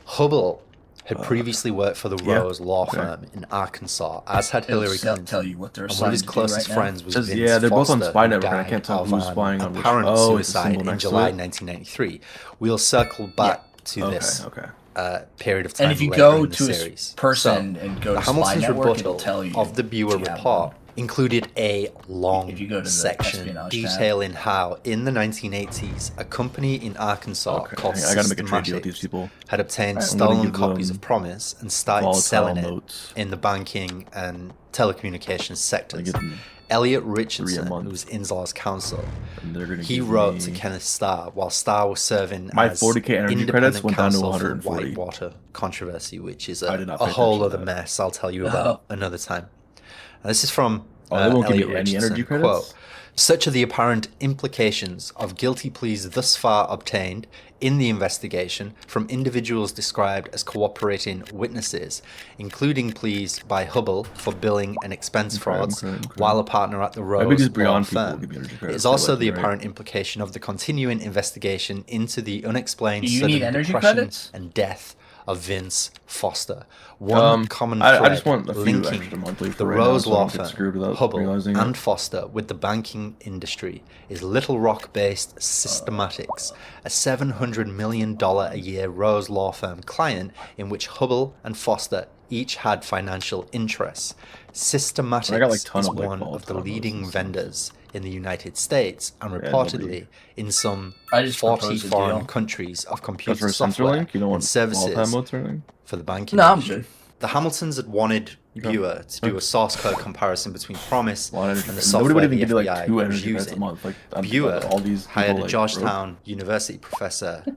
Hubble had previously worked for the yeah, Rose law okay. firm in Arkansas, as had Hillary It'll Clinton. tell you what they're And one of his assigned to do closest right now. friends was Says- Vince yeah, they're both on Foster, Spy who Network, and I died can't tell of who's an spying on which. apparent Oh, it's a suicide symbol in next to July it. 1993. We'll circle back to this Okay. period of time And if you later go in the to series. his person and go the to Spy Hamilton's Network, it'll rebuttal tell you of the Buer if you have report one. included a long If you go to the section espionage tab. detailing how, in the 1980s, a company in Arkansas Okay, called I gotta make a trade deal with Systematics these people. had obtained Alright, I'm gonna stolen give copies them of Promise and started volatile selling it notes. in the banking and telecommunications sectors. give them Elliot 3 a Richardson, month. who was Inslaw's counsel, And they're gonna he give wrote me- to Kenneth Starr while Starr was serving My as 40K energy independent credits went down to counsel for 140. Whitewater controversy, which is I a did not a pay whole attention other to that. mess I'll tell you about another time. And this is from Oh, they won't give Elliot me any Richardson, energy credits? quote, "Such are the apparent implications of guilty pleas thus far obtained in the investigation from individuals described as cooperating witnesses, including pleas by Hubble for billing and expense frauds okay. while a partner at the Maybe Rose these law Brion people will firm. give me energy It credits, is they also like the me, right? apparent implication of the continuing investigation into the unexplained Do you sudden need energy depression credits? and death of Vince Foster. One common thread I just want a few linking extra monthly for the right now, Rose so I law don't get firm, screwed without Hubble, realizing and it. Foster with the banking industry is Little Rock-based Systematics, a $700 million a year Rose law firm client in which Hubble and Foster each had financial interests. Systematics I got, like, ton is of, like, one of the volatile leading notes and stuff. vendors in the United States and Yeah, reportedly nobody- in some I just 40 proposed a foreign deal. countries of That's computer for software Centrelink? You don't and want services all-time modes or anything? for the banking No, I'm industry. good. The Hamiltons had wanted Okay. Buer to do a source code comparison between Promise Well, and energy the credits. software Nobody would the even give you FBI like 2 was energy credits a using. month. Like I'm Buer all these hired people, a like, Georgetown University professor, who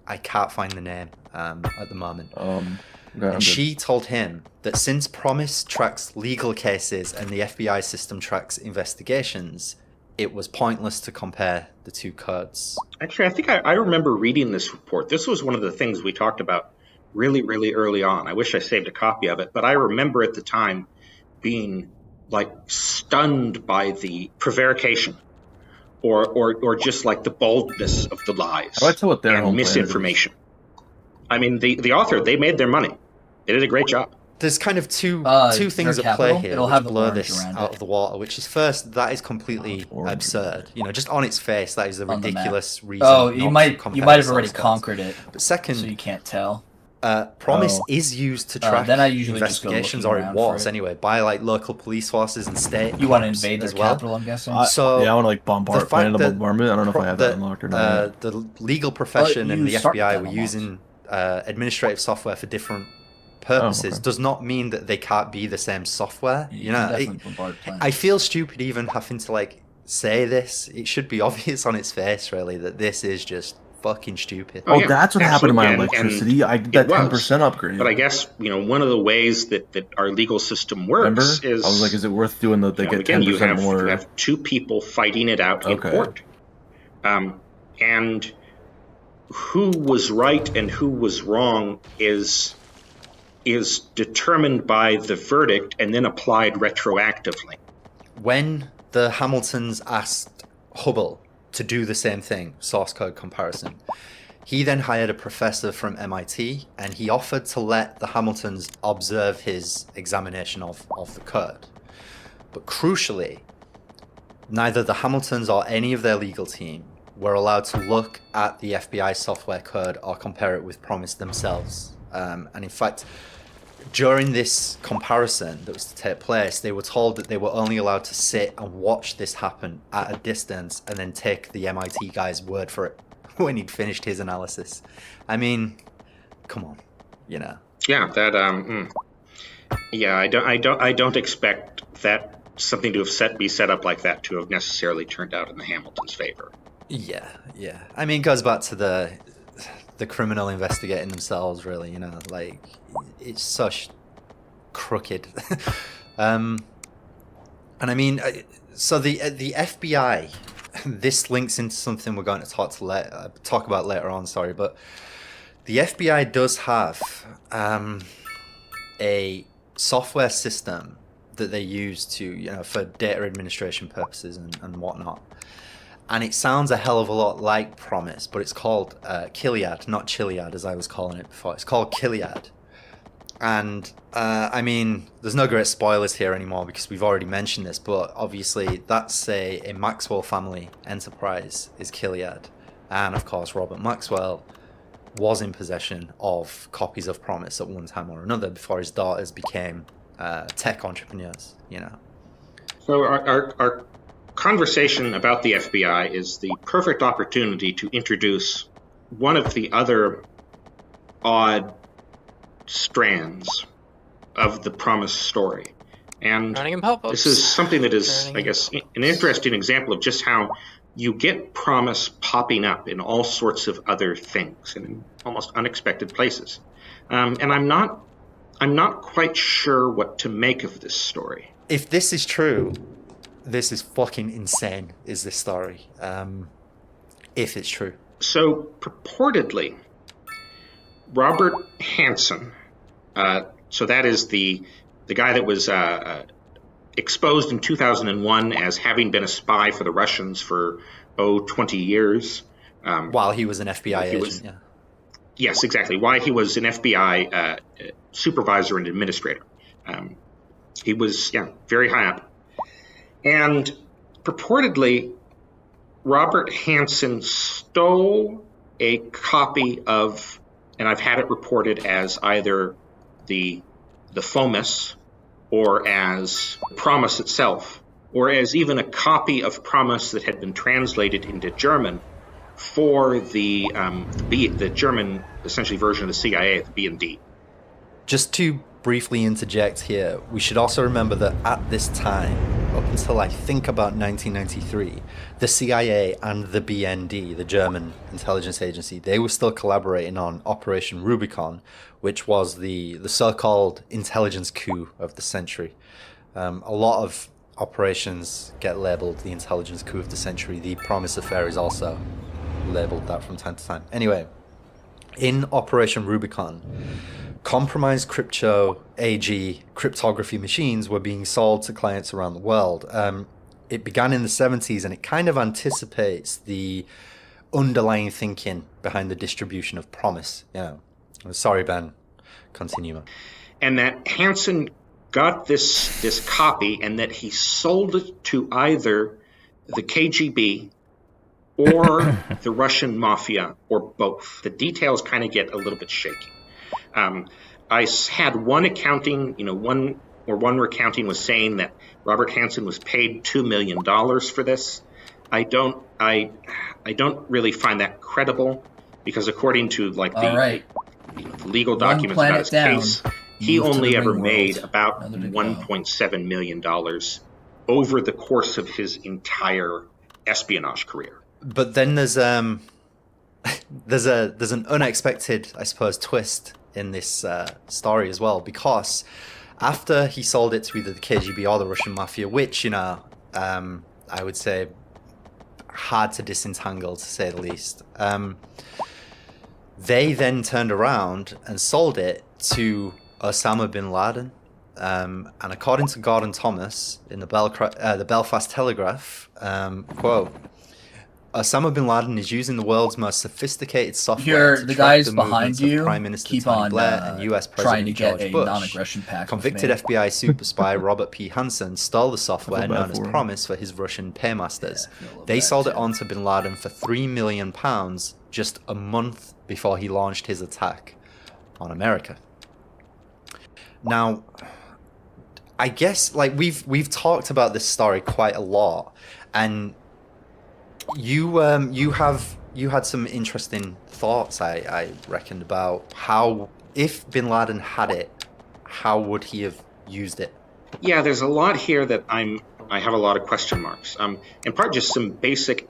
I can't find the name at the moment, okay, I'm and she told him that since Promise tracks legal cases and the FBI system tracks investigations, it was pointless to compare the two codes. Actually, I think I remember reading this report. This was one of the things we talked about really, really early on. I wish I saved a copy of it, but I remember at the time being like stunned by the prevarication or just like the boldness of the lies and misinformation. I mean, the author, they made their money. They did a great job. There's kind of two things at play here which blur this out of the water, which is first, that is completely absurd. You know, just on its face, that is a ridiculous reason. Oh, you might have already conquered it. But second, so you can't tell. Promise is used to track then I usually investigations, or it was anyway, by like local police forces and state. You want to invade their capital, I'm guessing. So yeah, I want to like bombard bombardment. I don't know if I have that unlocked or not. The legal profession and the FBI were using administrative software for different purposes does not mean that they can't be the same software. You know, I feel stupid even having to like say this. It should be obvious on its face, really, that this is just fucking stupid. Oh, yeah, that's what happened to my electricity. I did that 10% upgrade. But I guess, you know, one of the ways that our legal system works is... I was like, is it worth doing the... They get 10% more... You have two people fighting it out in court. And who was right and who was wrong is determined by the verdict and then applied retroactively. When the Hamiltons asked Hubble to do the same thing, source code comparison, he then hired a professor from MIT and he offered to let the Hamiltons observe his examination of the code. But crucially, neither the Hamiltons or any of their legal team were allowed to look at the FBI software code or compare it with Promise themselves. And in fact, during this comparison that was to take place, they were told that they were only allowed to sit and watch this happen at a distance and then take the MIT guy's word for it when he'd finished his analysis. I mean, come on, you know. Yeah, that yeah, I don't expect that something to have be set up like that to have necessarily turned out in the Hamiltons' favor. Yeah. I mean, it goes back to the criminal investigating themselves, really, you know, like, it's such crooked. And I mean, so the FBI, this links into something we're going to talk about later on, sorry, but the FBI does have a software system that they use to, you know, for data administration purposes and whatnot. And it sounds a hell of a lot like Promise, but it's called Kiliad, not Chiliad as I was calling it before. It's called Kiliad. And I mean, there's no great spoilers here anymore because we've already mentioned this, but obviously that's a Maxwell family enterprise is Kiliad. And of course, Robert Maxwell was in possession of copies of Promise at one time or another before his daughters became tech entrepreneurs, you know. So our conversation about the FBI is the perfect opportunity to introduce one of the other odd strands of the Promise story. And this is something that is, I guess, an interesting example of just how you get Promise popping up in all sorts of other things and in almost unexpected places. And I'm not quite sure what to make of this story. If this is true, this is fucking insane, is this story, if it's true. So, purportedly, Robert Hansen, so that is the guy that was exposed in 2001 as having been a spy for the Russians for, 20 years. While he was an FBI agent, yeah. Yes, exactly. Why he was an FBI supervisor and administrator. He was, very high up. And purportedly, Robert Hansen stole a copy of, and I've had it reported as either the FOMIS or as Promise itself, or as even a copy of Promise that had been translated into German for the German, essentially, version of the CIA, the B&D. Just to briefly interject here, we should also remember that at this time, up until I think about 1993, the CIA and the BND, the German intelligence agency, they were still collaborating on Operation Rubicon, which was the so-called intelligence coup of the century. A lot of operations get labeled the intelligence coup of the century. The Promise affair is also labeled that from time to time. Anyway, in Operation Rubicon, compromised crypto AG cryptography machines were being sold to clients around the world. It began in the 70s, and it kind of anticipates the underlying thinking behind the distribution of promise. Sorry, Ben. Continue, man. And that Hansen got this copy, and that he sold it to either the KGB or the Russian mafia, or both. The details kind of get a little bit shaky. I had one accounting, one recounting was saying that Robert Hansen was paid $2 million for this. I don't really find that credible, because according to the legal documents about his case, he only ever made about $1.7 million over the course of his entire espionage career. But then there's an unexpected, I suppose, twist in this story as well, because after he sold it to either the KGB or the Russian mafia, which I would say hard to disentangle, to say the least, they then turned around and sold it to Osama bin Laden. And according to Gordon Thomas in the Belfast Telegraph, quote, Osama bin Laden is using the world's most sophisticated software the guys behind you Prime Minister keep Tony on Blair and U.S. trying to President get a George Bush. non-aggression pact. Convicted FBI super spy Robert P. Hansen stole the software known as Promise for his Russian paymasters. They sold it on to bin Laden for £3 million just a month before he launched his attack on America. Now, I guess we've talked about this story quite a lot, and you had some interesting thoughts, I reckoned, about how, if bin Laden had it, how would he have used it? Yeah, there's a lot here that I have a lot of question marks. In part, just some basic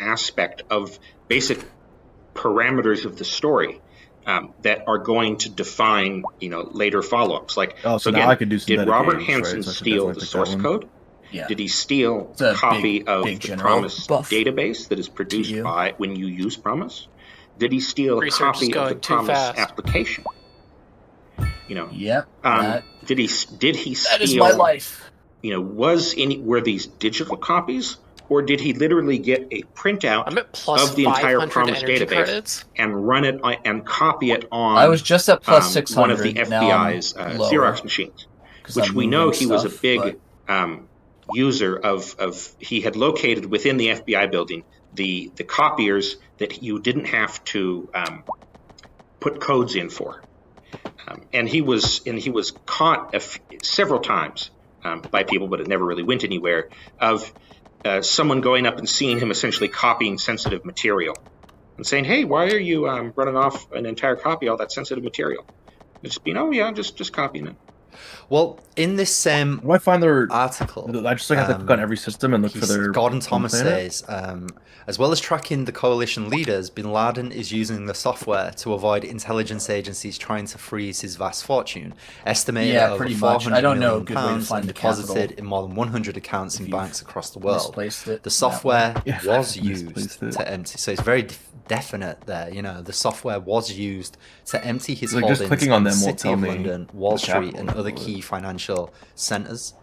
parameters of the story that are going to define, later follow-ups. Now I could do did Robert Hansen steal the source code? Yeah. Did he steal a copy of the Promise database that is produced by when you use Promise? Did he steal a copy of the Promise application? Yep. Did he steal? That is my life. Were these digital copies, or did he literally get a printout of the entire Promise database and run it and copy it on? I was just at plus 600. One of the FBI's Xerox machines, which we know he was a big user of. He had located within the FBI building the copiers that you didn't have to put codes in for, and he was caught several times by people, but it never really went anywhere, of someone going up and seeing him essentially copying sensitive material and saying, "Hey, why are you running off an entire copy of all that sensitive material?" And just copying it. Well, in this same I find their article, I just have to click on every system and look for their. Gordon Thomas says, as well as tracking the coalition leaders, bin Laden is using the software to avoid intelligence agencies trying to freeze his vast fortune, estimated at over £400 million, deposited in more than 100 accounts in banks across the world. The software was used to empty. So it's very definite there. The software was used to empty his holdings in the City of London, Wall Street, and other key financial centers.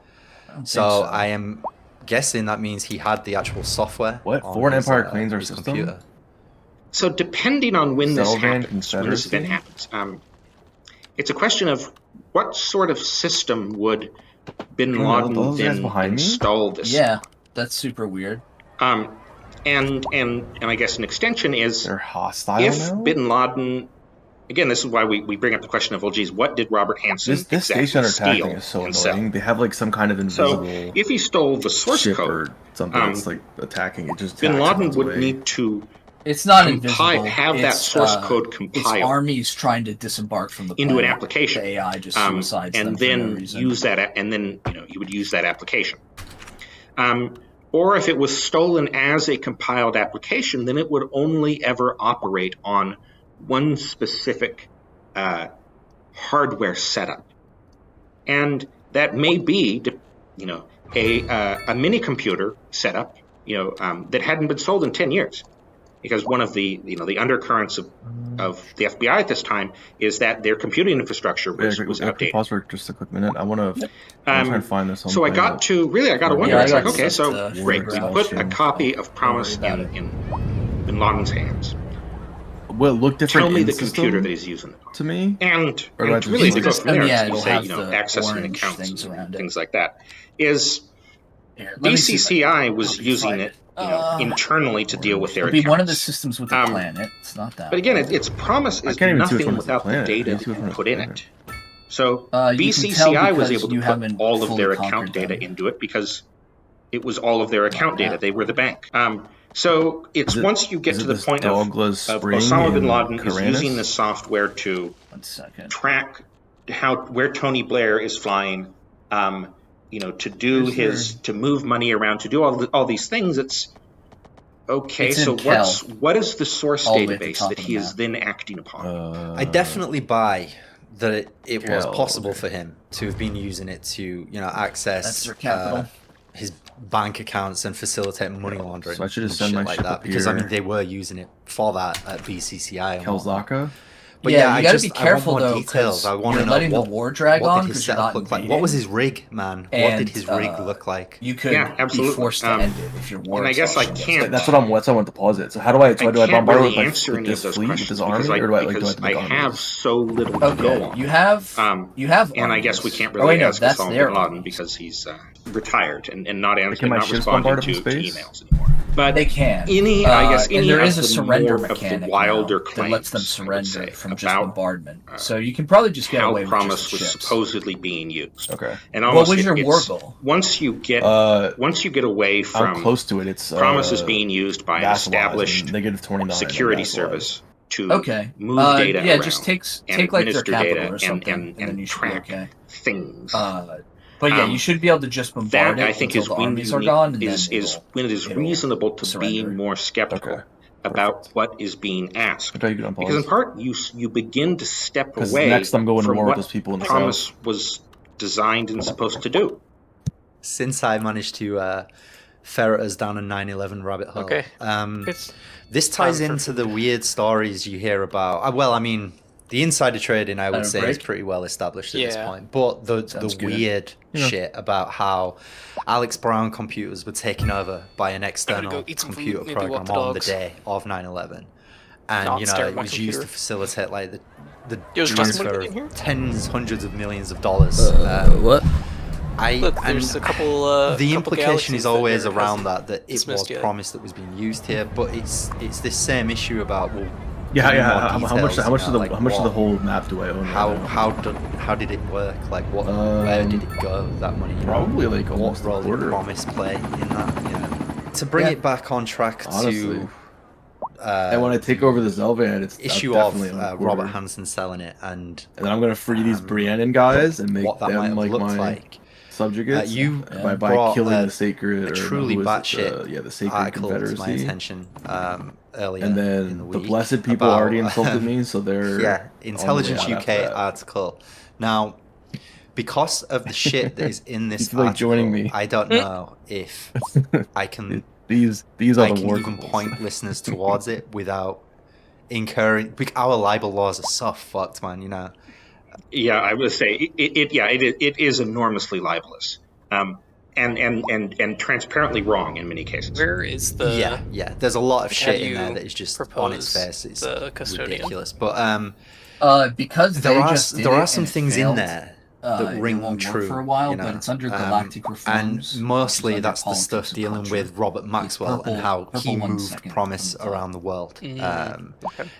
So I am guessing that means he had the actual software. What? Foreign Empire claims our system? Computer. So depending on when this event happens, it's a question of what sort of system would bin Laden then install this? Yeah, that's super weird. And I guess an extension is they're hostile if now? bin Laden. Again, this is why we bring up the question of, well, geez, what did Robert Hansen this station attacking is so annoying. They have some kind of invisible. So if he stole the source code, or something that's attacking it, just bin Laden would need to. It's not invisible. Have that source code compiled. It's armies trying to disembark from the into an application. The AI just suicides and them then for no reason. use that, and then you would use that application. Or if it was stolen as a compiled application, then it would only ever operate on one specific hardware setup, and that may be, a mini computer setup, that hadn't been sold in 10 years. because one of the the undercurrents of the FBI at this time is that their computing infrastructure was outdated. Pause for just a quick minute. I want to try and find this. So I got to wonder. It's like, okay, so great. We put a copy of Promise in Bin Laden's hands. Will it look different? Tell me the computer that he's using to me, and really to go from there. You say accessing accounts and things like that. Is BCCI was using it internally to deal with their accounts. It'll be one of the systems with the planet. It's not that. But again, its promise is nothing without the data put in it. So BCCI was able to put all of their account data into it because it was all of their account data. They were the bank. So it's once you get to the point of Osama bin Laden is using this software to track where Tony Blair is flying, to do to move money around, to do all these things. It's okay. So what is the source database that he is then acting upon? I definitely buy that it was possible for him to have been using it to access his bank accounts and facilitate money laundering. So I should have sent my like ship that up because here. they were using it for that at BCCI. Kelzaka? But you gotta be careful though. Details. I want to know letting the war drag on because you're not invading. What was his rig, man? And, what did his rig look like? You could be forced to end it if your war. And I guess I can't. That's what I want to pause it. So how do I? Do I bombard really with answer any of those fleet, with questions his army, or do I have so little to go on. You have. And I guess we can't really ask Osama bin Laden because he's retired and not responding to emails anymore. But they can. And there is a surrender mechanic of the wilder that claims lets them surrender from just bombardment. So you can probably just get away with Promise just was supposedly being used. Okay. And what was your war goal? Once you get away from I'm close to it, it's Promise is being used by an established security service to move data around. Yeah, just take like their capital data or something, and you track things. But yeah, you should be able to just bombard that, it I think, until is the when armies are gone. is when it is reasonable to be more skeptical about what is being asked. Because in part, you begin to step away next I'm going from to war what with those people in the Promise South. was designed and supposed to do. Since I managed to ferret us down a 9/11 rabbit hole, this ties into the weird stories you hear about. Well, I mean, the insider trading, I would say, is pretty well established at this point. But the weird shit about how Alex Brown computers were taken over by an external computer program on the day of 9/11. And, it was used to facilitate, like, the transfer of tens, hundreds of millions of dollars. What? There's a couple. The implication is always around that it was Promise that was being used here, but it's this same issue about how much of the whole map do I own? How did it work? Like where did it go? That money? Probably like almost what role did Promise play in that? To bring it back on track to. And when I take over the Zelvan, it's issue of Robert Hansen selling it, and then I'm gonna free these Briannan guys and make what that them might have looked like. Subjugates by killing the sacred, a truly batshit the sacred article confederacy. To my attention earlier and then in the week blessed people already insulted me, so they're Intelligence UK article. Now, because of the shit that is in this article, joining me. I don't know if I can. These are I the can even point listeners towards it without incurring. Our libel laws are so fucked, man. Yeah, I would say it is enormously libelous, and transparently wrong in many cases. Where is the? Yeah. There's a lot of shit in there that is just on its face. It's ridiculous, but because there are some things in there that ring true for a while, but it's under galactic reforms, and mostly that's the stuff dealing with Robert Maxwell and how he moved Promise around the world.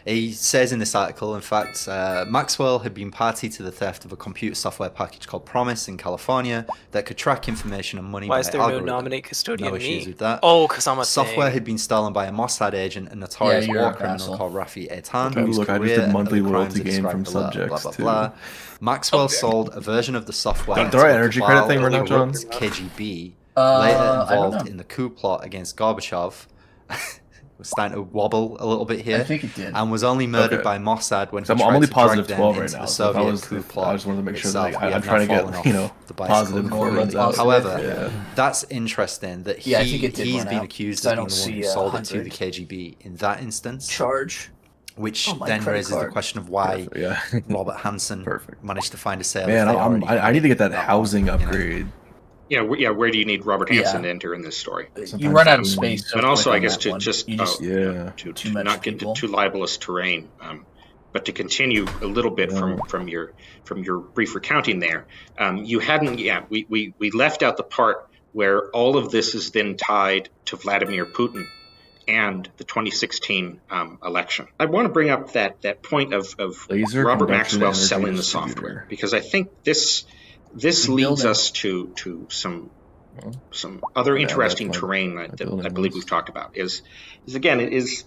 He says in this article, in fact, Maxwell had been party to the theft of a computer software package called Promise in California that could track information and money. Why is there no nominate custodian? No issues with that. Oh, because I'm a software had been stolen by a Mossad agent and notorious war criminal called Rafi Eitan. Look, I just did monthly loyalty gain from subjects too. Maxwell sold a version of the software. Don't energy credit thing right now, John. KGB later involved in the coup plot against Gorbachev. was starting to wobble a little bit here. I think it did. And was only murdered by Mossad when he I'm tried only to drag positive them 12 into right the now. Soviet coup plot. I just wanted to make sure that itself. I'm trying to get positive before it runs out. However, that's interesting that I think it did he's run been out, accused 'cause of I being the don't one who see sold it to 100 the KGB in that instance. charge. Which Oh, my then credit raises the card. question of why Robert Hansen managed to find a sale. Man, I need to get that housing upgrade. Where do you need Robert Hansen to enter in this story? You run out of space. So and also, quick I on guess that to one. just too much not get into too libelous terrain, but to continue a little bit from your brief recounting there, you hadn't. We left out the part where all of this is then tied to Vladimir Putin and the 2016 election. I want to bring up that point of Robert Maxwell selling the software, because I think this leads us to some other interesting terrain that I believe we've talked about. Is again, it is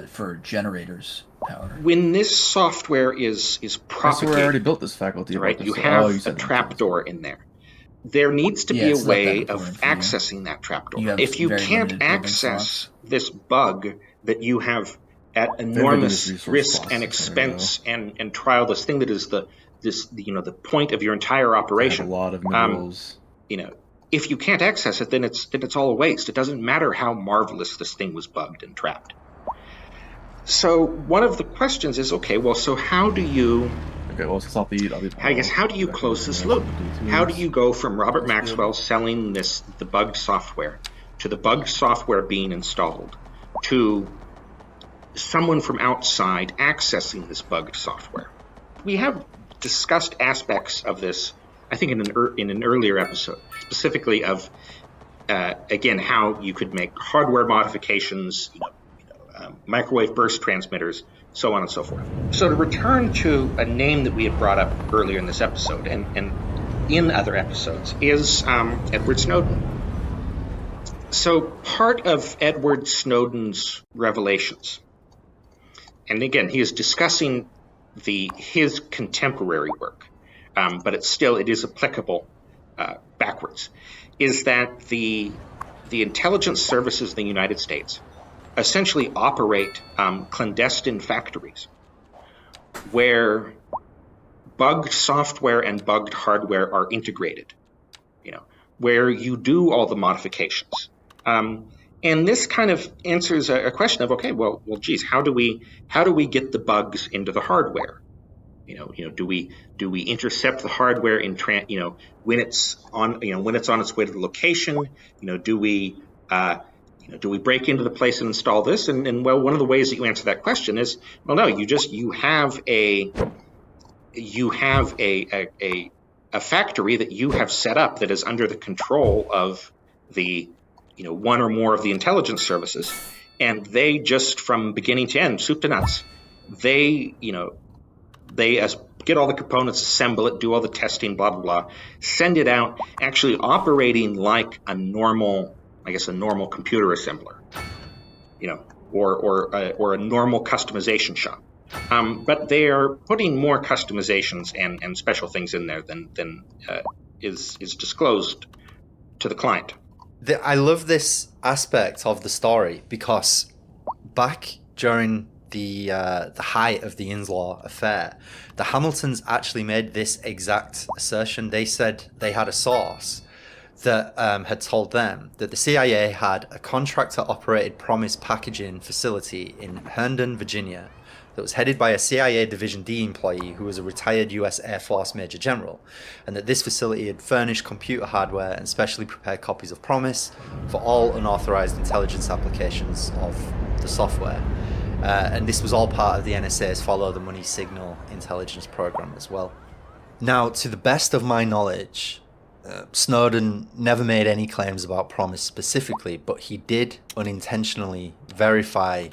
for generators power. When this software is propagated, I already built this faculty, right? You have a trapdoor in there. There needs to be a way of accessing that trapdoor. If you can't access this bug that you have at enormous risk and expense and trial, this thing that is the point of your entire operation. A lot of minerals. If you can't access it, then it's all a waste. It doesn't matter how marvelous this thing was bugged and trapped. So one of the questions is, so how do you? Okay, well, since I'll be how do you close this loop? How do you go from Robert Maxwell selling the bugged software to the bugged software being installed to someone from outside accessing this bugged software? We have discussed aspects of this, I think, in an earlier episode, specifically of again how you could make hardware modifications, microwave burst transmitters, so on and so forth. So to return to a name that we had brought up earlier in this episode and in other episodes is Edward Snowden. So part of Edward Snowden's revelations, and again, he is discussing his contemporary work, but it is applicable backwards, is that the intelligence services in the United States essentially operate clandestine factories where bugged software and bugged hardware are integrated, where you do all the modifications. And this kind of answers a question of, geez, how do we get the bugs into the hardware? Do we intercept the hardware when it's on its way to the location? Do we break into the place and install this? And one of the ways that you answer that question is, no, you have a factory that you have set up that is under the control of the one or more of the intelligence services, and they just from beginning to end, soup to nuts, they get all the components, assemble it, do all the testing, blah blah blah, send it out, actually operating like a normal computer assembler, or a normal customization shop. But they are putting more customizations and special things in there than is disclosed to the client. I love this aspect of the story because back during the height of the Inslaw affair, the Hamiltons actually made this exact assertion. They said they had a source that had told them that the CIA had a contractor-operated Promise packaging facility in Herndon, Virginia, that was headed by a CIA Division D employee who was a retired US Air Force Major General, and that this facility had furnished computer hardware and specially prepared copies of Promise for all unauthorized intelligence applications of the software. And this was all part of the NSA's Follow the Money Signal intelligence program as well. Now, to the best of my knowledge, Snowden never made any claims about Promise specifically, but he did unintentionally verify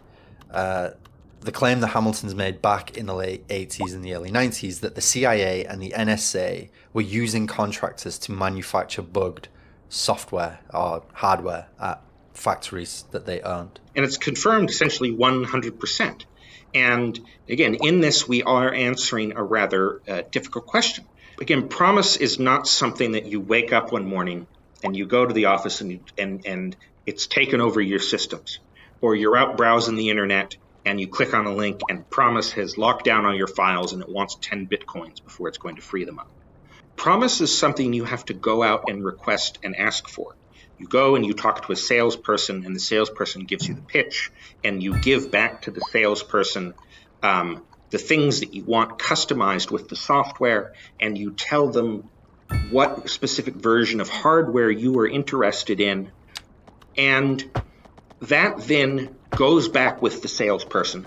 the claim the Hamiltons made back in the late 80s and the early 90s that the CIA and the NSA were using contractors to manufacture bugged software or hardware at factories that they owned. And it's confirmed essentially 100%. And again, in this, we are answering a rather difficult question. Again, Promise is not something that you wake up one morning and you go to the office and it's taken over your systems. or you're out browsing the internet and you click on a link and Promise has locked down all your files and it wants 10 Bitcoins before it's going to free them up. Promise is something you have to go out and request and ask for. You go and you talk to a salesperson, and the salesperson gives you the pitch, and you give back to the salesperson the things that you want customized with the software, and you tell them what specific version of hardware you are interested in, and that then goes back with the salesperson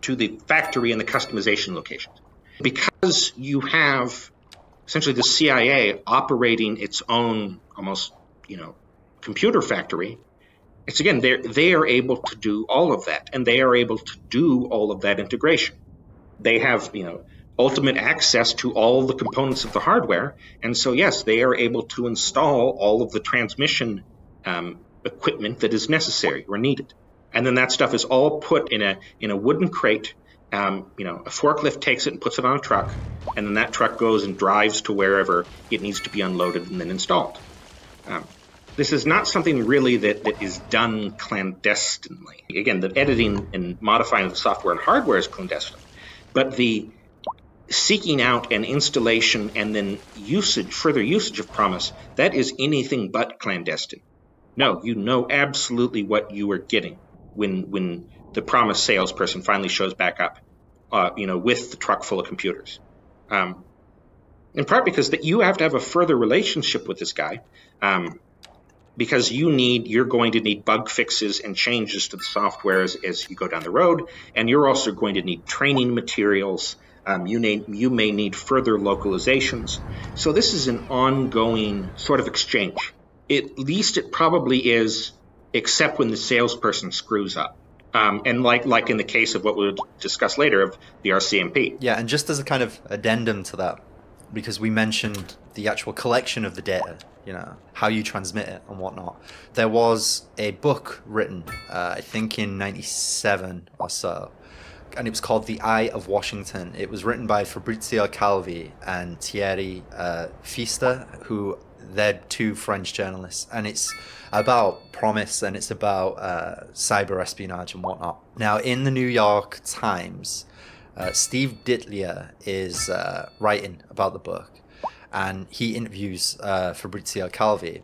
to the factory and the customization locations. Because you have essentially the CIA operating its own almost, computer factory, it's again, they are able to do all of that, and they are able to do all of that integration. They have, ultimate access to all the components of the hardware, and so yes, they are able to install all of the transmission equipment that is necessary or needed. And then that stuff is all put in a wooden crate. A forklift takes it and puts it on a truck, and then that truck goes and drives to wherever it needs to be unloaded and then installed. This is not something really that is done clandestinely. Again, the editing and modifying of the software and hardware is clandestine, but the seeking out and installation and then further usage of Promise, that is anything but clandestine. No, you know absolutely what you are getting when the Promise salesperson finally shows back up, with the truck full of computers. In part because you have to have a further relationship with this guy, because you're going to need bug fixes and changes to the software as you go down the road, and you're also going to need training materials. You may need further localizations. So this is an ongoing sort of exchange. At least it probably is, except when the salesperson screws up. And like in the case of what we'll discuss later of the RCMP. Yeah, and just as a kind of addendum to that, because we mentioned the actual collection of the data, how you transmit it and whatnot. There was a book written, I think in 97 or so, and it was called The Eye of Washington. It was written by Fabrizio Calvi and Thierry Fister, who they're two French journalists, and it's about Promise and it's about cyber espionage and whatnot. Now, in the New York Times, Steve Ditlier is writing about the book, and he interviews Fabrizio Calvi.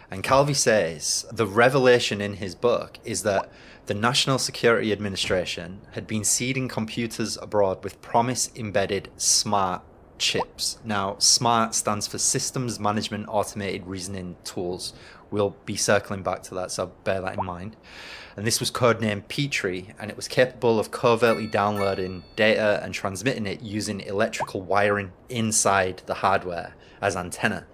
And Calvi says the revelation in his book is that the National Security Administration had been seeding computers abroad with Promise-embedded SMART chips. Now, SMART stands for Systems Management Automated Reasoning Tools. We'll be circling back to that, so bear that in mind. And this was codenamed Petrie, and it was capable of covertly downloading data and transmitting it using electrical wiring inside the hardware as antenna.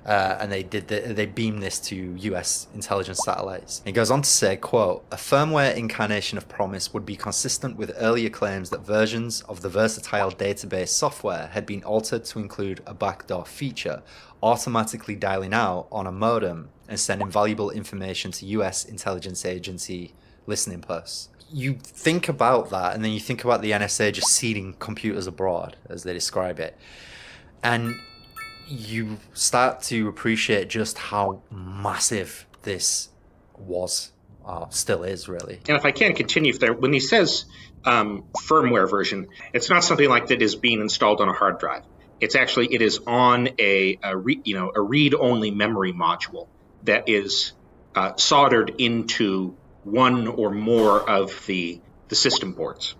And they beamed this to US intelligence satellites. It goes on to say, quote, "A firmware incarnation of Promise would be consistent with earlier claims that versions of the versatile database software had been altered to include a backdoor feature, automatically dialing out on a modem and sending valuable information to US intelligence agency listening posts." You think about that, and then you think about the NSA just seeding computers abroad, as they describe it. And you start to appreciate just how massive this was, still is, really. And if I can continue there, when he says firmware version, it's not something like that is being installed on a hard drive. It is on a read-only memory module that is soldered into one or more of the system boards.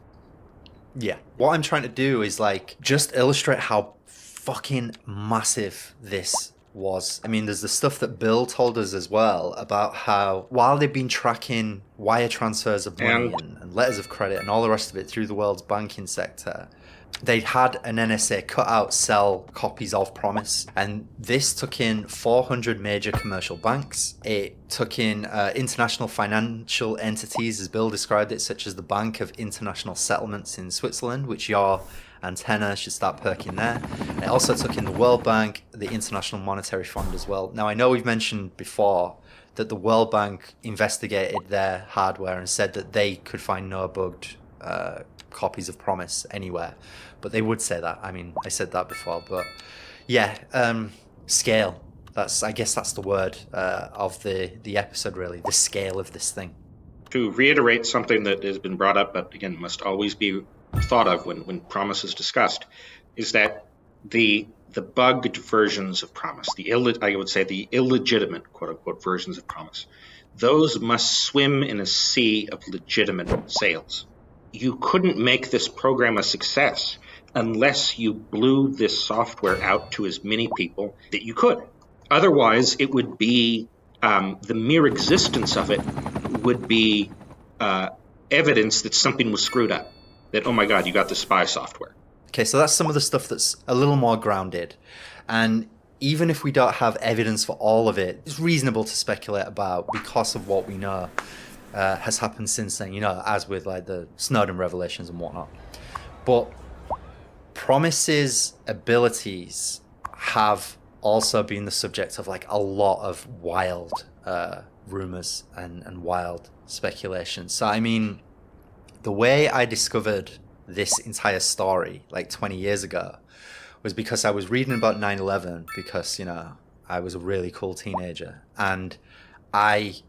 Yeah. What I'm trying to do is just illustrate how fucking massive this was. I mean, there's the stuff that Bill told us as well about how while they've been tracking wire transfers of money and letters of credit and all the rest of it through the world's banking sector, they had an NSA cutout sell copies of Promise, and this took in 400 major commercial banks. It took in international financial entities, as Bill described it, such as the Bank of International Settlements in Switzerland, which your antenna should start perking there. It also took in the World Bank, the International Monetary Fund as well. Now, I know we've mentioned before that the World Bank investigated their hardware and said that they could find no bugged copies of Promise anywhere, but they would say that. I mean, I said that before, but yeah, scale. I guess that's the word of the episode, really. The scale of this thing. To reiterate something that has been brought up, but again, must always be thought of when promise is discussed, is that the bugged versions of promise, I would say the illegitimate, quote unquote, versions of promise, those must swim in a sea of legitimate sales. You couldn't make this program a success unless you blew this software out to as many people that you could. Otherwise, it would be the mere existence of it would be evidence that something was screwed up. That, oh my God, you got the spy software. Okay, so that's some of the stuff that's a little more grounded. And even if we don't have evidence for all of it, it's reasonable to speculate about because of what we know has happened since then, as with like the Snowden revelations and whatnot. But Promise's abilities have also been the subject of like a lot of wild rumors and wild speculation. So, I mean, the way I discovered this entire story like 20 years ago was because I was reading about 9/11 because, I was a really cool teenager. And I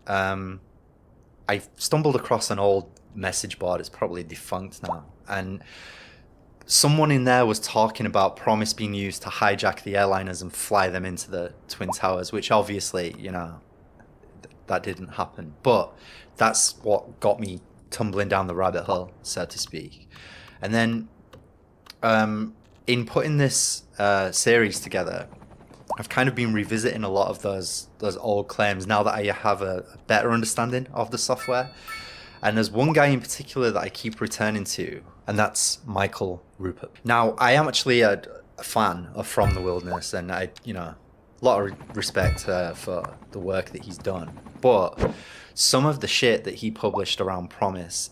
stumbled across an old message board. It's probably defunct now. And someone in there was talking about Promise being used to hijack the airliners and fly them into the Twin Towers, which obviously, that didn't happen. But that's what got me tumbling down the rabbit hole, so to speak. And then in putting this series together, I've kind of been revisiting a lot of those old claims now that I have a better understanding of the software. And there's one guy in particular that I keep returning to, and that's Michael Rupert. Now, I am actually a fan of From the Wilderness, and a lot of respect for the work that he's done. But some of the shit that he published around Promise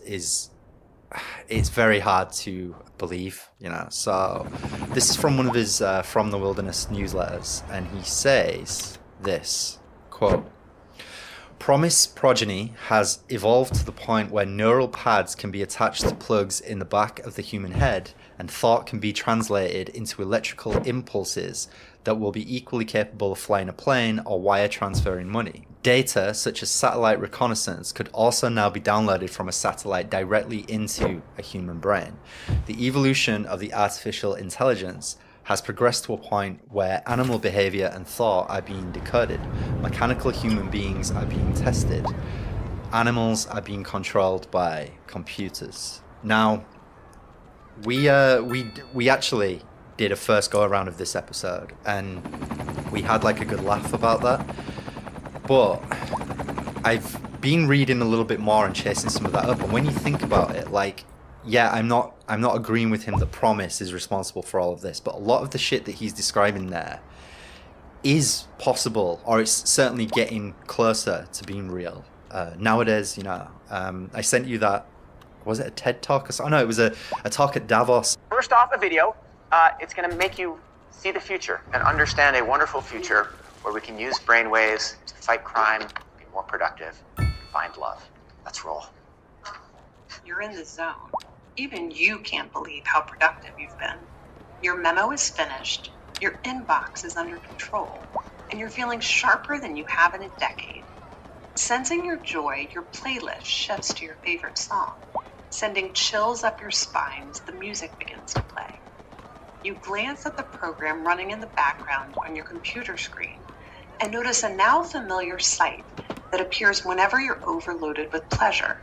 it's very hard to believe, So this is from one of his From the Wilderness newsletters, and he says this, quote, "Promise progeny has evolved to the point where neural pads can be attached to plugs in the back of the human head, and thought can be translated into electrical impulses that will be equally capable of flying a plane or wire transferring money. Data, such as satellite reconnaissance, could also now be downloaded from a satellite directly into a human brain. The evolution of the artificial intelligence has progressed to a point where animal behavior and thought are being decoded. Mechanical human beings are being tested. Animals are being controlled by computers." Now, we actually did a first go around of this episode, and we had like a good laugh about that. But I've been reading a little bit more and chasing some of that up, and when you think about it, like, yeah, I'm not agreeing with him that Promise is responsible for all of this, but a lot of the shit that he's describing there is possible, or it's certainly getting closer to being real. Nowadays, I sent you that, was it a TED Talk or something? Oh no, it was a talk at Davos. First off, a video. It's going to make you see the future and understand a wonderful future where we can use brainwaves to fight crime, be more productive, find love. Let's roll. You're in the zone. Even you can't believe how productive you've been. Your memo is finished, your inbox is under control, and you're feeling sharper than you have in a decade. Sensing your joy, your playlist shifts to your favorite song, sending chills up your spine as the music begins to play. You glance at the program running in the background on your computer screen and notice a now familiar sight that appears whenever you're overloaded with pleasure.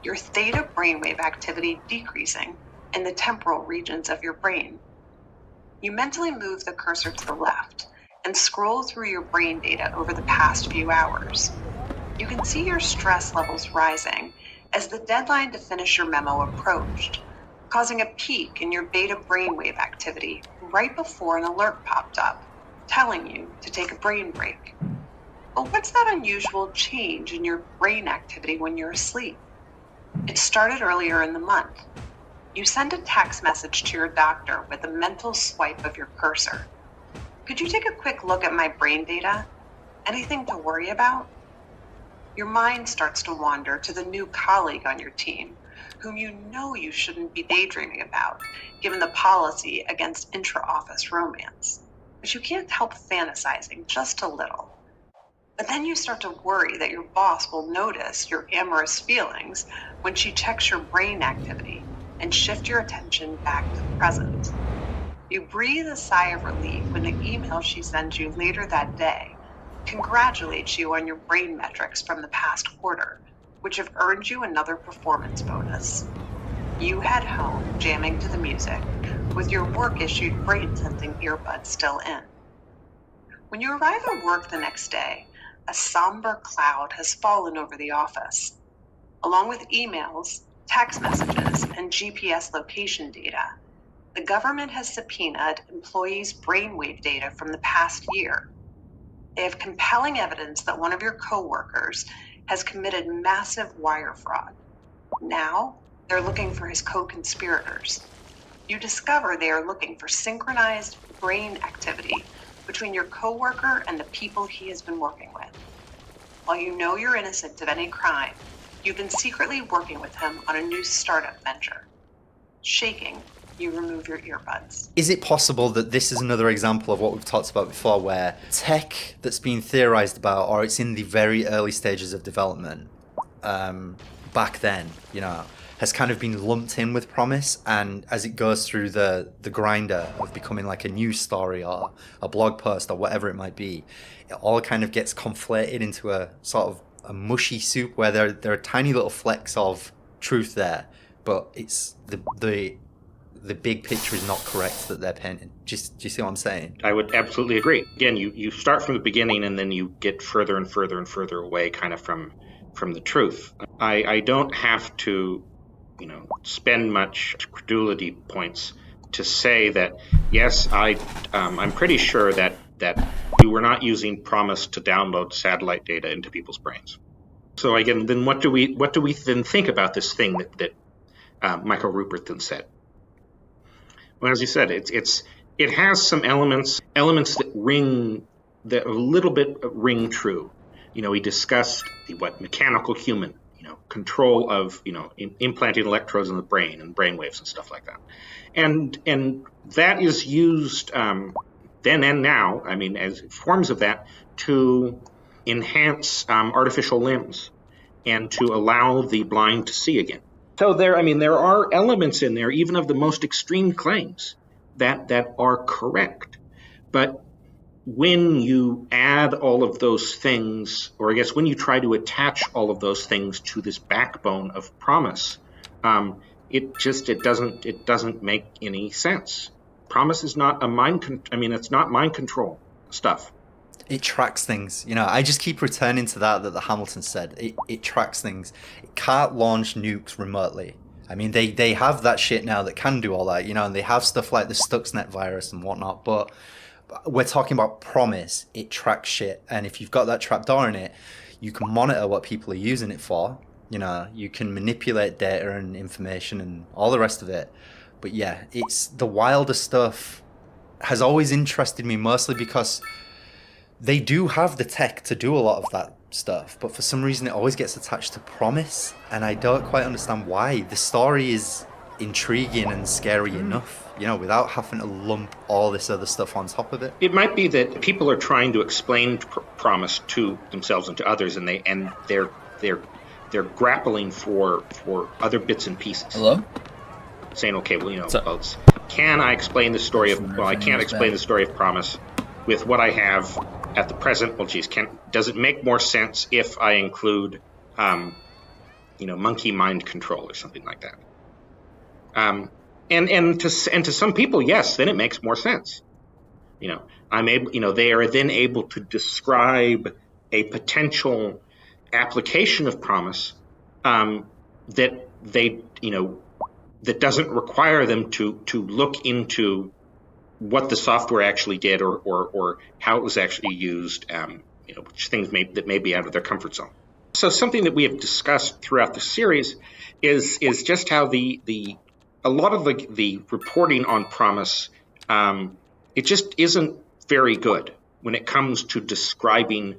Your theta brainwave activity decreasing in the temporal regions of your brain. You mentally move the cursor to the left and scroll through your brain data over the past few hours. You can see your stress levels rising as the deadline to finish your memo approached, causing a peak in your beta brainwave activity right before an alert popped up, telling you to take a brain break. But what's that unusual change in your brain activity when you're asleep? It started earlier in the month. You send a text message to your doctor with a mental swipe of your cursor. Could you take a quick look at my brain data? Anything to worry about? Your mind starts to wander to the new colleague on your team, whom you know you shouldn't be daydreaming about, given the policy against intra-office romance. But you can't help fantasizing just a little. But then you start to worry that your boss will notice your amorous feelings when she checks your brain activity and shift your attention back to the present. You breathe a sigh of relief when the email she sends you later that day congratulates you on your brain metrics from the past quarter, which have earned you another performance bonus. You head home jamming to the music, with your work-issued brain-sensing earbuds still in. When you arrive at work the next day, a somber cloud has fallen over the office. Along with emails, text messages, and GPS location data, the government has subpoenaed employees' brainwave data from the past year. They have compelling evidence that one of your coworkers has committed massive wire fraud. Now, they're looking for his co-conspirators. You discover they are looking for synchronized brain activity between your coworker and the people he has been working with. While you know you're innocent of any crime, you've been secretly working with him on a new startup venture. Shaking, you remove your earbuds. Is it possible that this is another example of what we've talked about before, where tech that's been theorized about, or it's in the very early stages of development, back then, has kind of been lumped in with promise, and as it goes through the grinder of becoming like a news story or a blog post or whatever it might be, it all kind of gets conflated into a sort of a mushy soup where there are tiny little flecks of truth there, but it's the big picture is not correct that they're painting. Do you see what I'm saying? I would absolutely agree. Again, you start from the beginning and then you get further and further and further away kind of from the truth. I don't have to spend much credulity points to say that, yes, I'm pretty sure that we were not using Promise to download satellite data into people's brains. So again, then what do we then think about this thing that Michael Rupert then said? Well, as you said, it has some elements that a little bit ring true. We discussed the mechanical human, control of, implanting electrodes in the brain and brain waves and stuff like that. And that is used then and now, as forms of that to enhance artificial limbs and to allow the blind to see again. So there are elements in there, even of the most extreme claims, that are correct. But when you add all of those things, or I guess when you try to attach all of those things to this backbone of Promise, it doesn't make any sense. Promise is not it's not mind control stuff. It tracks things. I just keep returning to that the Hamilton said. It tracks things. It can't launch nukes remotely. They have that shit now that can do all that, and they have stuff like the Stuxnet virus and whatnot, but we're talking about Promise. It tracks shit, and if you've got that trapdoor in it, you can monitor what people are using it for. You can manipulate data and information and all the rest of it. But yeah, it's the wilder stuff has always interested me, mostly because they do have the tech to do a lot of that stuff, but for some reason it always gets attached to Promise, and I don't quite understand why. The story is intriguing and scary enough, without having to lump all this other stuff on top of it. It might be that people are trying to explain Promise to themselves and to others, and they're grappling for other bits and pieces. Hello? Saying, okay, well, can I explain the story of? Well, I can't explain the story of Promise with what I have at the present. Well, geez, does it make more sense if I include, monkey mind control or something like that? And to some people, yes, then it makes more sense. I'm able. They are then able to describe a potential application of Promise that they, that doesn't require them to look into what the software actually did or how it was actually used, which things that may be out of their comfort zone. So something that we have discussed throughout the series is just how a lot of the reporting on Promise, it just isn't very good when it comes to describing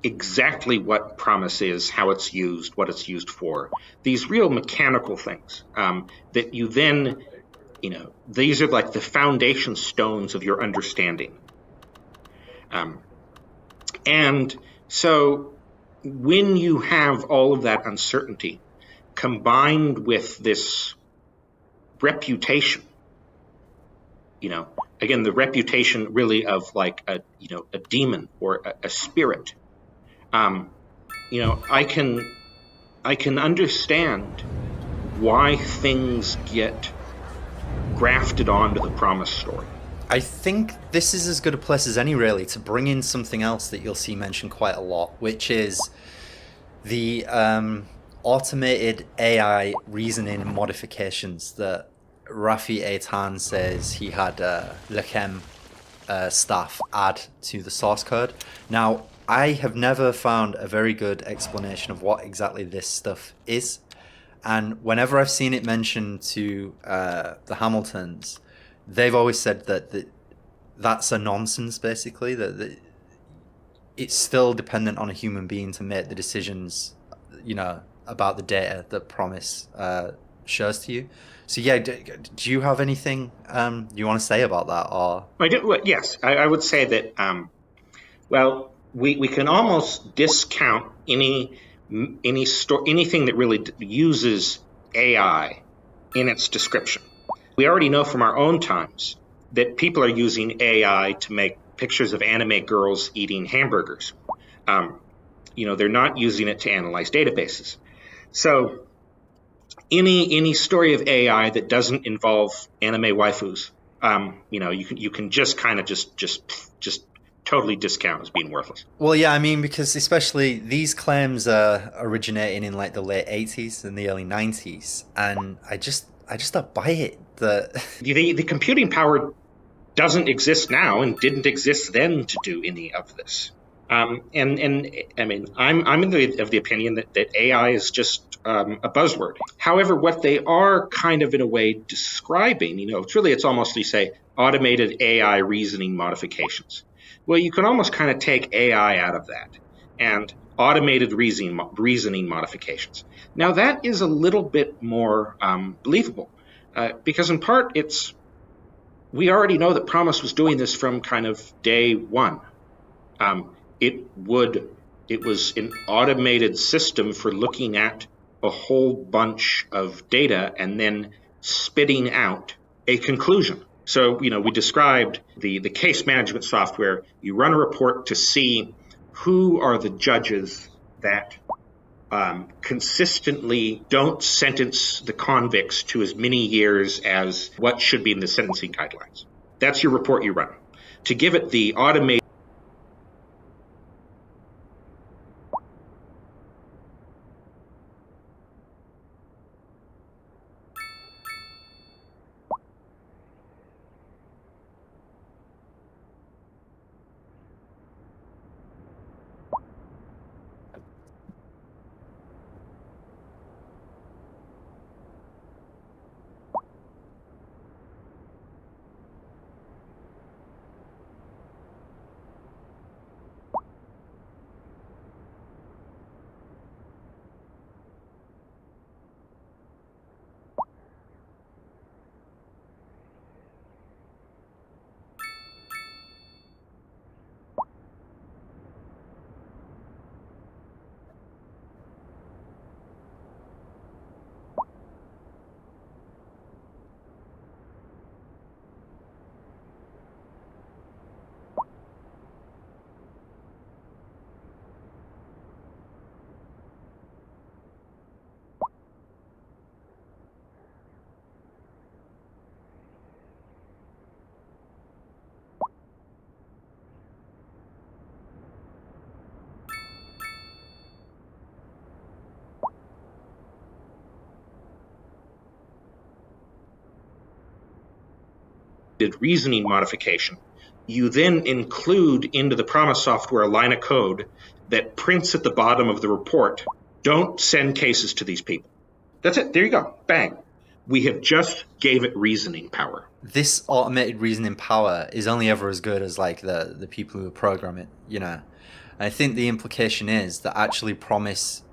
exactly what Promise is, how it's used, what it's used for. These real mechanical things that you then, these are like the foundation stones of your understanding. And And so when you have all of that uncertainty combined with this reputation, again, the reputation really of like a demon or a spirit, I can understand why things get grafted onto the Promise story. I think this is as good a place as any, really, to bring in something else that you'll see mentioned quite a lot, which is the automated AI reasoning modifications that Rafi Eitan says he had Lechem staff add to the source code. Now, I have never found a very good explanation of what exactly this stuff is. And whenever I've seen it mentioned to the Hamiltons, they've always said that that's a nonsense, basically, that it's still dependent on a human being to make the decisions, about the data that Promise shows to you. So yeah, do you have anything you want to say about that? Or I do. Well, yes, I would say that. We can almost discount anything that really uses AI in its description. We already know from our own times that people are using AI to make pictures of anime girls eating hamburgers. They're not using it to analyze databases. So any story of AI that doesn't involve anime waifus, you can just kind of just totally discount as being worthless. Well, yeah, I mean, because especially these claims are originating in like the late 80s and the early 90s, and I just don't buy it. The computing power doesn't exist now and didn't exist then to do any of this. And I mean, I'm of the opinion that AI is just a buzzword. However, what they are kind of in a way describing, it's almost, you say, automated AI reasoning modifications. Well, you can almost kind of take AI out of that and automated reasoning modifications. Now, that is a little bit more believable because in part we already know that Promise was doing this from kind of day one. It was an automated system for looking at a whole bunch of data and then spitting out a conclusion. So, we described the case management software. You run a report to see who are the judges that consistently don't sentence the convicts to as many years as what should be in the sentencing guidelines. That's your report you run. To give it the automated reasoning modification, you then include into the Promise software a line of code that prints at the bottom of the report, don't send cases to these people. That's it. There you go. Bang. We have just gave it reasoning power. This automated reasoning power is only ever as good as like the people who program it, And I think the implication is that actually Promise,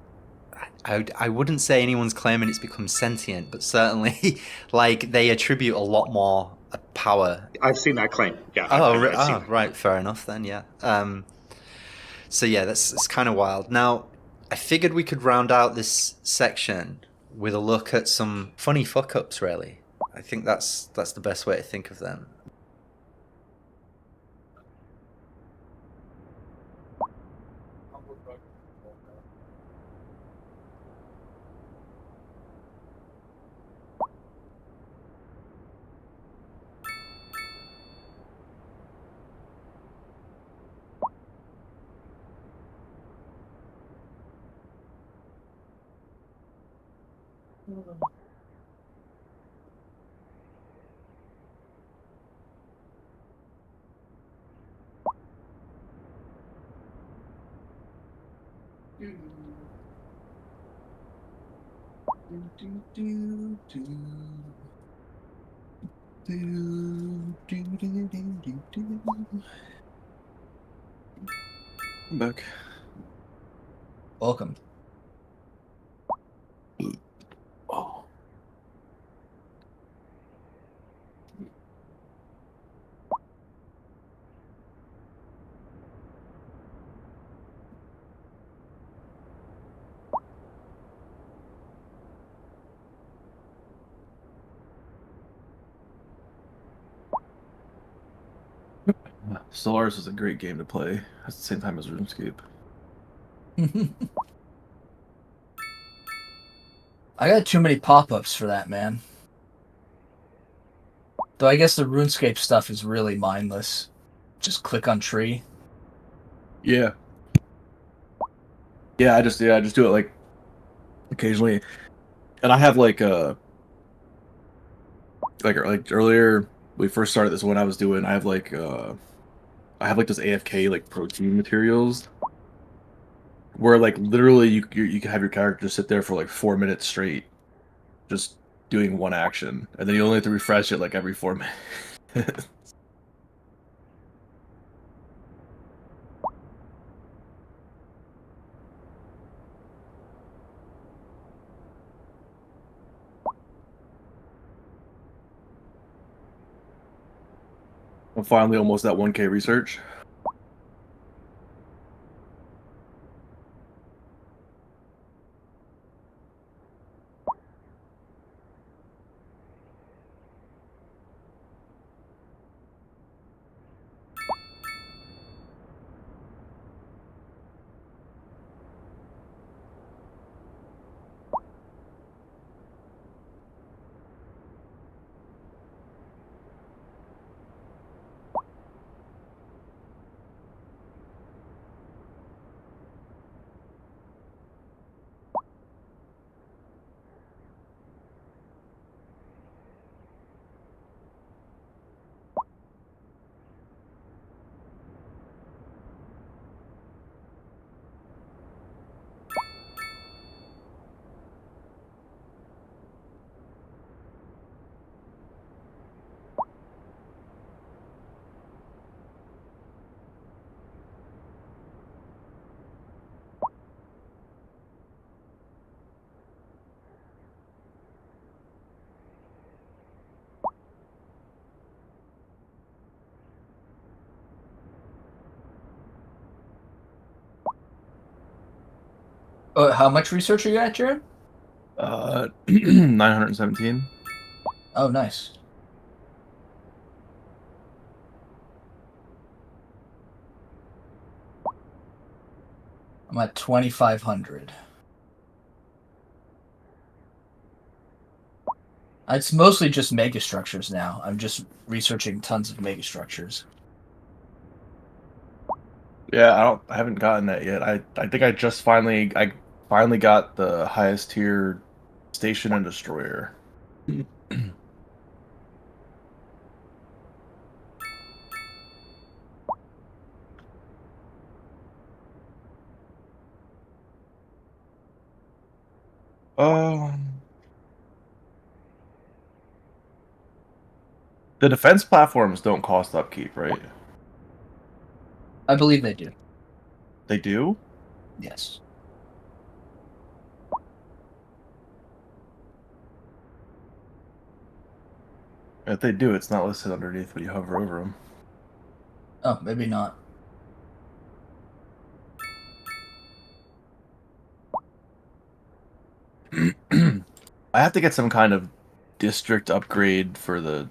I wouldn't say anyone's claiming it's become sentient, but certainly like they attribute a lot more power. I've seen that claim. Yeah. Right. Fair enough then. Yeah. So yeah, it's kind of wild. Now, I figured we could round out this section with a look at some funny fuck-ups, really. I think that's the best way to think of them. I'm back. Welcome. Oh. Stellaris is a great game to play at the same time as RuneScape. I got too many pop-ups for that, man. Though I guess the RuneScape stuff is really mindless. Just click on tree. Yeah. Yeah, I just do it like occasionally. And I have like earlier we first started this when I was doing I have like those AFK like protein materials where like literally you can have your character sit there for like 4 minutes straight just doing one action, and then you only have to refresh it like every 4 minutes. I'm finally almost at 1K research. How much research are you at, Jared? 917. Oh, nice. I'm at 2,500. It's mostly just megastructures now. I'm just researching tons of megastructures. Yeah, I haven't gotten that yet. I think I finally got the highest tier station and destroyer. The defense platforms don't cost upkeep, right? I believe they do. They do? Yes. If they do, it's not listed underneath when you hover over them. Oh, maybe not. I have to get some kind of district upgrade for the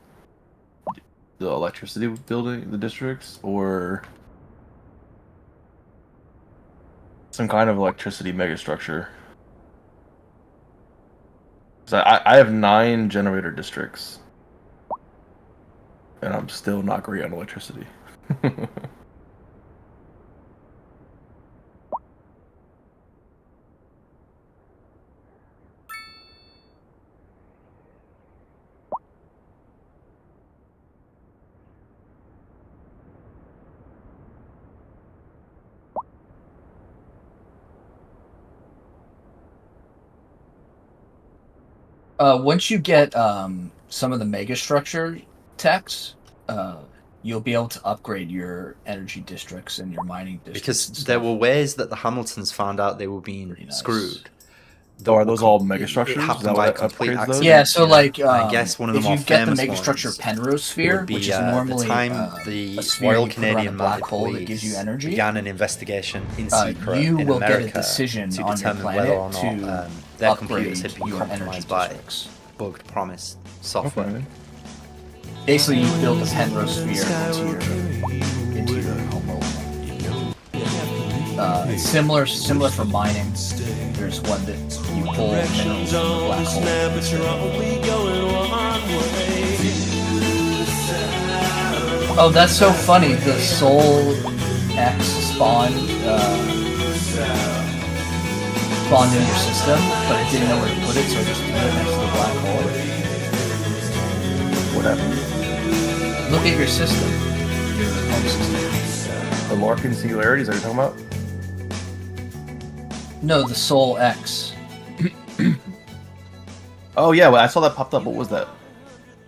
electricity building, the districts, or some kind of electricity megastructure. So I have 9 generator districts, and I'm still not great on electricity. Once you get some of the megastructure techs, you'll be able to upgrade your energy districts and your mining districts. Because there were ways that the Hamiltons found out they were being screwed. Are those all megastructures? It happened by complete accident. Yeah, so like, I guess one of the more if you get the famous megastructure ones Penrose sphere, would be, which is normally the time a the sphere Royal you put around a Canadian black Mounted hole that Police gives you energy, began an investigation in secret you in will get a America decision to on your determine planet whether or not to their computers had upgrade been your energy compromised by districts. bugged promise software. Basically, you build a Penrose sphere into your home world. Similar for mining. There's one that you pull minerals from the black hole. Oh, that's so funny. The Soul X spawned in your system, but it didn't know where to put it, so it just threw it next to the black hole. Whatever. Look at your system. Your home system. The Larkin singularities, are you talking about? No, the Soul X. Oh yeah, well, I saw that popped up. What was that?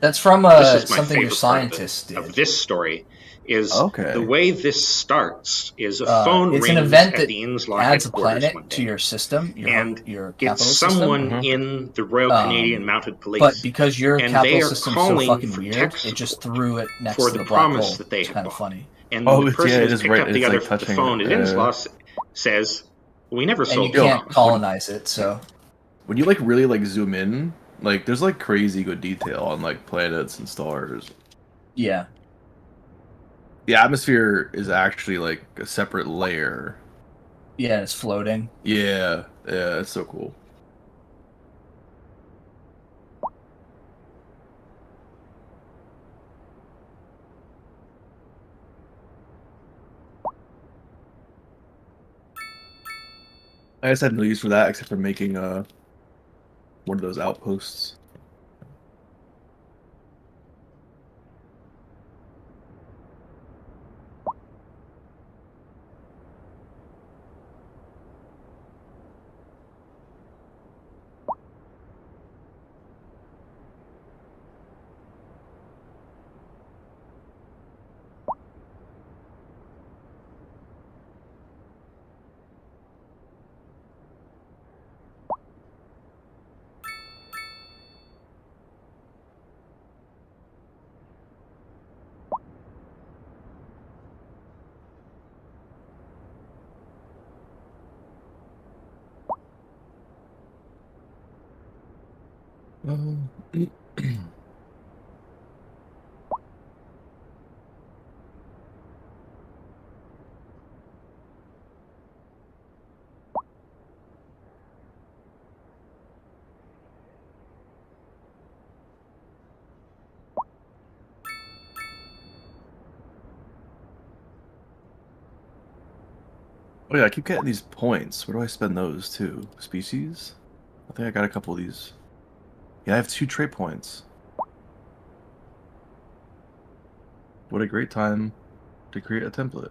That's from This is my something your favorite part scientist did. of this story is Okay. the way this starts is a phone It's rings an event at that the Inslaw adds a headquarters planet one day. to your system, And your it's capital someone system. in the Royal Canadian Mounted Police. But because your and capital they are system's so calling fucking for weird, tech it just threw it next for to the the black promise hole. that they It's have kind of bought. funny. And Oh, the person yeah, it who's is picked right. up It's the like other touching phone it. at Inslaw says, "We never And sold you can't colonize it, so when you like really like zoom in, like there's like crazy good detail on like planets and stars. yeah. The atmosphere is actually like a separate layer. Yeah, it's floating. Yeah, yeah, it's so cool. I just had no use for that except for making one of those outposts. Oh yeah, I keep getting these points. Where do I spend those to? Species? I think I got a couple of these. Yeah, I have 2 trait points. What a great time to create a template.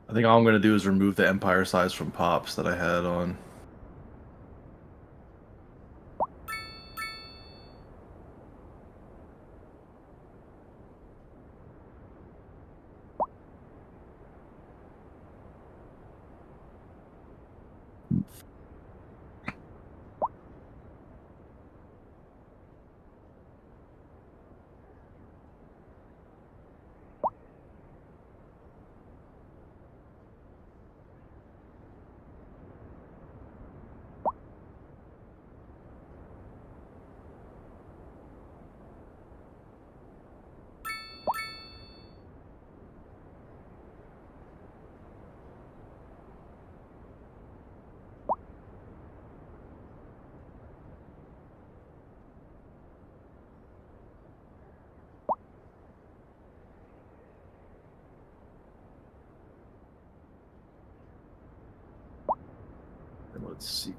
I think all I'm going to do is remove the empire size from pops that I had on. let's see.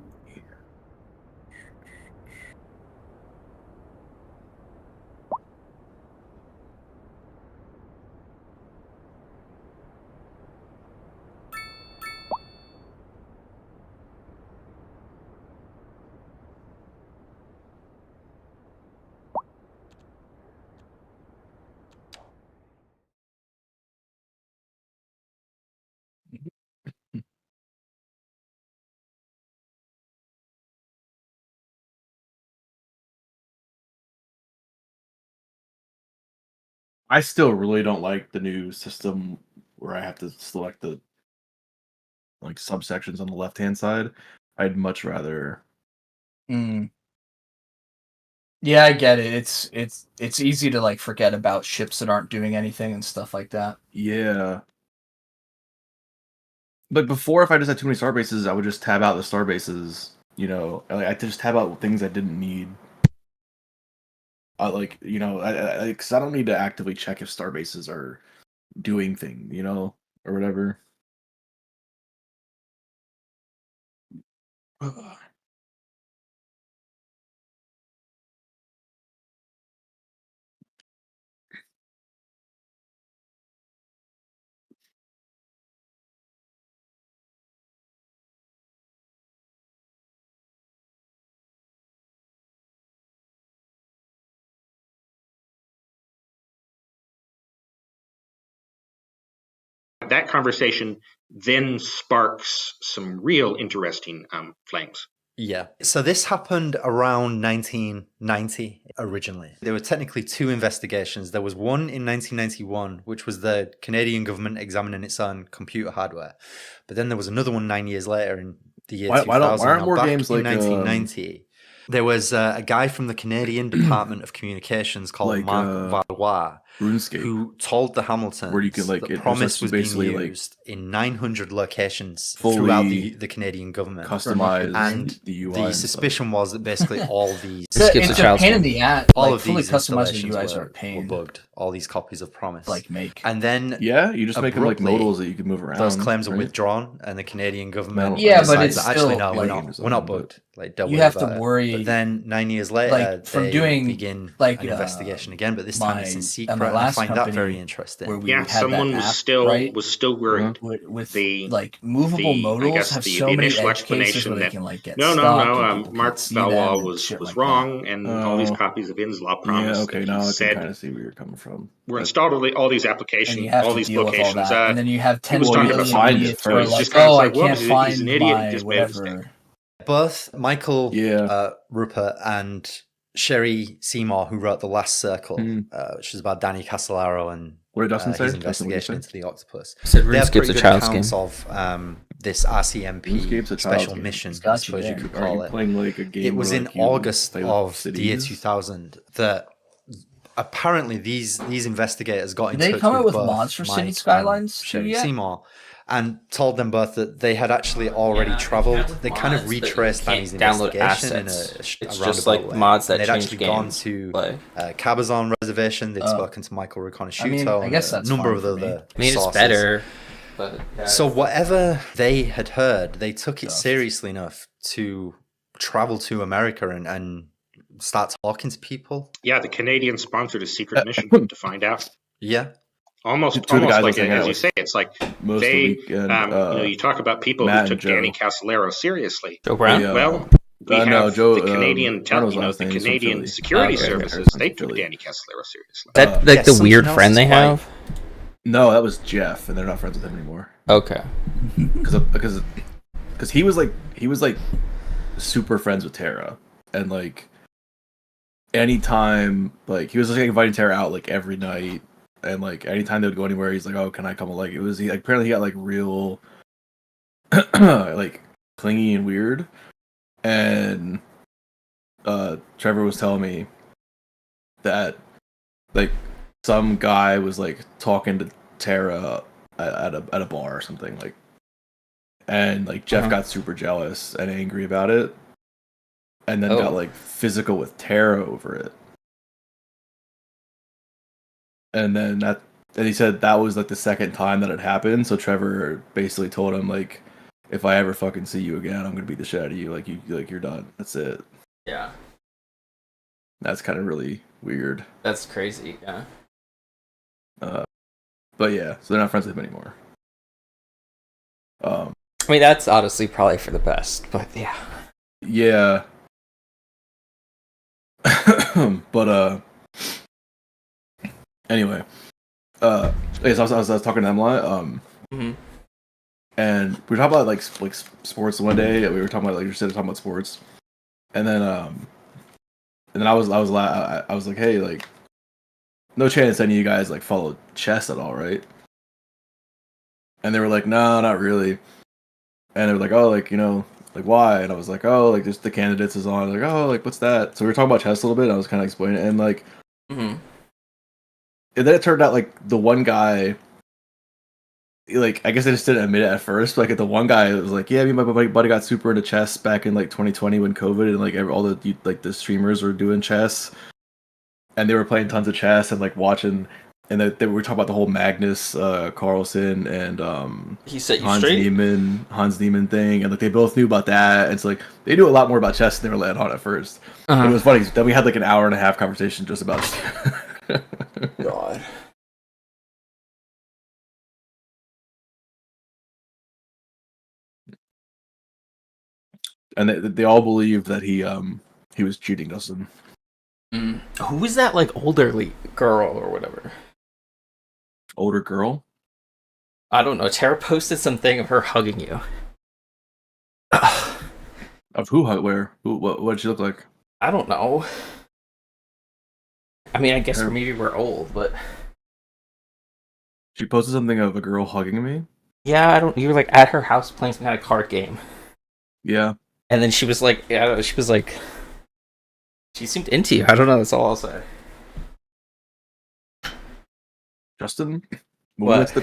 I still really don't like the new system where I have to select the like subsections on the left-hand side. I'd much rather. Yeah, I get it. It's easy to like forget about ships that aren't doing anything and stuff like that. Yeah. But before, if I just had too many star bases, I would just tab out the star bases. Like I just tab out things I didn't need. Because I don't need to actively check if star bases are doing thing, or whatever. That conversation then sparks some real interesting flames. Yeah. So this happened around 1990 originally. There were technically two investigations. There was one in 1991, which was the Canadian government examining its own computer hardware. But then there was another one 9 years later in the year 2000. Why aren't more back games in like 1990? There was a guy from the Canadian Department of Communications called Marc Valois, RuneScape, who told the Hamiltons where you could that Promise was being used in 900 locations throughout the Canadian government. Customize and the UI. The suspicion was that basically all these it's a pain in the ass. all Like, of fully these customized installations UIs are a were pain. bugged. All these copies of Promise. Make. And then you just make them like abruptly, modals that you can move around. Those claims are right? withdrawn, and the Canadian government Yeah, but decides it's that, still, actually no, like, we're not bugged. Like, don't you worry have about to it. worry. But then 9 years later, Like, from they doing, begin like, an investigation again, but this my- time it's in at secret. my And I last find that company, very interesting. where we had someone that was app, still right? was still worried. With the like movable the, I modals guess have the so many initial edge cases where explanation they that can like get no, stuck. no, and people Mark can't see them Valois and was shit like wrong, and all these Oh. copies of In's Law Promise Yeah, okay, that now he I said can kind of see where you're coming from. were installed all these and applications, you have all to these deal with all locations. that, and then you have 10 was talking million about something idiots who are first. like, Just kind of "Oh, I like, well, can't he's find an idiot, he my just made a mistake." whatever." Both Michael Rupert and Sherry Seymour, who wrote The Last Circle, which is about Danny Castellaro and what did Dustin say? his investigation into the octopus. Said They have RuneScape's pretty a good child's accounts game. of this RCMP special mission, I suppose you could call it. Playing like a game It was where, in like, you August play with of the year cities? 2000 that apparently these investigators got in Did they touch come up with both mods for Mike City and Skylines Sherry yet? Seymour, and told them both that they had actually already traveled. They kind of retraced Danny's investigation in It's a just roundabout like way. mods that And they'd change actually gone games. to Play. Cabazon Reservation. They'd spoken to Michael Riconosciuto. I guess and that's a number fine of for me. other I mean, it's sources. better. But So whatever they had heard, they took it seriously enough to travel to America and start talking to people. Yeah, the Canadians sponsored a secret mission to find out. Yeah. Almost Two of the guys I like was hanging as out you with say, it's like most of the they, weekend, you talk about people Matt who and took Danny Joe. Castellaro seriously. Joe Brown? Well, we have no, Joe, the Canadian, Arnold's the last name is from Canadian Philly. security Okay. services. They took Philly. Danny Castellaro seriously. that like the something weird else friend is they quite- have? No, that was Jeff, and they're not friends with him anymore. Okay. Because he was like super friends with Tara, and like anytime like he was like inviting Tara out like every night, and like anytime they would go anywhere, he's like, "Oh, can I come?" Like it was apparently he got like real like clingy and weird, and Trevor was telling me that like some guy was like talking to Tara at a bar or something, like, and like Jeff got super jealous and angry about it, and then got like physical with Tara over it, and he said that was like the second time that it happened. So Trevor basically told him like, if I ever fucking see you again, I'm gonna beat the shit out of you. Like you're done. That's it. Yeah. That's kind of really weird. That's crazy. Yeah. But yeah, so they're not friends with him anymore. I mean, that's honestly probably for the best, but yeah. Yeah. But anyway, I was talking to Emily, and we were talking about like sports one day. We were talking about like you said, talking about sports, and then I was like, hey, like, no chance any of you guys like follow chess at all, right? And they were like, no, not really. And they were like, oh, like, you know, like why? And I was like, oh, like just the candidates is on. Like, oh, like what's that? So we were talking about chess a little bit. And I was kind of explaining it, and like, and then it turned out like the one guy, like I guess I just didn't admit it at first. But, like the one guy was like, yeah, me and my buddy got super into chess back in like 2020 when COVID and like all the like the streamers were doing chess, and they were playing tons of chess and like watching. And they were talking about the whole Magnus Carlsen and he set you Hans straight? Niemann thing, and like they both knew about that. And it's like they knew a lot more about chess than they were letting on at first. But it was funny. Then we had like an hour and a half conversation just about. God. And they all believed that he was cheating Dustin. Who was that like older girl or whatever? Older girl? I don't know. Tara posted something of her hugging you. Of who? Where? Who? What did she look like? I don't know. I mean, I guess maybe we're old, but she posted something of a girl hugging me. Yeah, I don't. You were like at her house playing some kind of card game. Yeah. And then she was like, yeah, she was like, she seemed into you. I don't know. That's all I'll say. Justin, when we went to the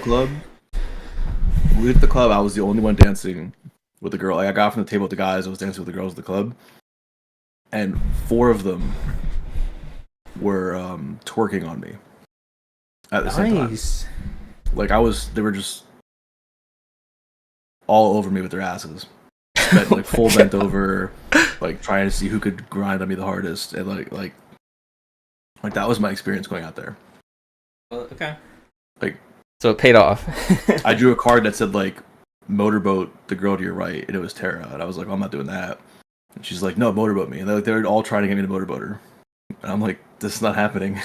club, I was the only one dancing with the girl. Like, I got from the table with the guys. I was dancing with the girls at the club, and 4 of them were twerking on me at the same time. Like they were just all over me with their asses, like full bent over, like trying to see who could grind on me the hardest, and like that was my experience going out there. Well, okay. Like, so it paid off. I drew a card that said like motorboat the girl to your right, and it was Tara, and I was like, I'm not doing that. And she's like, no, motorboat me, and they're all trying to get me to motorboat her, and I'm like, this is not happening.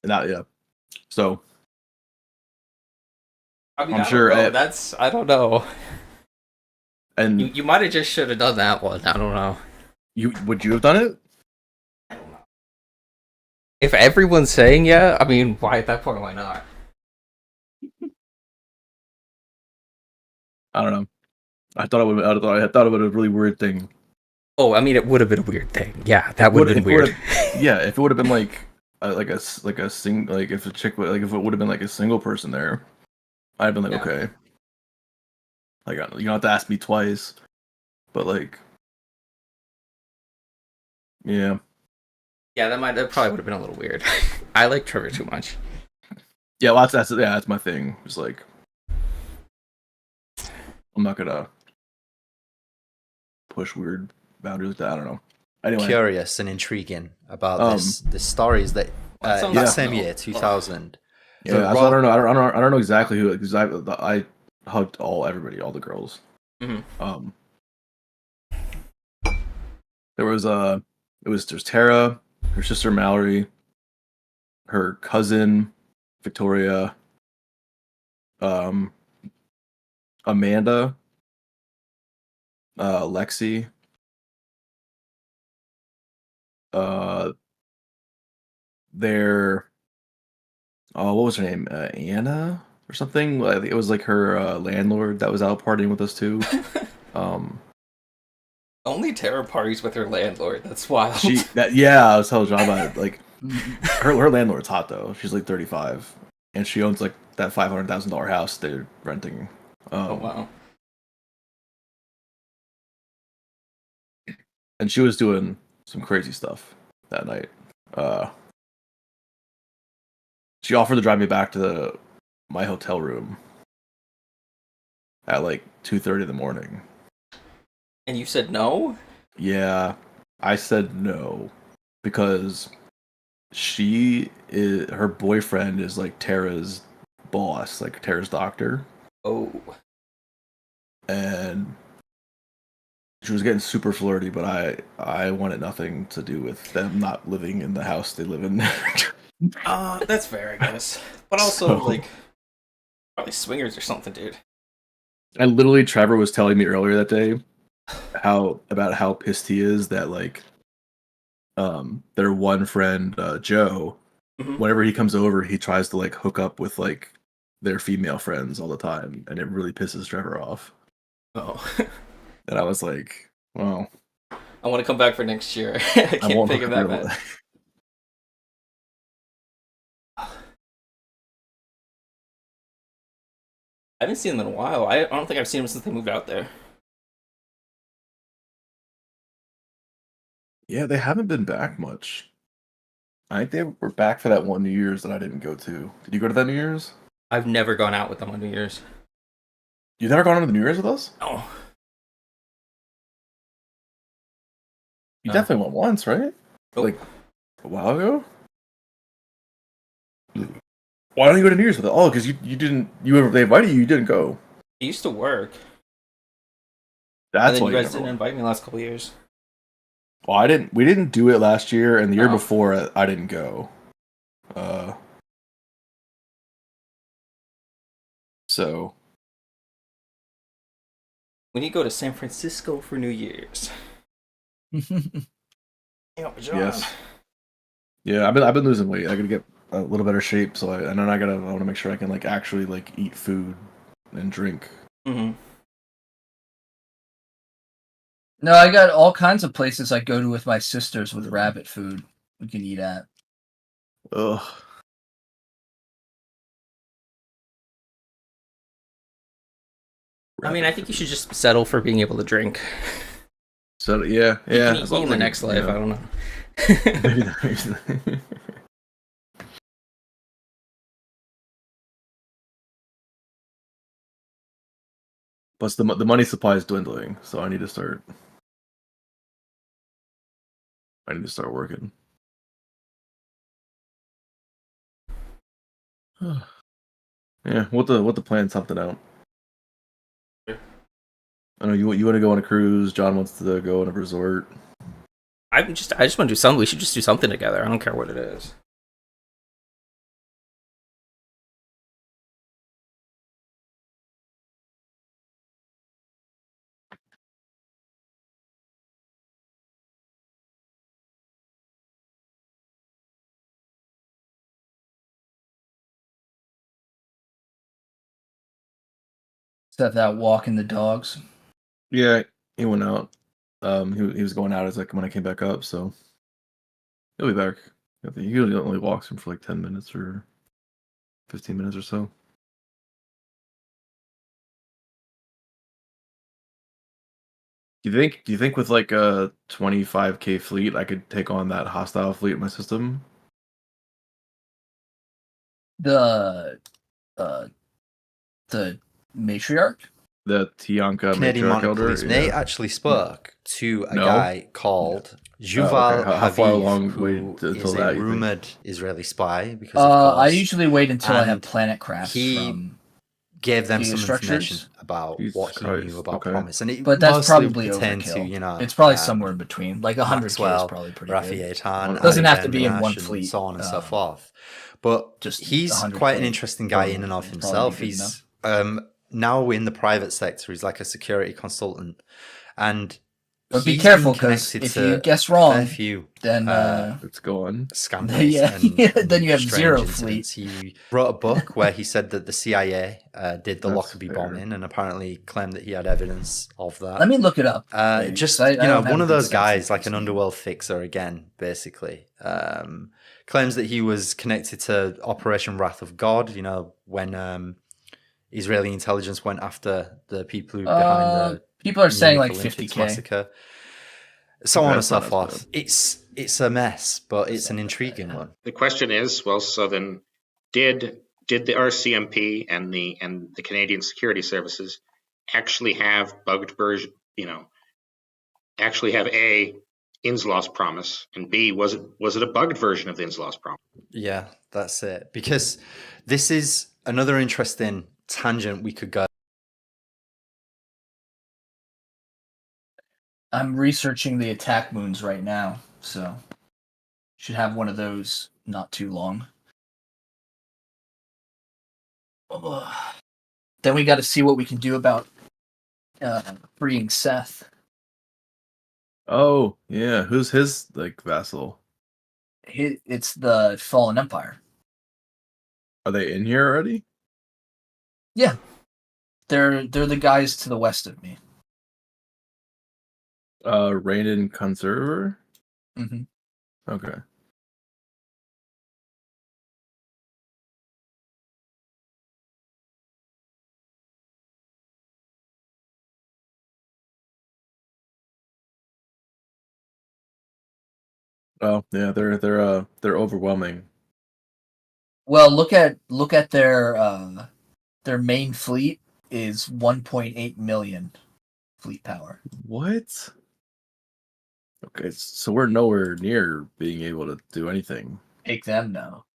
Yeah. So I mean, I'm sure I don't know. And you might have just should have done that one. I don't know. Would you have done it? I don't know. If everyone's saying yeah, I mean, why at that point? Why not? I don't know. I thought it would have been a really weird thing. Oh, I mean, it would have been a weird thing. Yeah, that would have been weird. Yeah, if it would have been like if a chick if it would have been like a single person there, I'd have been like, okay. Like, you don't have to ask me twice, but like, yeah. Yeah, that probably would have been a little weird. I like Trevor too much. Yeah, well, that's my thing. It's like, I'm not gonna push weird boundaries like that. I don't know. Anyway, curious and intriguing about the stories that that same year, 2000. Yeah, so I don't know. I don't know exactly who, because I hugged everybody, all the girls. Mm-hmm. There's Tara, her sister Mallory, her cousin Victoria, Amanda, Lexi, what was her name? Anna or something? I think it was like her landlord that was out partying with us too. Only Tara parties with her landlord. That's wild. I was telling John about it. Like, her landlord's hot though. She's like 35, and she owns like that $500,000 house they're renting. Oh wow. And she was doing some crazy stuff that night. She offered to drive me back to my hotel room at like 2:30 in the morning. And you said no? Yeah, I said no because her boyfriend is like Tara's boss, like Tara's doctor. Oh. And she was getting super flirty, but I wanted nothing to do with them not living in the house they live in. That's fair, I guess. But also, like, probably swingers or something, dude. And literally, Trevor was telling me earlier that day how pissed he is that like their one friend Joe, whenever he comes over, he tries to like hook up with like their female friends all the time, and it really pisses Trevor off. Oh. And I was like, well, I want to come back for next year. I can't think of that, man. I haven't seen them in a while. I don't think I've seen them since they moved out there. Yeah, they haven't been back much. I think they were back for that one New Year's that I didn't go to. Did you go to that New Year's? I've never gone out with them on New Year's. You've never gone on the New Year's with us? No. You definitely went once, right? Oh. Like a while ago? Why don't you go to New Year's with us? Oh, because you didn't. They invited you. You didn't go. I used to work. That's and then why you guys didn't invite me the last couple of years. Well, I didn't. We didn't do it last year, and the year before I didn't go. So we need to go to San Francisco for New Year's. Yes. Yeah, I've been losing weight. I gotta get a little better shape, so I want to make sure I can like actually like eat food and drink. No, I got all kinds of places I go to with my sisters with rabbit food we can eat at. Ugh. I mean, I think you should just settle for being able to drink. So yeah. You can eat in the next life. I don't know. Plus the money supply is dwindling, so I need to start working. Yeah, what the plan something out. I know you want to go on a cruise. John wants to go on a resort. I just want to do something. We should just do something together. I don't care what it is. Except that walking the dogs. Yeah, he went out. He was going out as like when I came back up, so he'll be back. He usually only walks him for like 10 minutes or 15 minutes or so. Do you think with like a 25K fleet I could take on that hostile fleet in my system? The matriarch? The Tianka Canadian matriarch Mounted elder? Police. They actually spoke to a guy called Yuval How far along who until is that, a you rumored Israeli spy. Because of course, I usually wait until I have and planet crafts. He gave them some structures. information about what he knew about Promise, and it but that's probably pertained overkill. to it's probably somewhere in between, like 100K is probably pretty good. It doesn't have to be in one fleet, so on and so forth. But he's quite an interesting guy in and of himself. He's now in the private sector. He's like a security consultant, and but be careful because if you guess wrong, then let's go on. Then you have zero fleet. He wrote a book where he said that the CIA did the Lockerbie bombing, and apparently claimed that he had evidence of that. Let me look it up. One of those guys, like an underworld fixer again, basically. Claims that he was connected to Operation Wrath of God. You know, when Israeli intelligence went after the people who behind the people are saying like 50K massacre, so on and so forth. It's a mess, but it's an intriguing one. The question is, well, so then did the RCMP and the Canadian Security Services actually have bugged version, actually have A, Inslaw's promise, and B, was it a bugged version of the Inslaw's promise? Yeah, that's it. Because this is another interesting tangent we could go. I'm researching the attack moons right now, so should have one of those not too long. Then we got to see what we can do about freeing Seth. Oh, yeah. Who's his vassal? It's the Fallen Empire. Are they in here already? Yeah. They're the guys to the west of me. Reign Conserver? Mm-hmm. Okay. Oh yeah, they're overwhelming. Well, look at their main fleet is 1.8 million fleet power. What? Okay, so we're nowhere near being able to do anything. Take them now.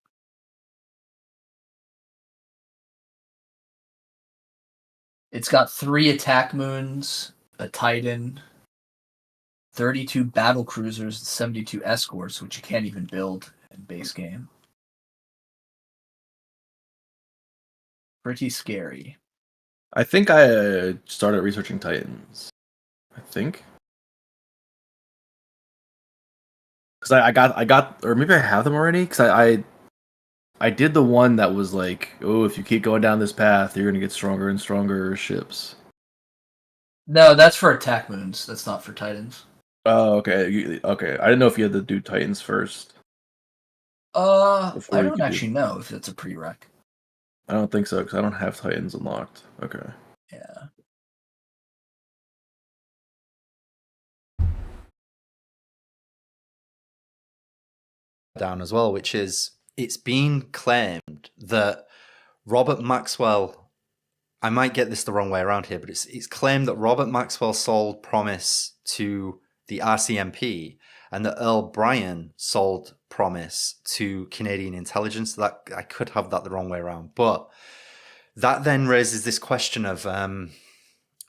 It's got 3 attack moons, a Titan, 32 battle cruisers, and 72 escorts, which you can't even build in base game. Pretty scary. I think I started researching Titans. I think. Because I got, or maybe I have them already. Because I did the one that was like, oh, if you keep going down this path, you're gonna get stronger and stronger ships. No, that's for attack moons. That's not for Titans. Oh, okay. Okay, I didn't know if you had to do Titans first. I don't actually know if it's a prereq. I don't think so, because I don't have Titans unlocked. Okay. Yeah. Down as well, which is it's been claimed that Robert Maxwell, I might get this the wrong way around here, but it's claimed that Robert Maxwell sold Promise to the RCMP and that Earl Bryan sold Promise to Canadian intelligence. That I could have that the wrong way around, but that then raises this question of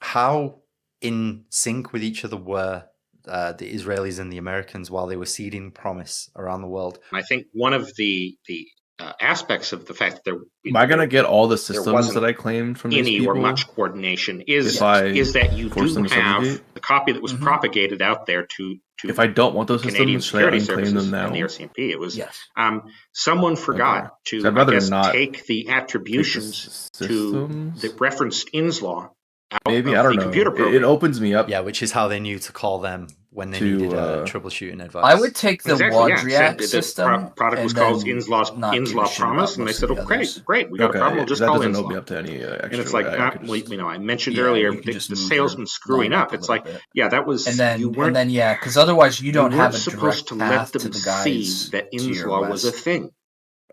how in sync with each other were the Israelis and the Americans while they were seeding Promise around the world. I think one of the aspects of the fact that there am I gonna get all the systems that I claimed from these people? Or much coordination is that you do have the copy that was propagated out there to if I don't want those Canadian systems, should I security unclaim them now? And the RCMP. It was someone forgot to I'd rather not take the attributions that referenced Inslaw out maybe of I don't the know. computer program. It opens me up. Yeah, which is how they knew to call them when they needed troubleshooting advice. I would take the Wodriak system. The product was called Inslaw Promise, and they said, "Oh, great, we got a problem. We'll just call doesn't Inslaw." open me up to any extra. And it's like, I mentioned earlier the salesman screwing up. It's like, that was, and then because otherwise you don't have a direct path to the guys that Inslaw was a thing.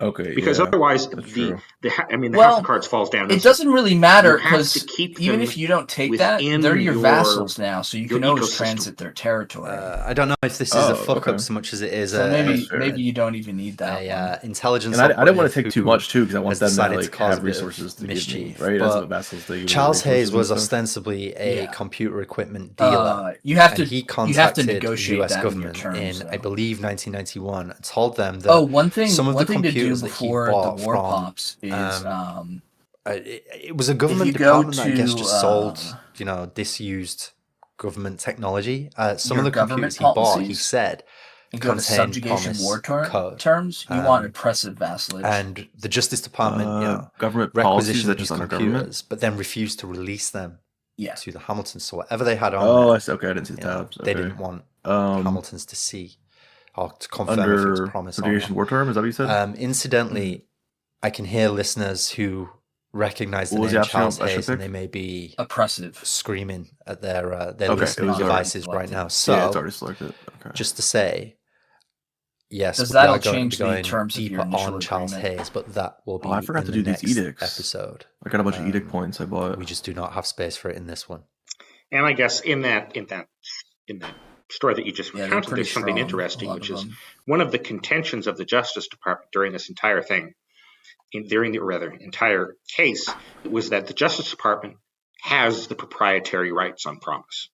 Okay, because otherwise the house of cards falls down. It doesn't really matter because even if you don't take that, they're your vassals now, so you can always transit their territory. I don't know if this is a fuck up so much as it is. So maybe you don't even need that. Intelligence. And I didn't want to take too much too because I want them to have resources to mischief. Give me, right? As the vassals, Charles Hayes was ostensibly a computer equipment dealer. You have to. He contacted the U.S. that government in I believe 1991 and told them that one thing. Some of the computers before the war pops is it was a government department that I guess just sold disused government technology. Some of the computers he bought, he said, contain subjugation war terms. You want oppressive vassalage, and the Justice Department, government requisitioned policies these computers, but then refused to release them to the Hamiltons. So whatever they had on, I didn't see the tabs. They didn't want Hamiltons to see. Or to confirm if it was Promise subjugation war term, is that what you said? Incidentally, I can hear listeners who recognize the name Charles Hayes and they may be oppressive, screaming at their listening devices right now. So, it's already selected. Okay. Just to say, Yes, Does we that are all going to change be the going terms of deeper your initial on Charles agreement? Hayes, but that will be I forgot in to the do these next edicts. episode. I got a bunch of edict points I bought. We just do not have space for it in this one. And I guess in that story that you just recounted, there's something interesting, which is one of the contentions of the Justice Department during this entire thing, during the entire case, was that the Justice Department has the proprietary rights on promise.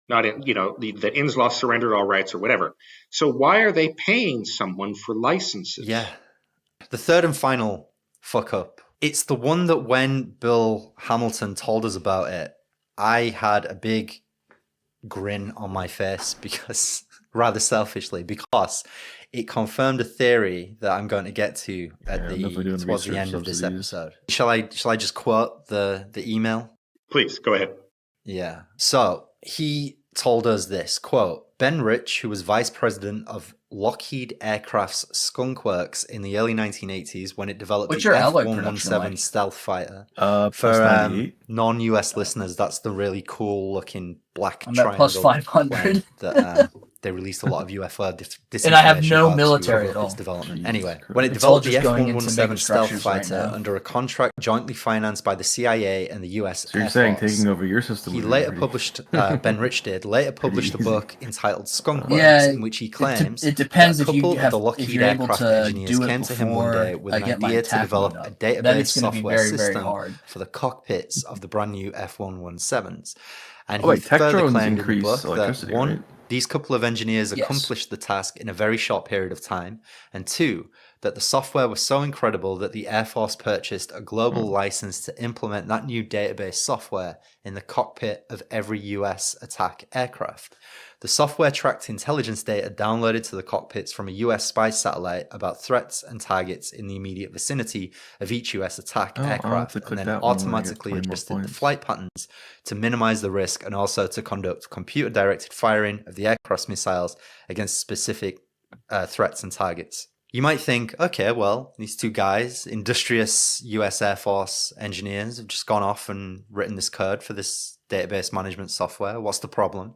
Not in, that Inslaw surrendered all rights or whatever. So why are they paying someone for licenses? Yeah. The third and final fuck up. It's the one that when Bill Hamilton told us about it, I had a big grin on my face because, rather selfishly, because it confirmed a theory that I'm going to get to towards the end of this episode. Shall I just quote the email? Please, go ahead. Yeah. So he told us this, quote, Ben Rich, who was vice president of Lockheed Aircraft's Skunk Works in the early 1980s when it developed the F-117 stealth fighter. For non-US listeners, that's the really cool looking black triangle. Plus 500. That they released a lot of UFO disinformation. And I have no military at all. Its development. Anyway, when it developed the F-117 stealth fighter under a contract jointly financed by the CIA and the US So you're saying taking over your system? He later published, Ben Rich did, later published a book entitled Skunk Works, in which he claims it depends that a if couple you of have, the Lockheed if you're able aircraft to engineers do it came to him one day with an idea to develop a database software system for the cockpits of the brand new F-117s. And he further claimed in the book that one, these couple of engineers accomplished the task in a very short period of time, and two, that the software was so incredible that the Air Force purchased a global license to implement that new database software in the cockpit of every US attack aircraft. The software tracked intelligence data downloaded to the cockpits from a US spy satellite about threats and targets in the immediate vicinity of each US attack aircraft, and then automatically adjusted the flight patterns to minimize the risk and also to conduct computer-directed firing of the aircraft's missiles against specific threats and targets. You might think, okay, well, these two guys, industrious US Air Force engineers, have just gone off and written this code for this database management software. What's the problem?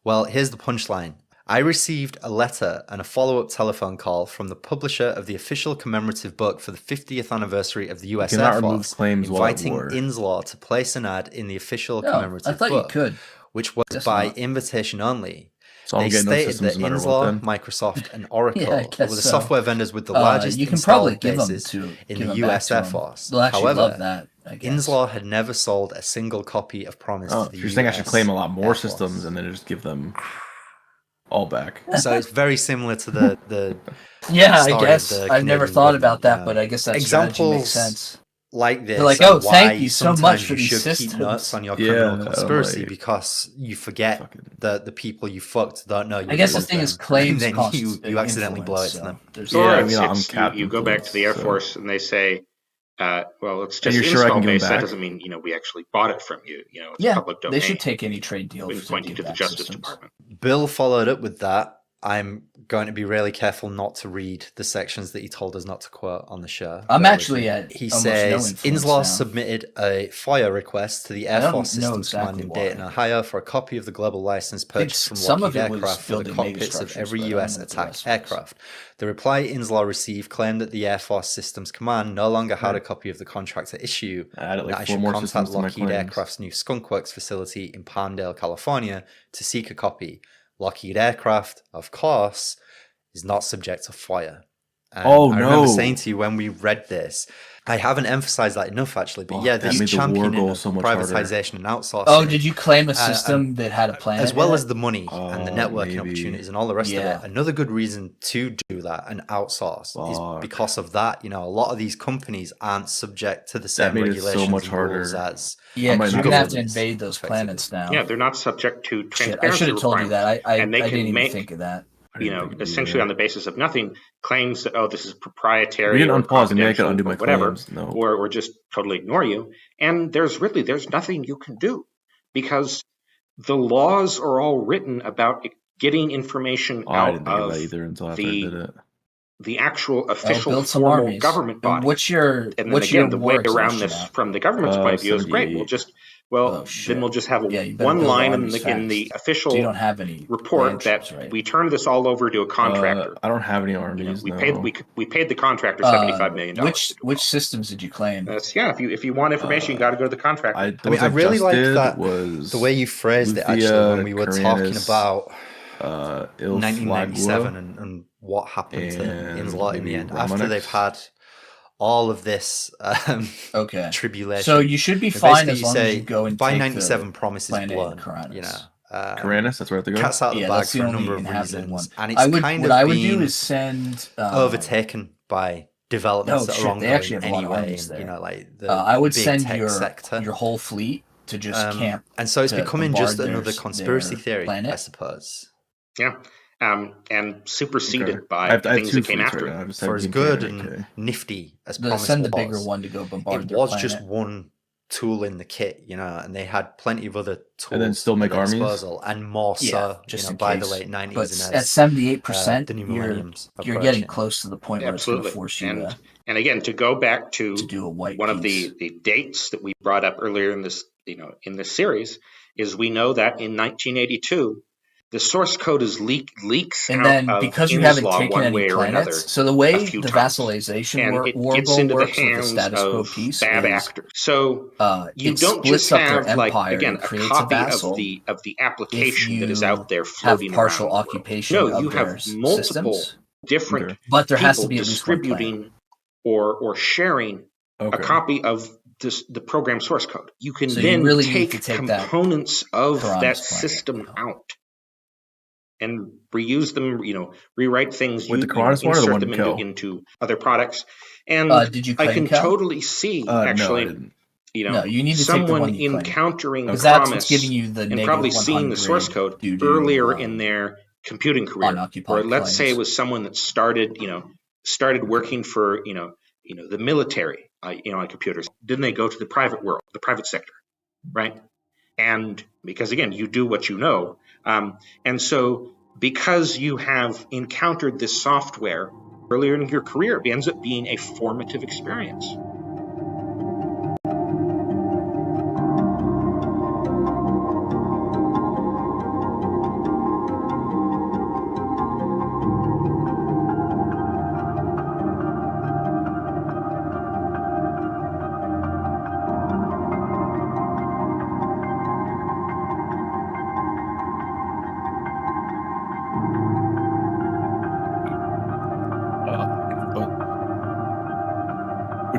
Well, here's the punchline. I received a letter and a follow-up telephone call from the publisher of the official commemorative book for the 50th anniversary of the US Air Force, inviting Inslaw to place an ad in the official commemorative book, which was by invitation only. They stated that Inslaw, Microsoft, and Oracle were the software vendors with the largest installed bases in the US Air Force. However, Inslaw had never sold a single copy of Promise to the US. You're saying I should claim a lot more systems and then just give them all back. So it's very similar to the yeah, I guess. I've never thought about that, but I guess that strategy makes sense. Like this, they're like, oh, thank you so much for these systems. Keep notes on your criminal conspiracy because you forget that the people you fucked don't know. I guess the thing is claims, and then you accidentally blow it to them. You go back to the Air Force and they say, well, it's just install base. That doesn't mean we actually bought it from you. It's public domain. They should take any trade deal. Pointing to the Justice Department. Bill followed up with that. I'm going to be really careful not to read the sections that he told us not to quote on the show. I'm actually at He says, Inslaw submitted a FOIA request to the Air Force Systems Command in Dayton, Ohio for a copy of the global license purchased from Lockheed Aircraft for the cockpits of every US attack aircraft. The reply Inslaw received claimed that the Air Force Systems Command no longer had a copy of the contract at issue, and I should contact Lockheed Aircraft's new Skunk Works facility in Palmdale, California to seek a copy. Lockheed Aircraft, of course, is not subject to FOIA. And I remember saying to you when we read this, I haven't emphasized that enough actually, but this championing of privatization and outsourcing. Oh, did you claim a system that had a plan? As well as the money and the networking opportunities and all the rest of it. Another good reason to do that and outsource is because of that. A lot of these companies aren't subject to the same regulations and rules as... Yeah, because you're going to have to invade those planets now. Yeah, they're not subject to transparency I should have told you that. I didn't even make, think of that. Essentially on the basis of nothing, claims that, this is proprietary. We didn't unpause and make it undo my claims. No. Or just totally ignore you. And there's nothing you can do because the laws are all written about getting information out of the actual official formal government body. What's your way around this from the government's point of view is great. We'll just Well, then we'll just have one line in the official you don't have any report that we turned this all over to a contractor. I don't have any armies. We paid the contractor $75 million. Which systems did you claim? If you want information, you got to go to the contractor. I really like that the way you phrased it actually when we were talking about 1997 and what happened to Inslot in the end after they've had all of this tribulation. So you should be fine as long as you go and by take 97 promises blown. Karanis, that's where I have to go. Cat's out of the bag for a number of reasons, and it's what I would do is send overtaken by developments that are ongoing anyway. I would send sector. your whole fleet to just camp, and so it's becoming just another conspiracy theory, I suppose. Yeah. And superseded by things that came after it. For as good and nifty as promised send the bigger one to go bombard their planet. It was just one tool in the kit, and they had plenty of other tools and then still make armies disposal, and more so by the late 90s. But at 78%, the new millennium's you're getting close to the point where it's going to force you and again, to go back to do a white one of the dates that we brought up earlier in this series is we know that in 1982 the source code is leaks and out then of because you haven't taken any planets, so the way the vassalization war works with the status quo piece bad is, actors. So you don't just have a copy of the application that is out there floating have partial around. Occupation. No, of you have multiple systems. Different, but there has to be distributing or sharing a copy of the program source code. You can then take components of that system out and reuse them, rewrite things, with the Karanis one or the one into other products. And did you I can Cal? totally see actually, no, you need to someone take the one encountering the that's promise what's giving you the and probably seeing the source code earlier in their computing career. Or let's say it was someone that started working for the military on computers. Didn't they go to the private world, the private sector, right? And because again, you do what you know. And so because you have encountered this software earlier in your career, it ends up being a formative experience.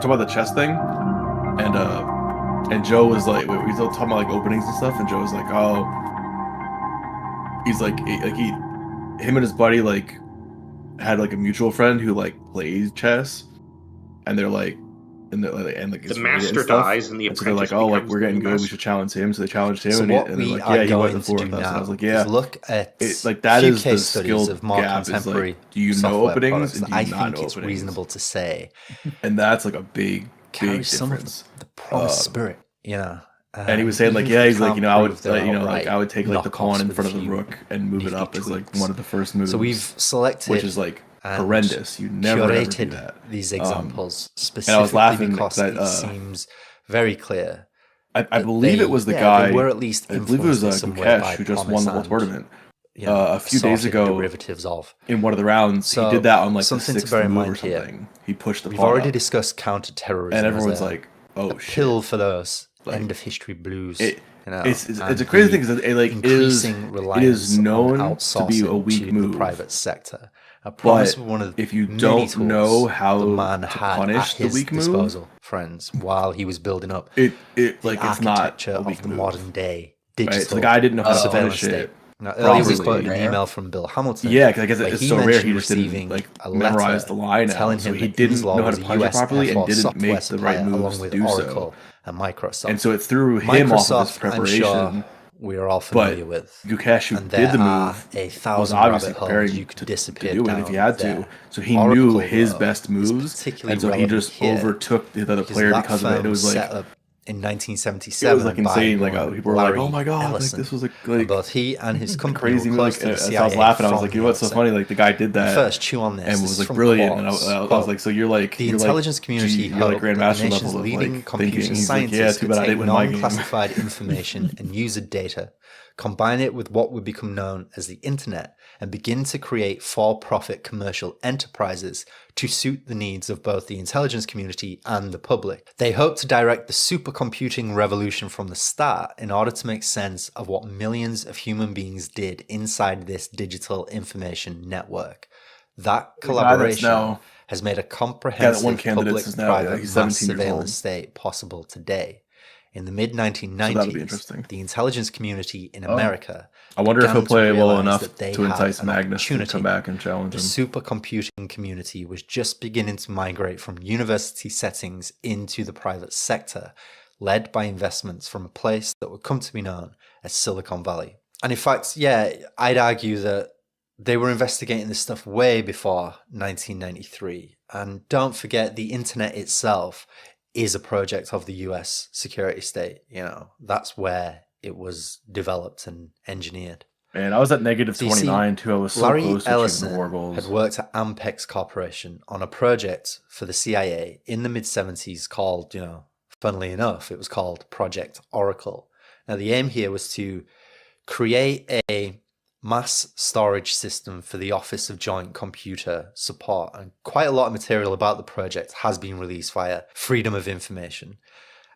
Talking about the chess thing, and Joe was like, we were talking about like openings and stuff, and Joe was like, oh, he's like him and his buddy like had like a mutual friend who like plays chess, and they're like, the master dies and the apprentice. So they're like, oh, like we're getting good, we should challenge him. So they challenged him, so and they're like, yeah, he went before with us. And I was like, yeah, look at like that is the skill of more gap. Contemporary do you know openings? And do you I not think know it's openings? Reasonable to say, and that's like a big some difference. Of the promise spirit, and he was saying like, yeah, he's like, I would, like I would take like the pawn in front of the rook and move it up as like one of the first moves. So we've selected, which is like horrendous. You never ever do that. These examples specifically, and I was laughing because it seems very clear. I believe it was the guy. Were at least I believe it was Gukesh who just won the whole tournament. A few days ago, derivatives of in one of the rounds, so he did that on like the something to sixth bear in move mind or something. Here. He pushed the. We've already discussed counter-terrorism, and everyone's like, "Oh shit!" Pill for those end of history blues. It's a crazy thing because it is known to be a weak move. The private sector. But if you don't know how the man to had punish at the his weak disposal, move, friends, while he was building up the it's not a weak of the move. Modern day digital. Right? So the guy didn't know how to punish it. Now, earlier we quoted an email from Bill Hamilton. Yeah, because I guess it's so rare he just didn't like memorize the line telling out, so him he didn't know how to punish it properly and didn't software make the right moves to do Oracle so. And Microsoft. And so it threw him off of his preparation. I'm sure we are all familiar with. Gukesh, who did the move, was obviously preparing to do it if he had to. So he knew his best moves, and so he just overtook the other player because of it. It was like in It 1977 was like insane. Like by people were like, Larry "Oh my god, like Ellison. this was like And both he and his company crazy were movie." close to the As CIA I was laughing, I was from like, the "What's so outset. funny?" Like the guy did The that first chew on this. and This was is like from brilliant. And I Quartz. was like, "So you're like The you're intelligence like, community you're like hoped that the grandmaster nation's level of leading like computer thinking." He's like, scientists "Yeah, too could bad I take didn't win my game." non-classified information and user data, combine it with what would become known as the internet, and begin to create for-profit commercial enterprises to suit the needs of both the intelligence community and the public. They hope to direct the supercomputing revolution from the start in order to make sense of what millions of human beings did inside this digital information network. That collaboration has made a comprehensive public-private mass surveillance state possible today. In the mid-1990s, the intelligence community in America I wonder if he'll play well enough to entice Magnus to come back and challenge him. The supercomputing community was just beginning to migrate from university settings into the private sector, led by investments from a place that would come to be known as Silicon Valley. And in fact, yeah, I'd argue that they were investigating this stuff way before 1993. And don't forget, the internet itself is a project of the US security state. You know, that's where it was developed and engineered. And I was at negative 29 too. I was so Larry close to Ellison achieving the war goals. had worked at Ampex Corporation on a project for the CIA in the mid-70s called, funnily enough, it was called Project Oracle. Now, the aim here was to create a mass storage system for the Office of Joint Computer Support, and quite a lot of material about the project has been released via Freedom of Information.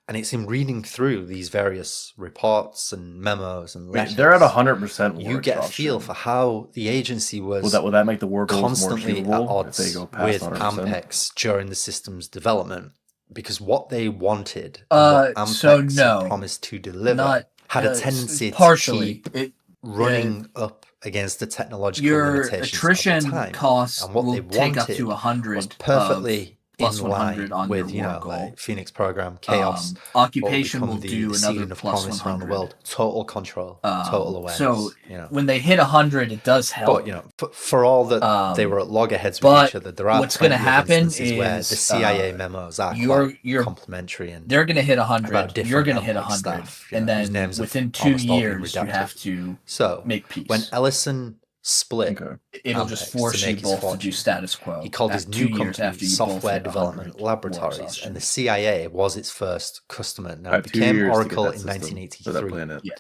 And it's in reading through these various reports and memos and letters. They're at 100%. You get a feel for how the agency was. Will that make the war goals constantly more at odds if they go past with 100%? Ampex during the system's development, because what they wanted, what Ampex had promised to deliver, had a tendency to keep running up against the technological limitations attrition of the time. costs And what will they take up wanted to 100 was perfectly plus in 100 line on with your war goal. like Phoenix Program, Chaos, Occupation what will would become do the another seeding of plus promise 100 around the world. Total control, total awareness. So when they hit 100, it does help. But for all that they were at loggerheads with each other, there are what's going to happen is where the CIA memos are quite complementary, and they're going to hit 100. You're going to hit 100, and then within 2 years, you have to make peace. When Ellison split, it'll just force you both to do status quo. He called his new company Software Development Laboratories, and the CIA was its first customer. Now, it became Oracle in 1983.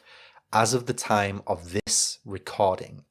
As of the time of this recording,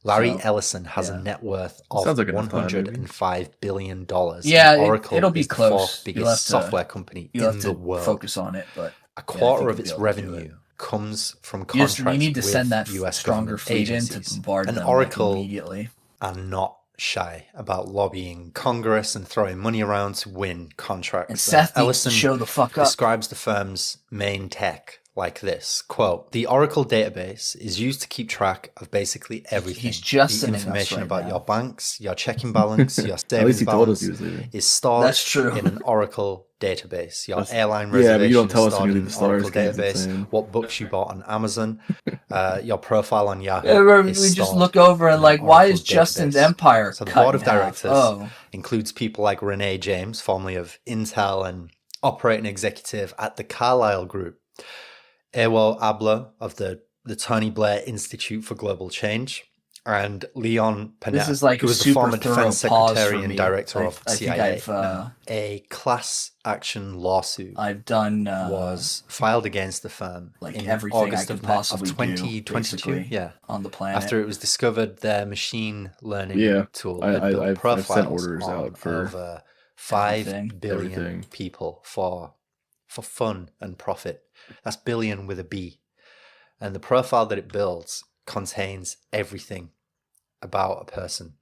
Larry Ellison has a net worth of $105 billion. Yeah, Oracle it'll be is close. the fourth biggest software company in the world. Focus on it, but a quarter of its revenue comes from contracts you need to send that US stronger fleet in to bombard them Oracle immediately. Are not shy about lobbying Congress and throwing money around to win contracts. And Seth Ellison show the fuck up. Describes the firm's main tech like this, quote, "The Oracle database is used to keep track of basically everything. He's just the information right about now. your banks, your checking balance, your savings balance is stored That's true. in an Oracle database. Your airline reservation but you don't tell is us stored when in you an leave the Oracle stars, 'cause it's database. insane. What books you bought on Amazon, your profile on Yahoo. We is just stored look over and like, why is Oracle's Justin's database. empire So the cut board of in half? directors includes people like Renee James, formerly of Intel and operating executive at the Carlyle Group, Ewo Ablo of the Tony Blair Institute for Global Change, and Leon Panetta, This is like who a was the super former thorough defense pause secretary for and me. director of I think CIA. I've, A class action lawsuit I've done was filed against the firm like in everything August I of could possibly do, 2022. basically, Yeah, on the planet. after it was discovered their machine learning tool had built I've profiles sent orders on out for over 5 billion everything. people for fun and profit. That's billion with a B. And the profile that it builds contains everything about a person.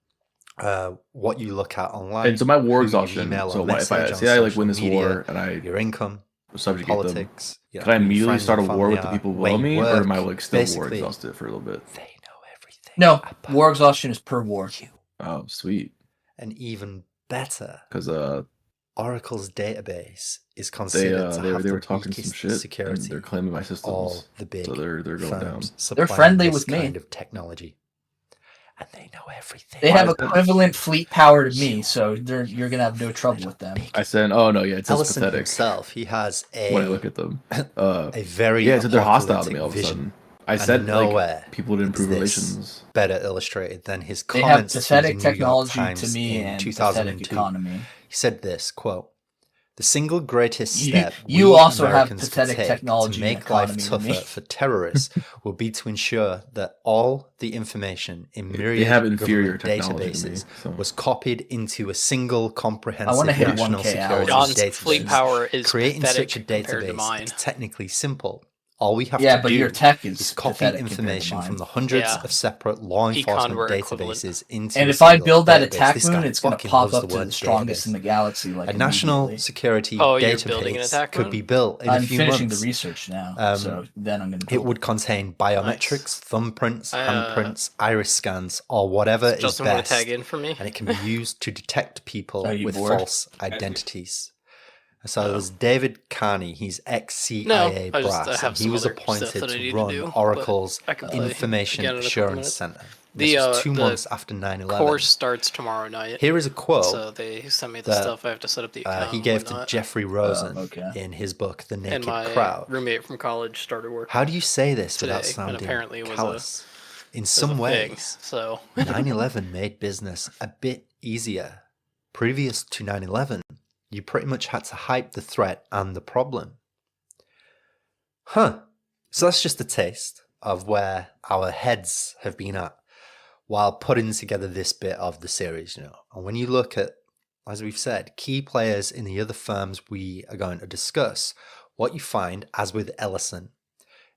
What you look at online. And so my war who you exhaustion. email So or if I message on say I like social win this media, war and I your income, subjugate politics, them, can I immediately start a war with the people below me, or am I like still war basically, exhausted for a little bit? They know everything. No, war exhaustion is per war. Oh, sweet. And even better, because Oracle's database is considered to have they were the talking some weakest shit, security. and they're claiming my systems. All the big so they're going down. firms They're friendly supplying with this me. kind of technology. and they know everything. They have equivalent fleet power to me, so you're gonna have no trouble with them. I said, oh no, yeah, it's just Ellison pathetic. himself, he has When I look at them, a very yeah, so they're hostile to me all of a vision. sudden. I said nowhere people would improve relations. Better illustrated than his They have comments pathetic to the New York technology Times to me in and 2002. pathetic economy. He said this, quote, "The single greatest You- step you we also have Americans could pathetic take technology to and make life economy to tougher me." for terrorists will be to ensure that all the information in myriad have inferior government technology to me, databases so. was copied into a single comprehensive I wanna hit national 1K security hours. John's fleet database. power is Creating pathetic such a compared to database mine. is technically simple. All we have Yeah, to but do your tech is copy pathetic compared to information mine. from the hundreds Yeah. of separate law enforcement Econ were equivalent. databases into And a if I single build that database. attack This moon, guy it's gonna fucking pop loves up the to the word strongest database. in the galaxy. Like A national immediately. security Oh, you're building an database attack could moon? be built in a I'm few finishing months. the research now, so then I'm gonna. It would contain biometrics, thumbprints, handprints, iris scans, or whatever is Justin want best, to tag in for me? and it can be used to detect people Are you with bored? false identities. So there's David Carney, he's ex-CIA No, I brass, have and he some was other appointed stuff that I to need run to do, Oracle's but I can play Information again in a couple Assurance minutes. Center. This was 2 months after 9/11. Course starts tomorrow night. Here is a quote So they sent me the that, stuff. I have to set up the account. he and gave to whatnot. Jeffrey Rosen in his book, The And Naked my Crowd. roommate from college started work. How do you say this today, without and sounding apparently it was callous? In was some a thing, ways, so 9/11 made business a bit easier. Previous to 9/11, you pretty much had to hype the threat and the problem. Huh. So that's just a taste of where our heads have been at while putting together this bit of the series, And when you look at, as we've said, key players in the other firms we are going to discuss, what you find, as with Ellison,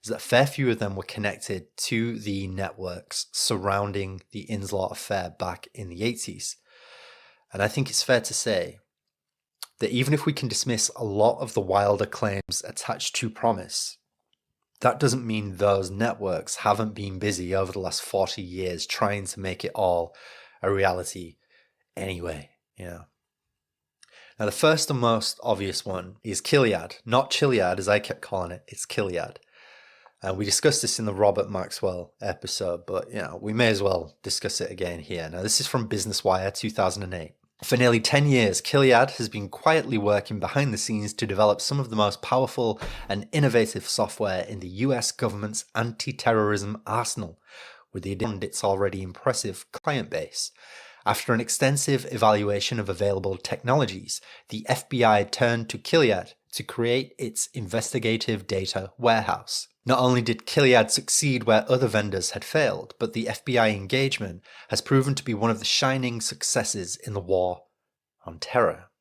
is that a fair few of them were connected to the networks surrounding the Inslaw affair back in the 80s. And I think it's fair to say that even if we can dismiss a lot of the wilder claims attached to Promise, that doesn't mean those networks haven't been busy over the last 40 years trying to make it all a reality anyway, Now, the first and most obvious one is Kiliad, not Chiliad as I kept calling it, it's Kiliad. And we discussed this in the Robert Maxwell episode, but we may as well discuss it again here. Now, this is from Business Wire 2008. For nearly 10 years, Kiliad has been quietly working behind the scenes to develop some of the most powerful and innovative software in the US government's anti-terrorism arsenal, with the addition of its already impressive client base. After an extensive evaluation of available technologies, the FBI turned to Kiliad to create its investigative data warehouse. Not only did Kiliad succeed where other vendors had failed, but the FBI engagement has proven to be one of the shining successes in the war on terror.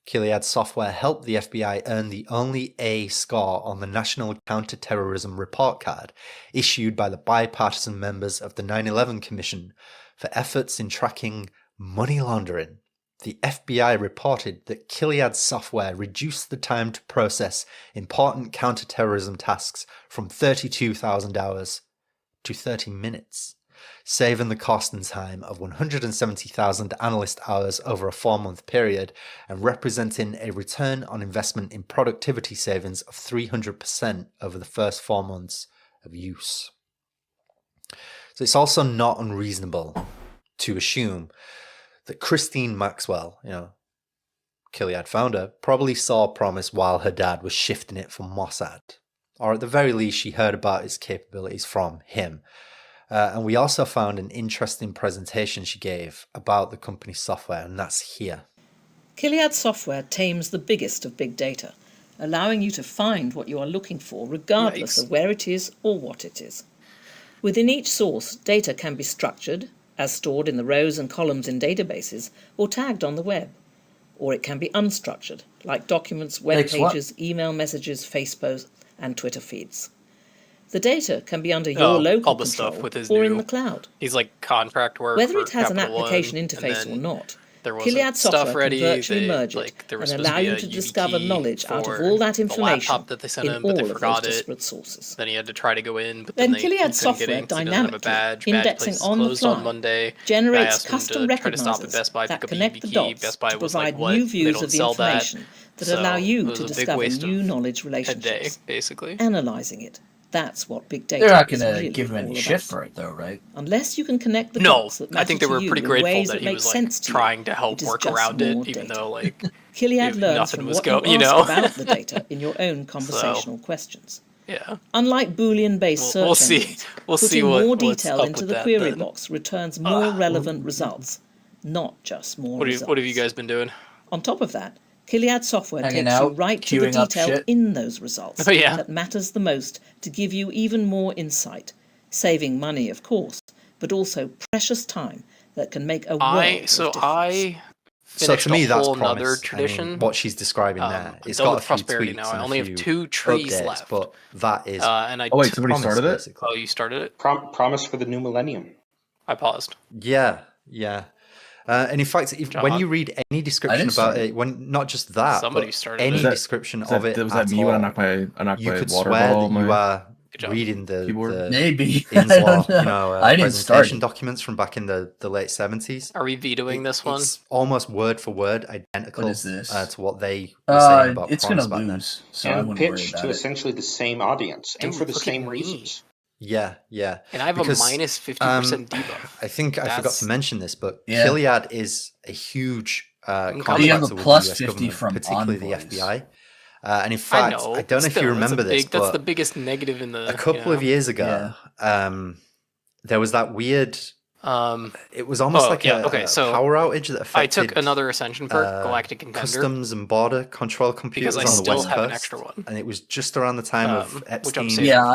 Kiliad software helped the FBI earn the only A score on the National Counterterrorism Report Card issued by the bipartisan members of the 9/11 Commission for efforts in tracking money laundering. The FBI reported that Kiliad's software reduced the time to process important counterterrorism tasks from 32,000 hours to 30 minutes, saving the cost and time of 170,000 analyst hours over a 4-month period and representing a return on investment in productivity savings of 300% over the first 4 months of use. So it's also not unreasonable to assume that Christine Maxwell, Kiliad founder, probably saw Promise while her dad was shifting it for Mossad. Or at the very least, she heard about its capabilities from him. And we also found an interesting presentation she gave about the company's software, and that's here. Kiliad software tames the biggest of big data, allowing you to find what you are looking for regardless of where it is or what it is. Within each source, data can be structured, as stored in the rows and columns in databases, or tagged on the web. Or it can be unstructured, like documents, web pages, email messages, Facebook, and Twitter feeds. The data can be under your local control or in the cloud. He's like contract work. Whether it has an application interface or not, Kiliad software can virtually merge it and allow you to discover knowledge out of all that information in all of those disparate sources. Then he had to try to go in, but then they Kiliad software dynamically, indexing on the fly, generates custom recognizers that connect the dots to provide new views of the information that allow you to discover new knowledge relationships. Basically. Analyzing it, That's what big data They're not is going to really give him any all shit about. for it, though, right? Unless you can connect the No, dots that matter I think they to were you pretty in grateful ways that that he make was like sense to trying you, to help it is work just around it, more even data. though like Kiliad if learns nothing from was what going, you ask know. about the data in your own conversational questions. Yeah. Unlike Boolean-based search We'll see. engines, We'll see putting more what's detail up into with the that query then. box returns more relevant results, not just more results. What have you guys been doing? On top of that, Kiliad software Hanging takes you out, right to the queuing up detail shit. in those results Oh, yeah. that matters the most to give you even more insight, saving money, of course, but also precious time that can make a world of difference. So to me, that's whole nother promise. tradition. I mean, what she's describing there, it's done got a with few prosperity tweaks now. I and only a have few 2 trees updates, left. but that is. And I somebody started it? Basically. Oh, you started it? Promise for the new millennium. I paused. Yeah. And in fact, when you read any description about it, when not just that, Somebody but started any it. description of it, Was that me when I knocked my you could water swear bottle that on you my are reading the Maybe. In's I Law, don't know. I didn't start presentation it. documents from back in the late 70s. Are we vetoing this one? It's almost word for word identical What is this? to what they were saying about it's promise gonna back then. lose, so I And wouldn't worry pitched about to it. essentially the same audience and Dude, for the look at same me. reasons. Yeah. And I have a minus 50% debuff. I think I forgot to mention this, but Yeah. Kiliad is a huge You have a contractor with plus the US 50 government, from particularly Envoys. the FBI. And in fact, I don't know if you remember this, that's but the biggest negative in the. a couple of years ago, there was that weird. It was almost like a power outage that affected. I took another Ascension perk, Galactic Contender, customs and border control computers because I on the still West have Coast, an extra one. and it was just around the time of Epstein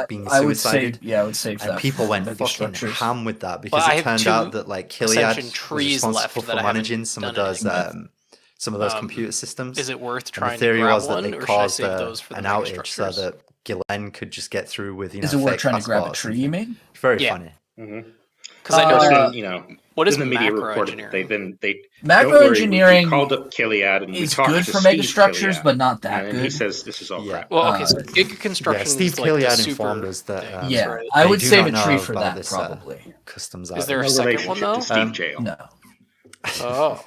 being I would suicided. I would save and that people for went mega fucking structures. ham with that because I it have turned 2 out that like Ascension Kiliad was trees responsible left for that I haven't managing some of done those computer systems. Is it worth And trying the theory to grab was that one, they or should I caused save those for the an mega outage so structures? that Ghislaine could just get through with Is it worth fake trying to grab a passports tree? and You things. mean? It's very Yeah. funny. Because I know what is the media macro reported engineering? Macro don't worry, engineering we called up Kiliad and we is talked good to for Steve mega structures, Kiliad, but not that and good. he says this is all crap. Well, okay, so Giga Construction Steve is like the Kiliad super informed us that thing, right? I they would do save not a tree know for about that, this, probably. customs Is there a outage. second one though? Steve Jail. No. Oh.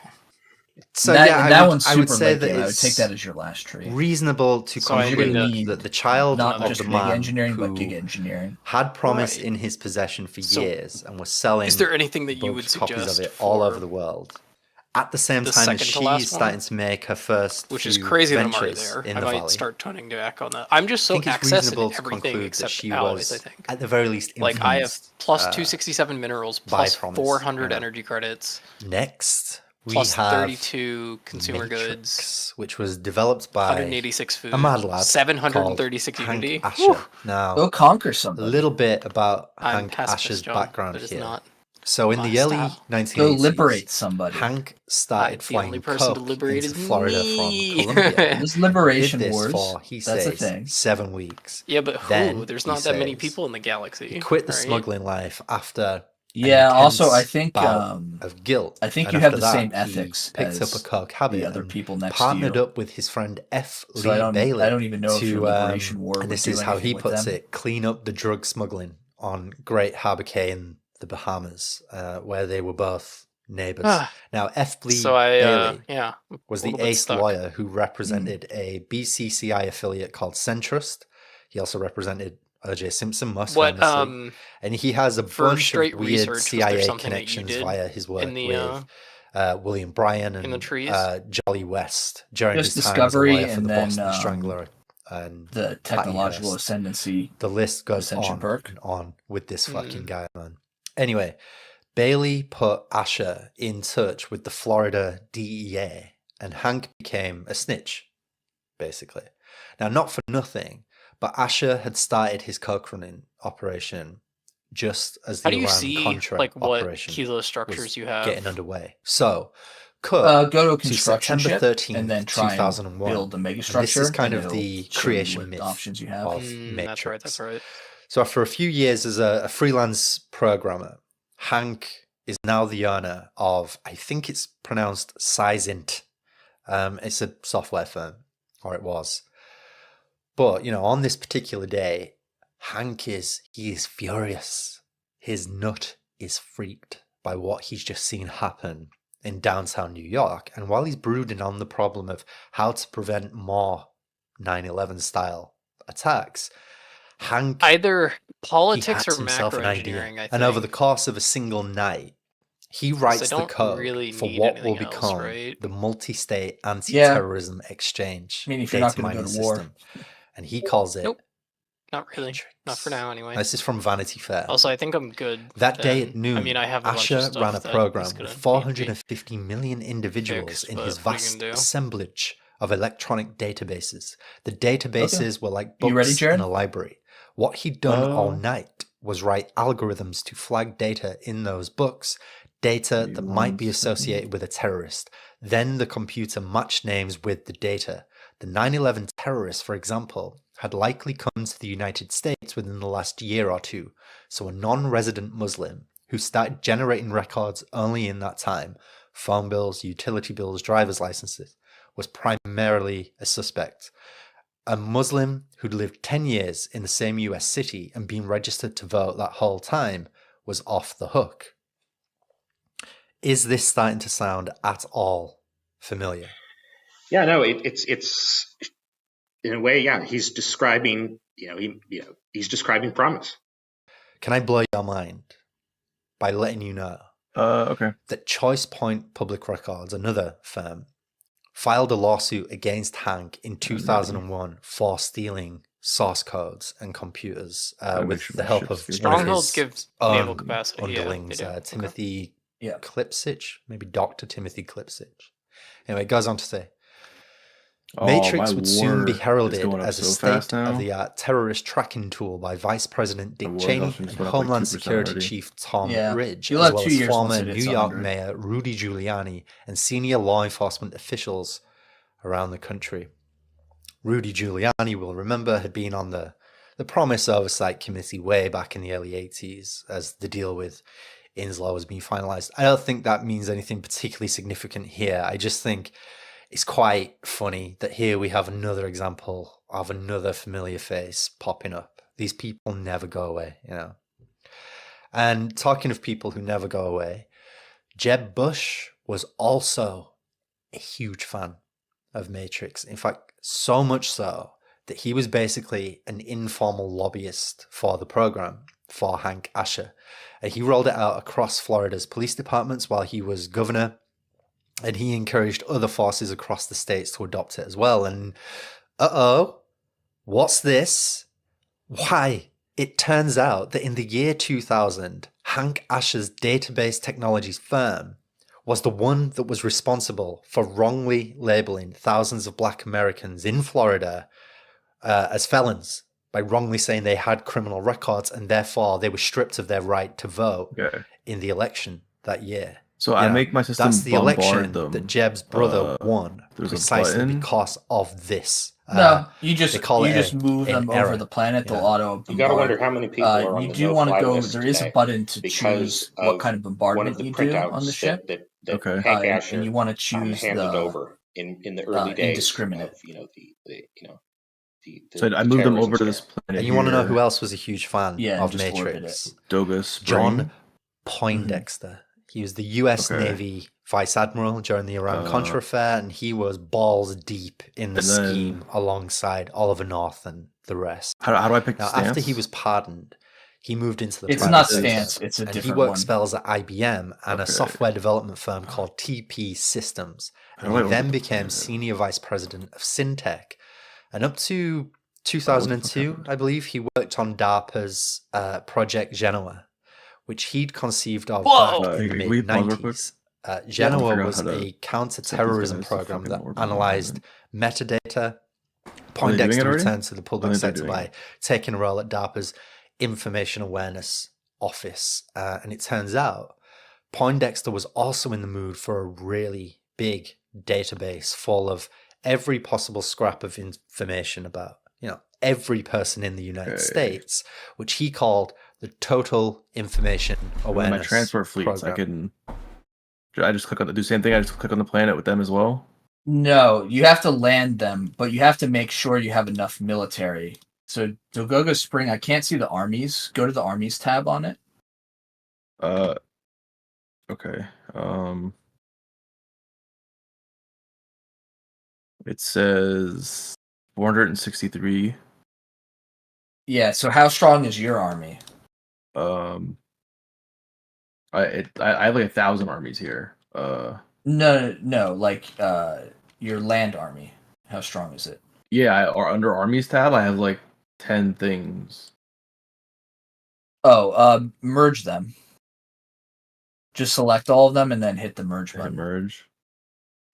So that, yeah, that I one's would super say late that game. I would it's take that as your last tree. reasonable to So I conclude need that the child not of just the mega man engineering, but who giga engineering had promise Right. in his possession for So, years and was selling is there anything that you bulk would copies suggest of it all for over the world. At the same the time as second to last she's one? starting to make her first Which is few crazy that I'm already ventures there. in I the might valley. start turning back on that. I'm just so I think it's accessing reasonable to everything conclude that except she alloys, I was, think. at the very least, Like I have influenced, plus 267 minerals, plus promise, 400 energy credits, Next, we plus have 32 consumer goods, Matrix, which was developed by 186 food, a mad lad 736 called Hank unity. Asher. Now, Go conquer a somebody. little bit about I'm Hank pacifist, Asher's John, background but it's here. not So in my the early style. 1980s, Go liberate somebody. Hank started The only flying person to coke liberate into is Florida me. from Colombia. There's He liberation did this wars. for, he That's a says, thing. 7 weeks. Yeah, but who? Then, There's he not that many says, people in the galaxy. He quit the right? smuggling life after Yeah. an Also, I intense think bout of guilt. I think And you have after the same that, he ethics picked as up a coke habit the other and people next partnered to you. up with his friend F. So Lee I Bailey. don't even know if your liberation war and would this do is how he anything with puts them. it: clean up the drug smuggling on Great Harbor Cay in the Bahamas, where they were both neighbors. Now, F. Lee Bailey was the ace lawyer who represented a BCCI affiliate called Centrust. He also represented O.J. Simpson, most famously. And he has a bunch of weird CIA connections via his work with William Bryan and Jolly West during Just his time Discovery as a lawyer for and the then, Boston Strangler and the technological Patty Hearst. ascendancy. The list goes Ascension on perk. and on with this fucking guy, man. Anyway, Bailey put Asher in touch with the Florida DEA, and Hank became a snitch, basically. Now, not for nothing, but Asher had started his coke running operation just as the Iran-Contra like what operation kilo structures was you have? getting underway. So, cut Go to a to construction September ship 13th, and then try 2001. and build a mega And structure. this is kind and of it'll the show you creation what myth options you have. of Matrix. That's right. That's right. So after a few years as a freelance programmer, Hank is now the owner of, I think it's pronounced Sizint. It's a software firm, or it was. But, on this particular day, Hank is furious. His nut is freaked by what he's just seen happen in downtown New York. And while he's brooding on the problem of how to prevent more 9/11 style attacks, Hank, either politics he hacks or himself macro an engineering. idea, I think. and over the course of a single night, he writes the don't code really for need what will anything else, become right? the multi-state anti-terrorism exchange I mean, if you're not data going to go mining to war. system, and he calls it Nope. Not really. Not for now, anyway. This is from Vanity Fair. Also, I think I'm good. That day then. at noon, I mean, I have a bunch of Asher stuff ran a that program is gonna with need to be 450 million individuals fixed, in but his what are you vast gonna do? assemblage of electronic databases. The databases were like You ready, books Jared? in a library. What he'd done all night was write algorithms to flag data in those books, data that might be associated with a terrorist. Then the computer matched names with the data. The 9/11 terrorists, for example, had likely come to the United States within the last year or two, so a non-resident Muslim who started generating records only in that time, phone bills, utility bills, driver's licenses, was primarily a suspect. A Muslim who'd lived 10 years in the same US city and been registered to vote that whole time was off the hook. Is this starting to sound at all familiar? Yeah, no, it's in a way, yeah. He's describing, he's describing promise. Can I blow your mind by letting you know that Choice Point Public Records, another firm, filed a lawsuit against Hank in 2001 for stealing source codes and computers with the help of Strongholds gives naval capacity. underlings, Timothy Klipsich, maybe Dr. Timothy Klipsich. Anyway, it goes on to say, Matrix would soon be heralded as a state-of-the-art terrorist tracking tool by Vice President Dick Cheney and Homeland Security Chief Tom Ridge, as well as former New York Mayor Rudy Giuliani and senior law enforcement officials around the country. Rudy Giuliani, we'll remember, had been on the Promise Oversight Committee way back in the early 80s as the deal with Inslaw was being finalized. I don't think that means anything particularly significant here. I just think it's quite funny that here we have another example of another familiar face popping up. These people never go away, And talking of people who never go away, Jeb Bush was also a huge fan of Matrix. In fact, so much so that he was basically an informal lobbyist for the program for Hank Asher. And he rolled it out across Florida's police departments while he was governor. And he encouraged other forces across the states to adopt it as well. And what's this? Why? It turns out that in the year 2000, Hank Asher's database technologies firm was the one that was responsible for wrongly labeling thousands of Black Americans in Florida as felons by wrongly saying they had criminal records and therefore they were stripped of their right to vote in the election that year. So I make my system that's the election that Jeb's brother won precisely because of this. No, you just move them over the planet. They'll auto bombard. You got to wonder how many people are on the do want to go. list There is a today button to choose what kind of bombardment you do on the ship. That Hank Asher and you want to choose handed over in the early days indiscriminate. So I moved them over to this planet. And you want to know who else was a huge fan of Matrix? Dogus, John Poindexter. He was the U.S. Navy Vice Admiral during the Iran-Contra affair, and he was balls deep in the scheme alongside Oliver North and the rest. How do I pick now, stance? After he was pardoned, he moved into the It's not stance, it's a different one. He worked spells at IBM and a software development firm called TP Systems. And he then became Senior Vice President of Syntech. And up to 2002, I believe, he worked on DARPA's Project Genoa, which he'd conceived of back in the mid-90s. Genoa was a counter-terrorism program that analyzed metadata. Poindexter returned to the public sector by taking a role at DARPA's Information Awareness Office. And it turns out Poindexter was also in the mood for a really big database full of every possible scrap of information about, every person in the United States, which he called the Total Information Awareness My transfer fleets, program. I just click on do the same thing. I just click on the planet with them as well. No, you have to land them, but you have to make sure you have enough military. So Dogogo Spring, I can't see the armies. Go to the armies tab on it. Okay. It says 463. Yeah. So how strong is your army? I have like 1,000 armies here. No, like your land army. How strong is it? Yeah, or under armies tab, I have like 10 things. Oh, merge them. Just select all of them and then hit the merge button. Merge.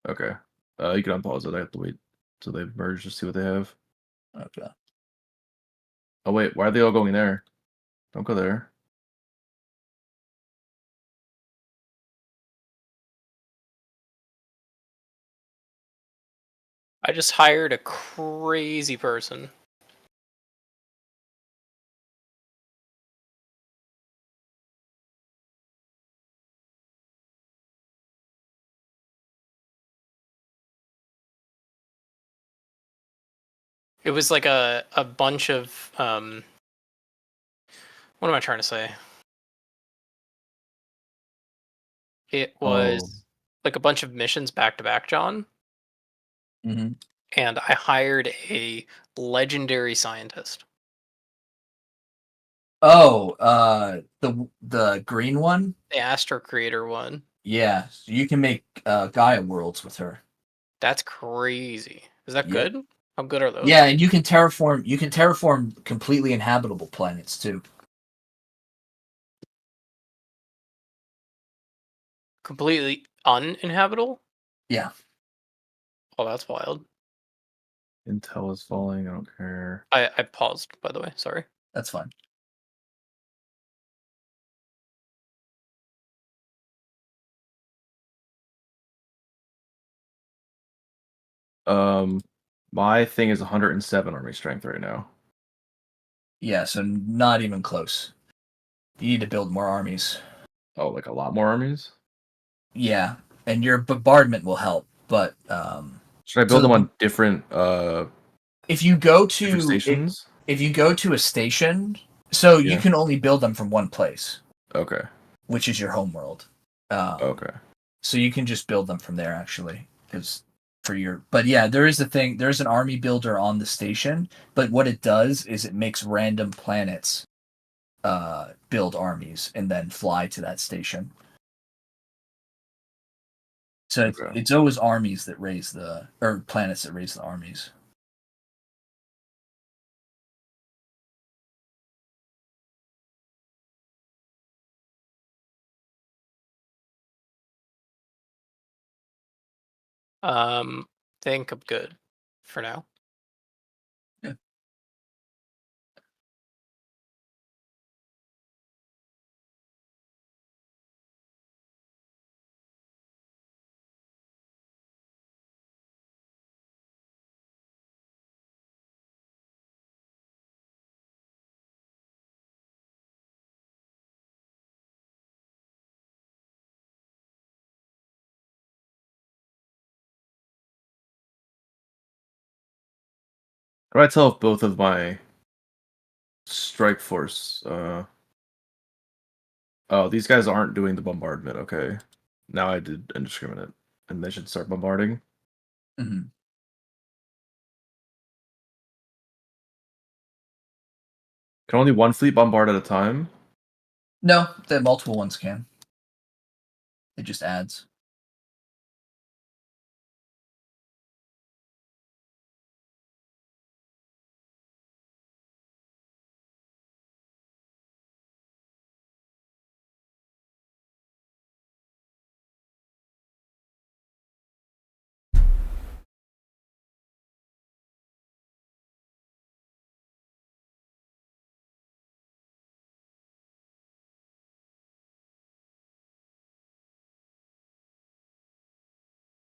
Okay. You can unpause it. I have to wait till they've merged to see what they have. Okay. Oh wait, why are they all going there? Don't go there. I just hired a crazy person. It was like a bunch of what am I trying to say? It was like a bunch of missions back to back, John. Mm-hmm. And I hired a legendary scientist. Oh, the green one? The Astro Creator one. Yeah, so you can make Gaia worlds with her. That's crazy. Is that good? How good are those? Yeah, and you can terraform. You can terraform completely inhabitable planets too. Completely uninhabitable? Yeah. Oh, that's wild. Intel is falling. I don't care. I paused, by the way. Sorry. That's fine. My thing is 107 army strength right now. Yeah, so not even close. You need to build more armies. Oh, like a lot more armies? Yeah, and your bombardment will help, but should I build them on different if you go to stations? If you go to a station, so you can only build them from one place. Okay. Which is your homeworld. Okay. So you can just build them from there actually, because but yeah, there is a thing. There's an army builder on the station, but what it does is it makes random planets build armies and then fly to that station. So it's always armies that raise or planets that raise the armies. Think I'm good for now. Yeah. How do I tell if both of my strike force oh, these guys aren't doing the bombardment, okay. Now I did indiscriminate. And they should start bombarding. Mm-hmm. Can only one fleet bombard at a time? No, the multiple ones can. It just adds.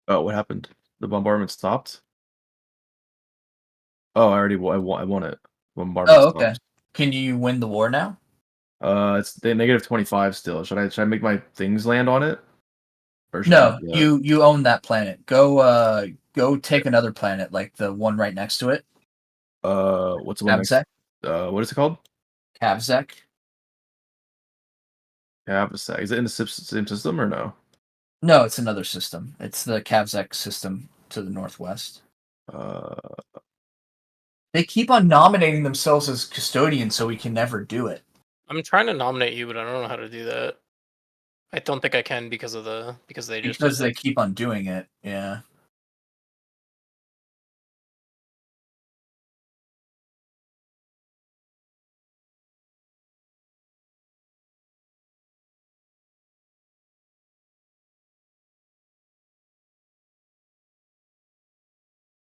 Oh, what happened? The bombardment stopped? Oh, I already I won it. Bombardment Oh, okay. stopped. Can you win the war now? It's the -25 still. Should I make my things land on it? Or No, you own that planet. Go take another planet, like the one right next to it. What's the one next? What is it called? Kavzek. Kavzek. Is it in the same system or no? No, it's another system. It's the Kavzek system to the northwest. They keep on nominating themselves as custodian, so we can never do it. I'm trying to nominate you, but I don't know how to do that. I don't think I can because they keep on doing it. Yeah.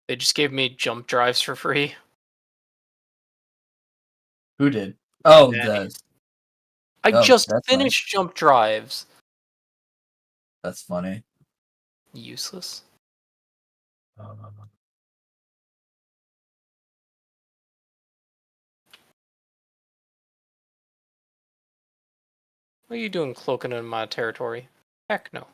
They just gave me jump drives for free. Who did? Oh, I just finished jump drives. That's funny. Useless. What are you doing cloaking in my territory? Heck no.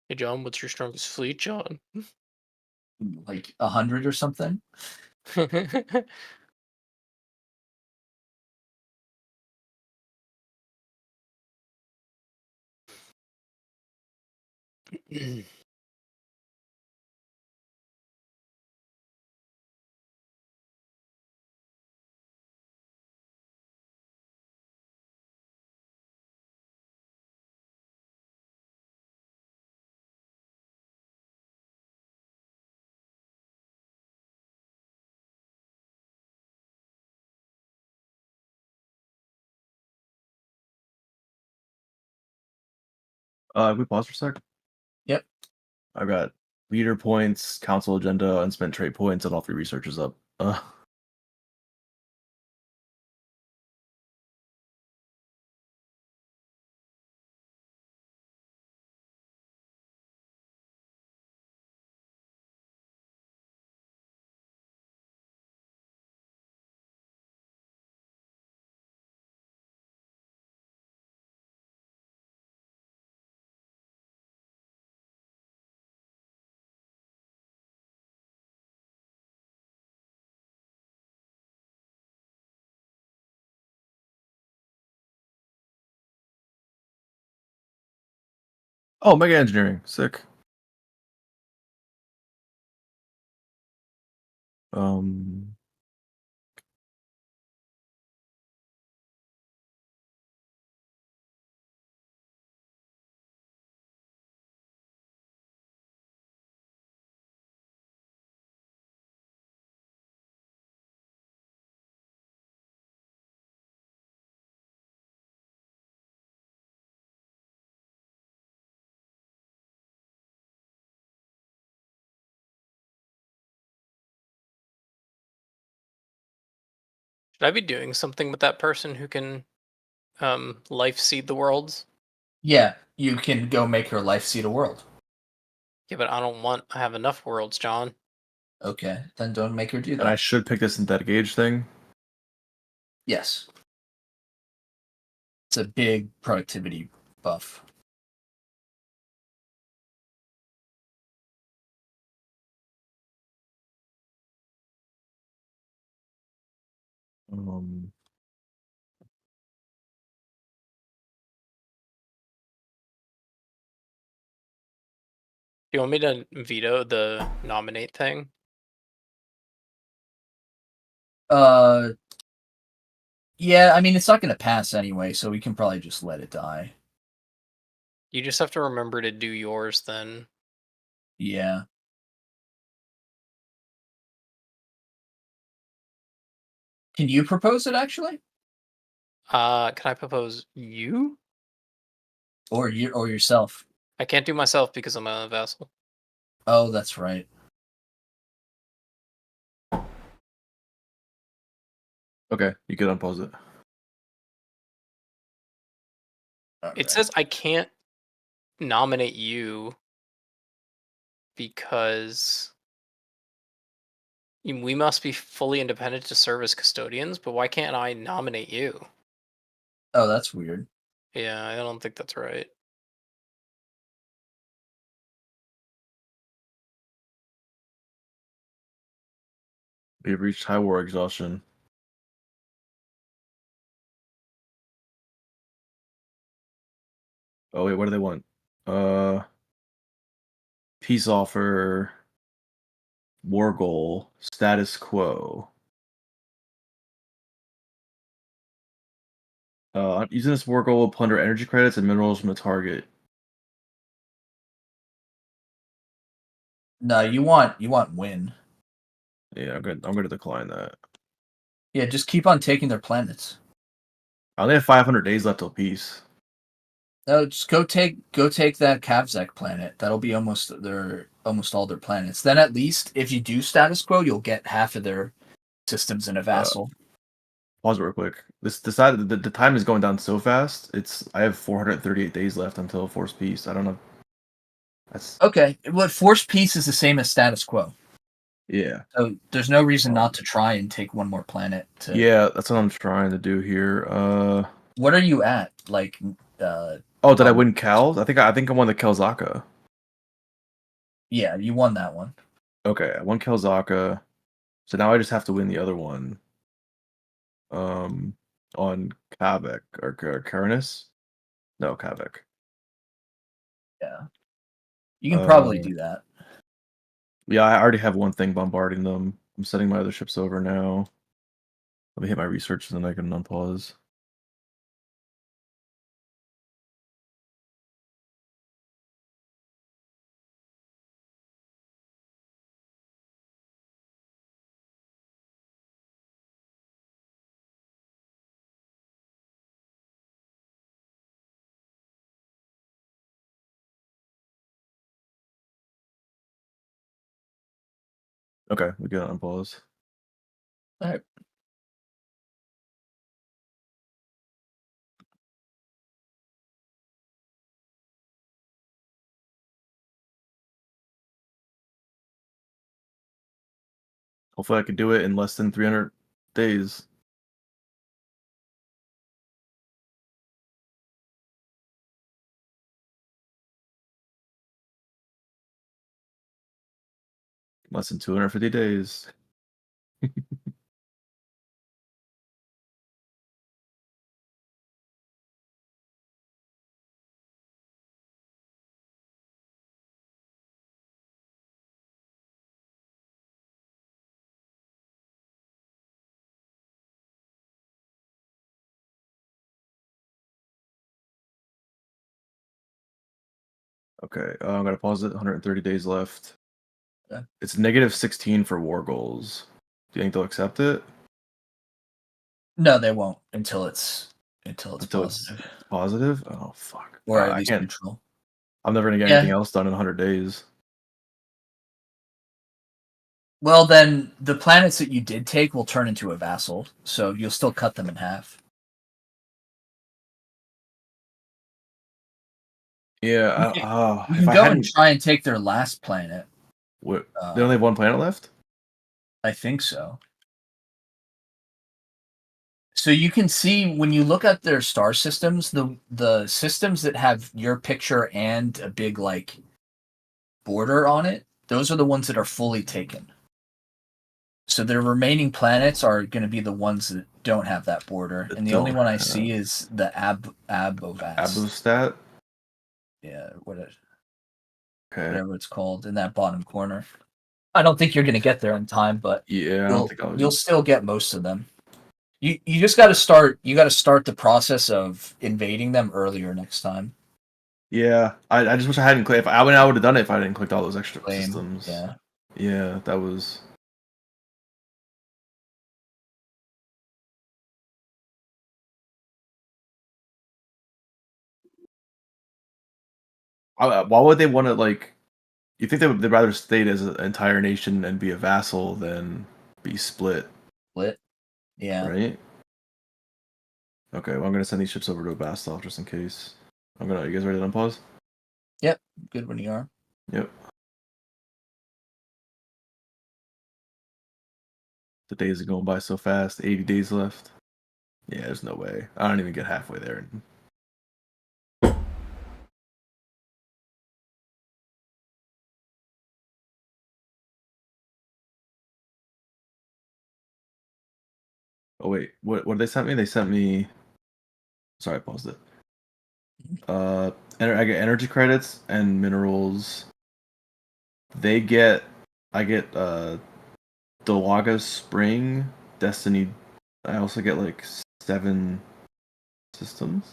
Hey John, what's your strongest fleet, John? Like 100 or something? We pause for a sec. Yep. I've got leader points, council agenda, unspent trade points, and all 3 researchers up. Oh, mega engineering, sick. Um, Should I be doing something with that person who can life seed the worlds? Yeah, you can go make her life seed a world. Yeah, but I have enough worlds, John. Okay, then don't make her do that. And I should pick this synthetic age thing. Yes. It's a big productivity buff. Do you want me to veto the nominate thing? Yeah, I mean, it's not going to pass anyway, so we can probably just let it die. You just have to remember to do yours then. Yeah. Can you propose it, actually? Can I propose you? Or yourself? I can't do myself because I'm a vassal. Oh, that's right. Okay, you could unpause it. It says I can't nominate you because we must be fully independent to serve as custodians, but why can't I nominate you? Oh, that's weird. Yeah, I don't think that's right. We've reached high war exhaustion. Oh wait, what do they want? Peace offer, war goal, status quo. Using this war goal will plunder energy credits and minerals from the target. No, you want win. Yeah, I'm gonna decline that. Yeah, just keep on taking their planets. I only have 500 days left till peace. No, just go take that Kavzek planet. That'll be almost all their planets. Then at least if you do status quo, you'll get half of their systems in a vassal. Pause it real quick. The time is going down so fast. I have 438 days left until forced peace. I don't know. That's okay. Well, forced peace is the same as status quo. Yeah. So there's no reason not to try and take one more planet. Yeah, that's what I'm trying to do here. What are you at? Like, oh, did I win Cal? I think I won the Kelzaka. Yeah, you won that one. Okay, I won Kelzaka. So now I just have to win the other one. On Kavek or Karanus? No, Kavek. Yeah. You can probably do that. Yeah, I already have one thing bombarding them. I'm sending my other ships over now. Let me hit my research and then I can unpause. Okay, we got unpause. All right. Hopefully I can do it in less than 300 days. Less than 250 days. Okay, I'm gonna pause it. 130 days left. Yeah. It's -16 for war goals. Do you think they'll accept it? No, they won't until it's positive. It's positive? Oh fuck. Or at I least can't. neutral. I'm never gonna get Yeah. anything else done in 100 days. Well, then the planets that you did take will turn into a vassal, so you'll still cut them in half. Yeah. You if can I go hadn't, and try and take their last planet. they only have one planet left. I think so. So you can see when you look at their star systems, the systems that have your picture and a big like border on it, those are the ones that are fully taken. So their remaining planets are going to be the ones that don't have that border, and the only one I see is the Abovast. Abostat. Yeah, whatever it's called in that bottom corner. I don't think you're going to get there in time, but Yeah, I don't think you'll still get most of them. You just got to start. You got to start the process of invading them earlier next time. Yeah, I just wish I hadn't clicked. I would have done it if I didn't click all those extra Blame. systems. Yeah. Yeah, that was. Why would they want to like? You think they'd rather stay as an entire nation and be a vassal than be split? Split. Yeah. Right. Okay, well, I'm gonna send these ships over to a Bastov just in case. You guys ready to unpause? Yep. Good when you are. Yep. The days are going by so fast. 80 days left. Yeah, there's no way. I don't even get halfway there. Oh wait, what did they sent me? They sent me. Sorry, I paused it. I get energy credits and minerals. I get Delaga Spring, Destiny. I also get like 7 systems.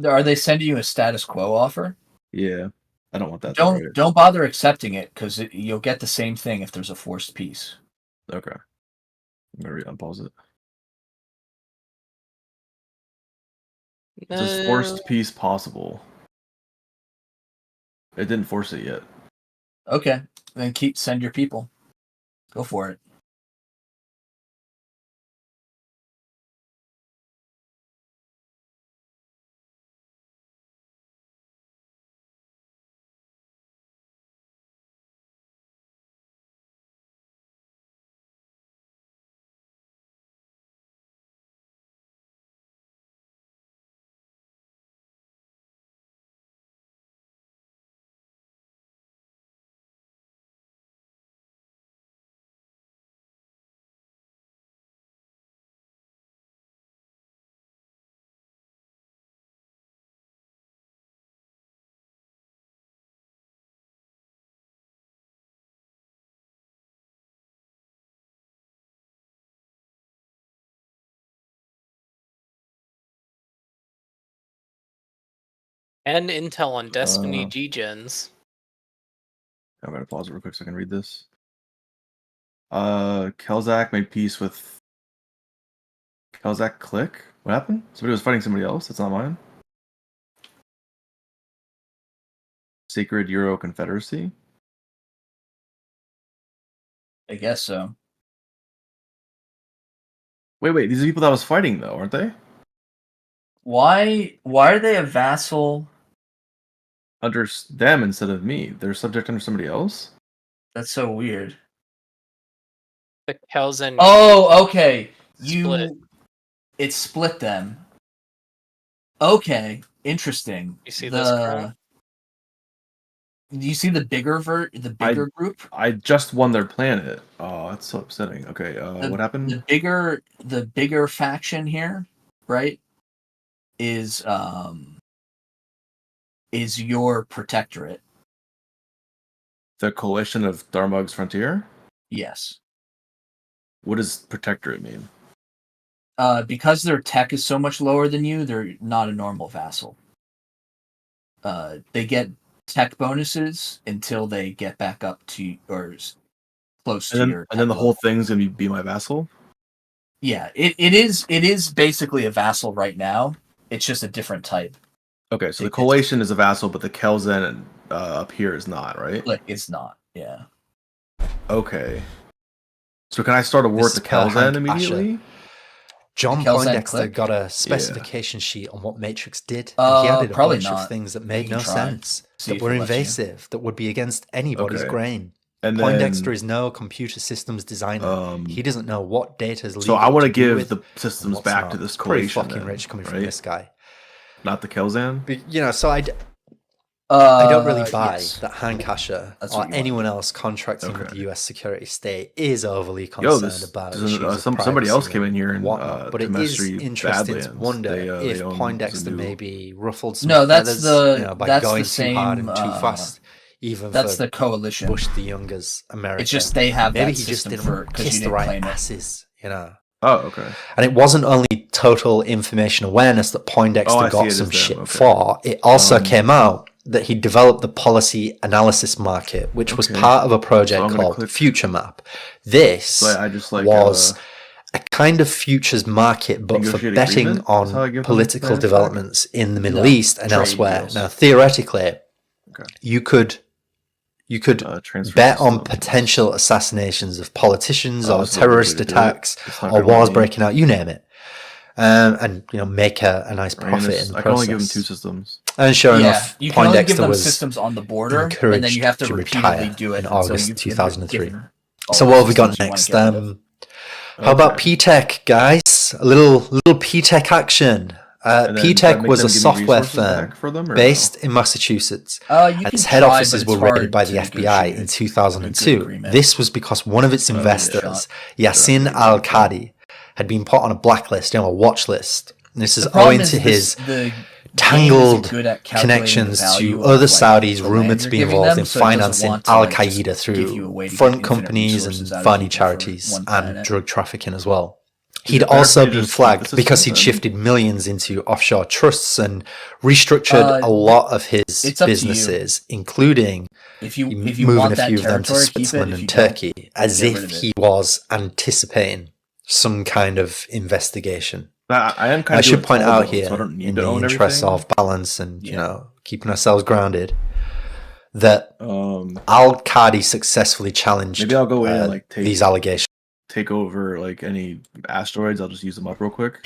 Are they sending you a status quo offer? Yeah, I don't want that. Don't bother accepting it because you'll get the same thing if there's a forced peace. Okay, I'm gonna unpause it. It says forced peace possible. It didn't force it yet. Okay, then send your people. Go for it. And intel on Destiny G-Gens. I'm gonna pause it real quick so I can read this. Kelzak made peace with Kelzak Click. What happened? Somebody was fighting somebody else. That's not mine. Sacred Euro Confederacy. I guess so. Wait. These are people that I was fighting, though, aren't they? Why are they a vassal? Under them instead of me. They're subject under somebody else? That's so weird. The Kelzen. Oh, okay. Split. It split them. Okay, interesting. You see this? Crap? Do you see the bigger group? I just won their planet. Oh, that's so upsetting. Okay, what happened? The bigger faction here, right? Is your protectorate. The coalition of Darmug's Frontier? Yes. What does protectorate mean? Because their tech is so much lower than you, they're not a normal vassal. They get tech bonuses until they get back up to or close to your. And then the whole thing's gonna be my vassal. Yeah, it is basically a vassal right now. It's just a different type. Okay, so the coalition is a vassal, but the Kelzen up here is not, right? Like it's not. Yeah. Okay. So can I start a war with the Kelzen immediately? John Poindexter got a specification sheet on what Matrix did, and he added a bunch of things that made no sense, that were invasive, that would be against anybody's grain. And Poindexter is no computer systems designer. He doesn't know what data is legal. So I want to give the systems back to this coalition. Pretty fucking rich coming from this guy. Not the Kelzan? But, so I don't really buy that Hank Asher or anyone else contracting with the US security state is overly concerned about somebody else came in here and but it is interesting to wonder if Poindexter maybe ruffled some feathers, by going too hard and too fast. Even that's the coalition. Bush the Younger's America. It's just they have maybe that he just system didn't kiss the right passes, Oh, okay. And it wasn't only total information awareness that Poindexter got some shit for. It also came out that he developed the policy analysis market, which was part of a project called Future Map. This was a kind of futures market, but for betting on political developments in the Middle East and elsewhere. Now, theoretically, you could bet on potential assassinations of politicians or terrorist attacks or wars breaking out, you name it. And make a nice profit in the process. I can only give them 2 systems. And sure enough, you can only give them was systems on the border, and then you have to repeatedly do it in August 2003. So what have we got next? How about P-Tech, guys? A little P-Tech action. P-Tech was a software firm based in Massachusetts. Its head offices were raided by the FBI in 2002. This was because one of its investors, Yassin Al-Qadi, had been put on a blacklist, a watch list. And this is owing to his tangled connections to other Saudis rumored to be involved in financing Al-Qaeda through front companies and funding charities and drug trafficking as well. He'd also been flagged because he'd shifted millions into offshore trusts and restructured a lot of his businesses, including moving a few of them to Switzerland and Turkey, as if he was anticipating some kind of investigation. I should point out here, in the interest of balance and keeping ourselves grounded, that Al-Qadi successfully challenged Maybe I'll go in and these allegations. Take over like any asteroids. I'll just use them up real quick.